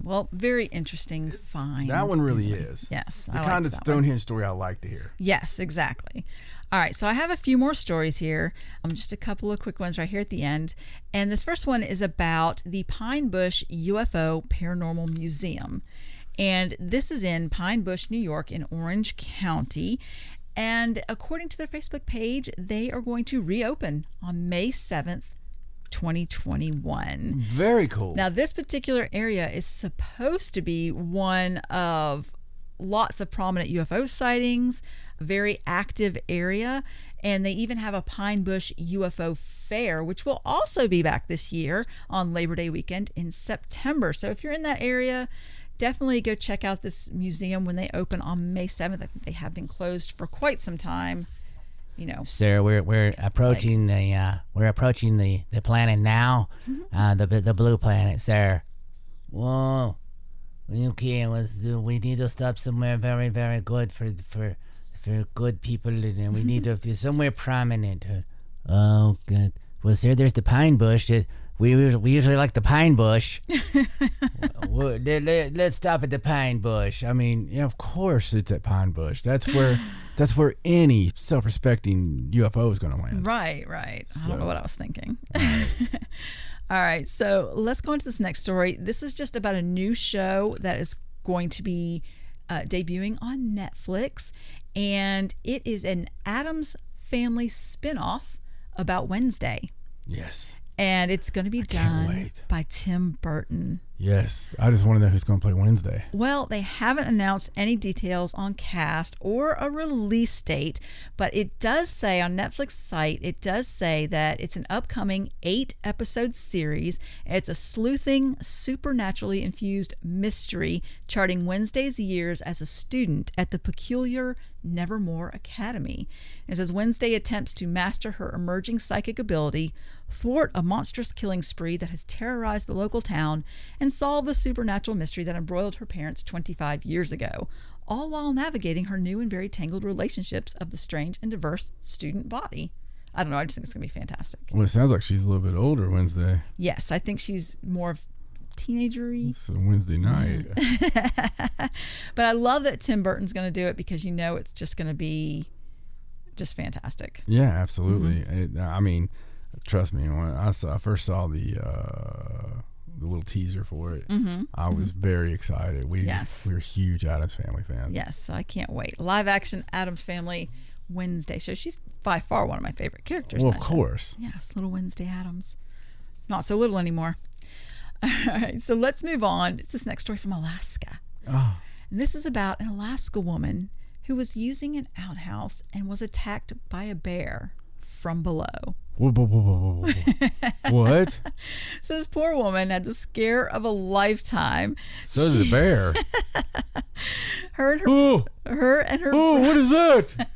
Well, very interesting find. That one really is. Yes. The kind of Stonehenge story I like to hear. Yes, exactly. All right, so I have a few more stories here. Just a couple of quick ones right here at the end. And this first one is about the Pine Bush UFO Paranormal Museum. And this is in Pine Bush, New York, in Orange County. And according to their Facebook page, they are going to reopen on May 7th, 2021. Very cool. Now, this particular area is supposed to be one of lots of prominent UFO sightings, a very active area, and they even have a Pine Bush UFO Fair, which will also be back this year on Labor Day weekend in September. So if you're in that area, definitely go check out this museum when they open on May 7th. I think they have been closed for quite some time. Sir, we're approaching the planet now, the blue planet, sir. Whoa, okay, we need to stop somewhere very, very good for good people, and we need to somewhere prominent. Oh, good. Well, sir, there's the Pine Bush. We usually like the Pine Bush. Let's stop at the Pine Bush. I mean, yeah, of course it's at Pine Bush. That's where any self-respecting UFO is going to land. Right. I don't know what I was thinking. Right. All right, so let's go into this next story. This is just about a new show that is going to be debuting on Netflix, and it is an Addams Family spinoff about Wednesday. Yes. And it's going to be done by Tim Burton. Yes. I just want to know who's going to play Wednesday. Well, they haven't announced any details on cast or a release date, but it does say on Netflix site, it does say that it's an upcoming 8-episode series. It's a sleuthing, supernaturally infused mystery charting Wednesday's years as a student at the peculiar Nevermore Academy. It says Wednesday attempts to master her emerging psychic ability, thwart a monstrous killing spree that has terrorized the local town, and solve the supernatural mystery that embroiled her parents 25 years ago, all while navigating her new and very tangled relationships of the strange and diverse student body. I don't know, I just think it's going to be fantastic. Well, it sounds like she's a little bit older Wednesday. Yes, I think she's more of teenager-y. So Wednesday night. But I love that Tim Burton's going to do it, because it's just going to be just fantastic. Yeah, absolutely. I mean, trust me, when I first saw the little teaser for it. I was very excited. We were huge Addams Family fans. Yes, so I can't wait. Live action Addams Family Wednesday show. She's by far one of my favorite characters. Well, of course. Yes, little Wednesday Addams. Not so little anymore. All right, so let's move on. It's this next story from Alaska. Oh. And this is about an Alaska woman who was using an outhouse and was attacked by a bear from below. Whoa. What? So this poor woman had the scare of a lifetime. So did the bear. Her and her. Oh, what is that?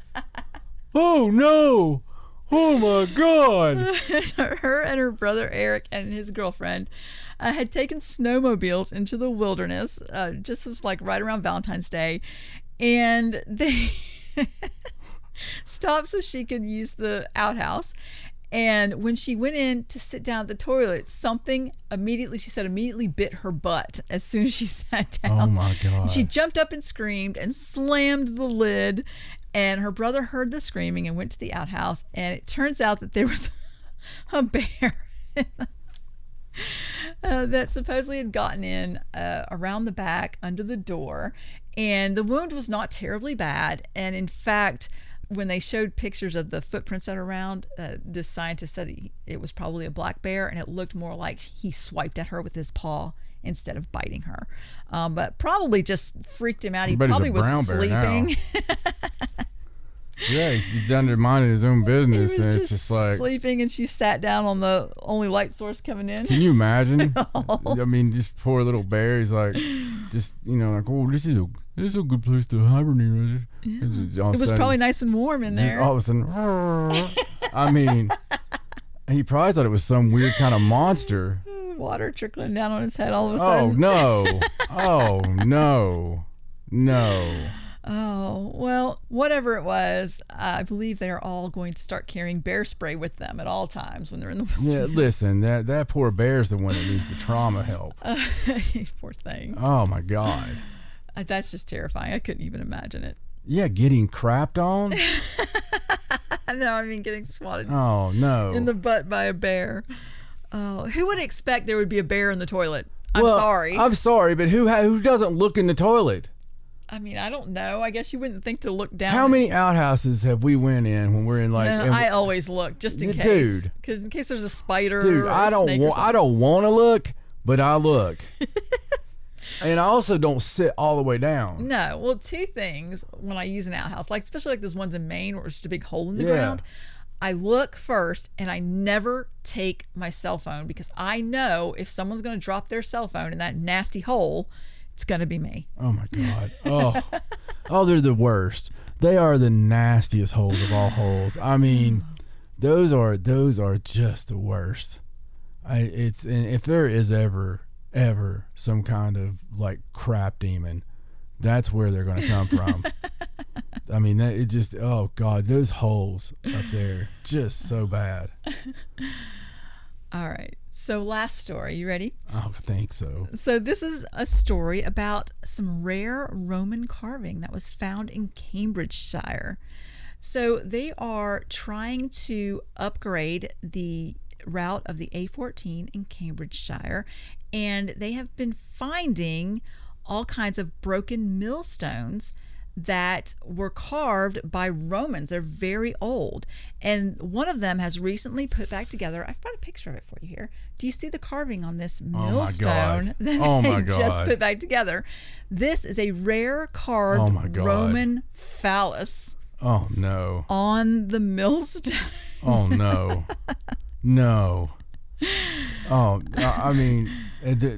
Oh no! Oh my God! Her and her brother Eric and his girlfriend had taken snowmobiles into the wilderness. Just was like right around Valentine's Day, and they stopped so she could use the outhouse. And when she went in to sit down at the toilet, something immediately bit her butt as soon as she sat down. Oh my God. And she jumped up and screamed and slammed the lid. And her brother heard the screaming and went to the outhouse. And it turns out that there was a bear that supposedly had gotten in around the back under the door. And the wound was not terribly bad. And in fact, when they showed pictures of the footprints that are around, this scientist said it was probably a black bear, and it looked more like he swiped at her with his paw instead of biting her. But probably just freaked him out. He probably was sleeping. Yeah, he's done to minding his own business, and it's just like sleeping, and she sat down on the only light source coming in. Can you imagine? I mean, just poor little bear. He's like, just like, oh, this is a good place to hibernate. Yeah. It was probably nice and warm in there. All of a sudden, I mean, he probably thought it was some weird kind of monster. Water trickling down on his head all of a sudden. Oh no. Oh, well, whatever it was, I believe they are all going to start carrying bear spray with them at all times when they're in the wilderness. Yeah, listen, that poor bear's the one that needs the trauma help. Poor thing. Oh my God. That's just terrifying. I couldn't even imagine it. Yeah, getting crapped on? No, I mean getting swatted Oh, no. in the butt by a bear. Oh, who would expect there would be a bear in the toilet? I'm sorry, but who doesn't look in the toilet? I mean, I don't know. I guess you wouldn't think to look down. How many outhouses have we went in when we're in like? No, I always look just in case. Dude, because in case there's a spider. Dude, or a snake or something. I don't want to look, but I look. And I also don't sit all the way down. No, well, two things when I use an outhouse, like especially like those ones in Maine where it's just a big hole in the ground. I look first, and I never take my cell phone because I know if someone's going to drop their cell phone in that nasty hole, it's going to be me. Oh my God. Oh, they're the worst. They are the nastiest holes of all holes. I mean, those are just the worst. And if there is ever some kind of like crap demon, that's where they're going to come from. I mean, oh God, those holes up there, just so bad. All right. So last story, you ready? I think so. So this is a story about some rare Roman carving that was found in Cambridgeshire. So they are trying to upgrade the route of the A14 in Cambridgeshire, and they have been finding all kinds of broken millstones that were carved by Romans. They're very old. And one of them has recently put back together. I've got a picture of it for you here. Do you see the carving on this millstone that they just put back together? This is a rare carved Roman phallus. Oh, no. On the millstone. Oh, no. No. Oh, I mean,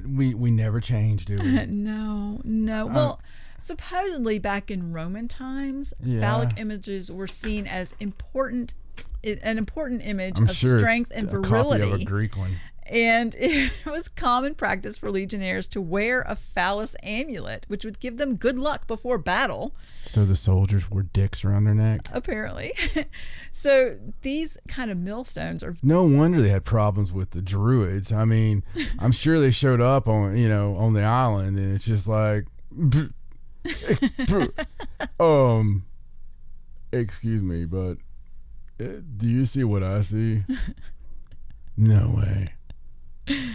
we never change, do we? No. Well, supposedly back in Roman times, phallic images were seen as an important image of strength and virility. A copy of a Greek one. And it was common practice for legionnaires to wear a phallus amulet, which would give them good luck before battle. So the soldiers wore dicks around their neck? Apparently. So these kind of millstones are... No wonder they had problems with the Druids. I mean, I'm sure they showed up on the island, and it's just like... excuse me, but do you see what I see? No way.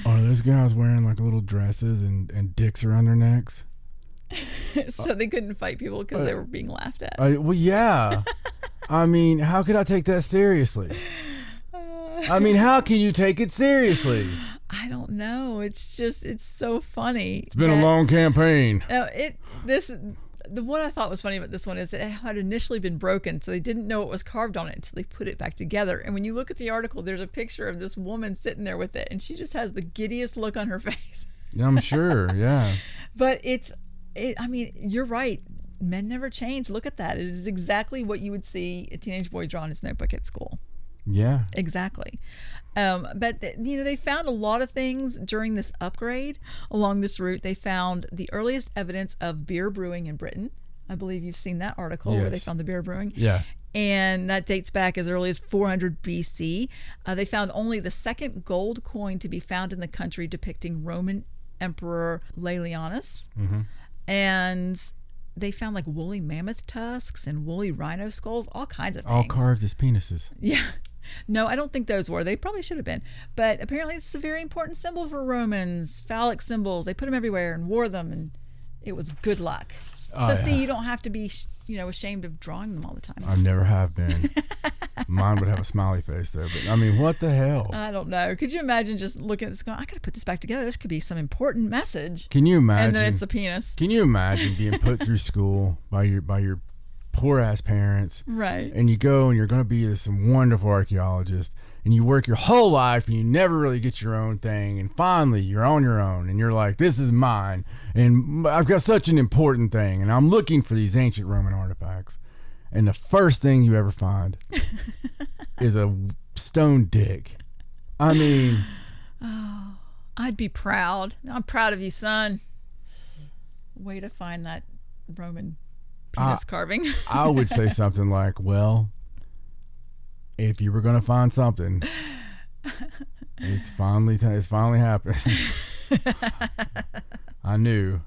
Are those guys wearing like little dresses and dicks around their necks. So they couldn't fight people because they were being laughed at. Well, yeah. I mean, how could I take that seriously? I mean, how can you take it seriously? I don't know. It's so funny. It's been a long campaign. The one I thought was funny about this one is it had initially been broken, so they didn't know it was carved on it until they put it back together. And when you look at the article, there's a picture of this woman sitting there with it, and she just has the giddiest look on her face. I'm sure, yeah. But I mean, you're right. Men never change. Look at that. It is exactly what you would see a teenage boy draw in his notebook at school. Yeah. Exactly. But they found a lot of things during this upgrade along this route. They found the earliest evidence of beer brewing in Britain. I believe you've seen that article where they found the beer brewing. Yeah. And that dates back as early as 400 BC. They found only the second gold coin to be found in the country depicting Roman Emperor Laelianus. Mm-hmm. And they found like woolly mammoth tusks and woolly rhino skulls, all kinds of things. All carved as penises. Yeah. No, I don't think those were. They probably should have been. But apparently it's a very important symbol for Romans, phallic symbols. They put them everywhere and wore them, and it was good luck. See, you don't have to be, ashamed of drawing them all the time. I never have been. Mine would have a smiley face though, but I mean, what the hell? I don't know. Could you imagine just looking at this going, I got to put this back together. This could be some important message. Can you imagine? And then it's a penis. Can you imagine being put through school by your poor ass parents? Right. And you go and you're going to be some wonderful archaeologist, and you work your whole life and you never really get your own thing, and finally you're on your own and you're like, this is mine, and I've got such an important thing, and I'm looking for these ancient Roman artifacts, and the first thing you ever find is a stone dick. I mean, I'd be proud. I'm proud of you, son. Way to find that Roman penis carving. I would say something like, well, if you were going to find something, it's finally happened. I knew.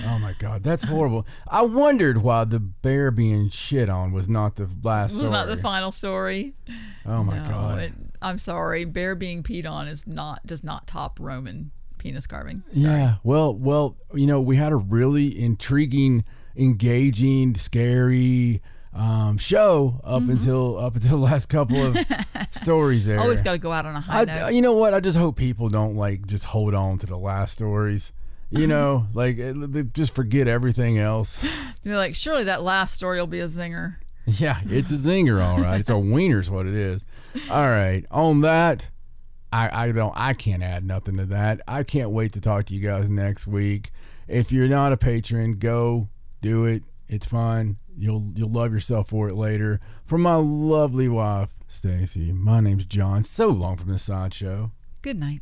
Oh my God, that's horrible. I wondered why the bear being shit on was not the last story. Was not the final story. Oh my God. I'm sorry. Bear being peed on does not top Roman penis carving. Sorry. Yeah. Well, we had a really intriguing, engaging, scary show up until the last couple of stories there. Always got to go out on a high note. You know what? I just hope people don't just hold on to the last stories. Just forget everything else. You're like, surely that last story will be a zinger. Yeah, it's a zinger, all right. It's a wiener's what it is. All right. On that, I can't add nothing to that. I can't wait to talk to you guys next week. If you're not a patron, go do it. It's fun. You'll love yourself for it later. For my lovely wife, Stacey, my name's John. So long from the Sideshow. Good night.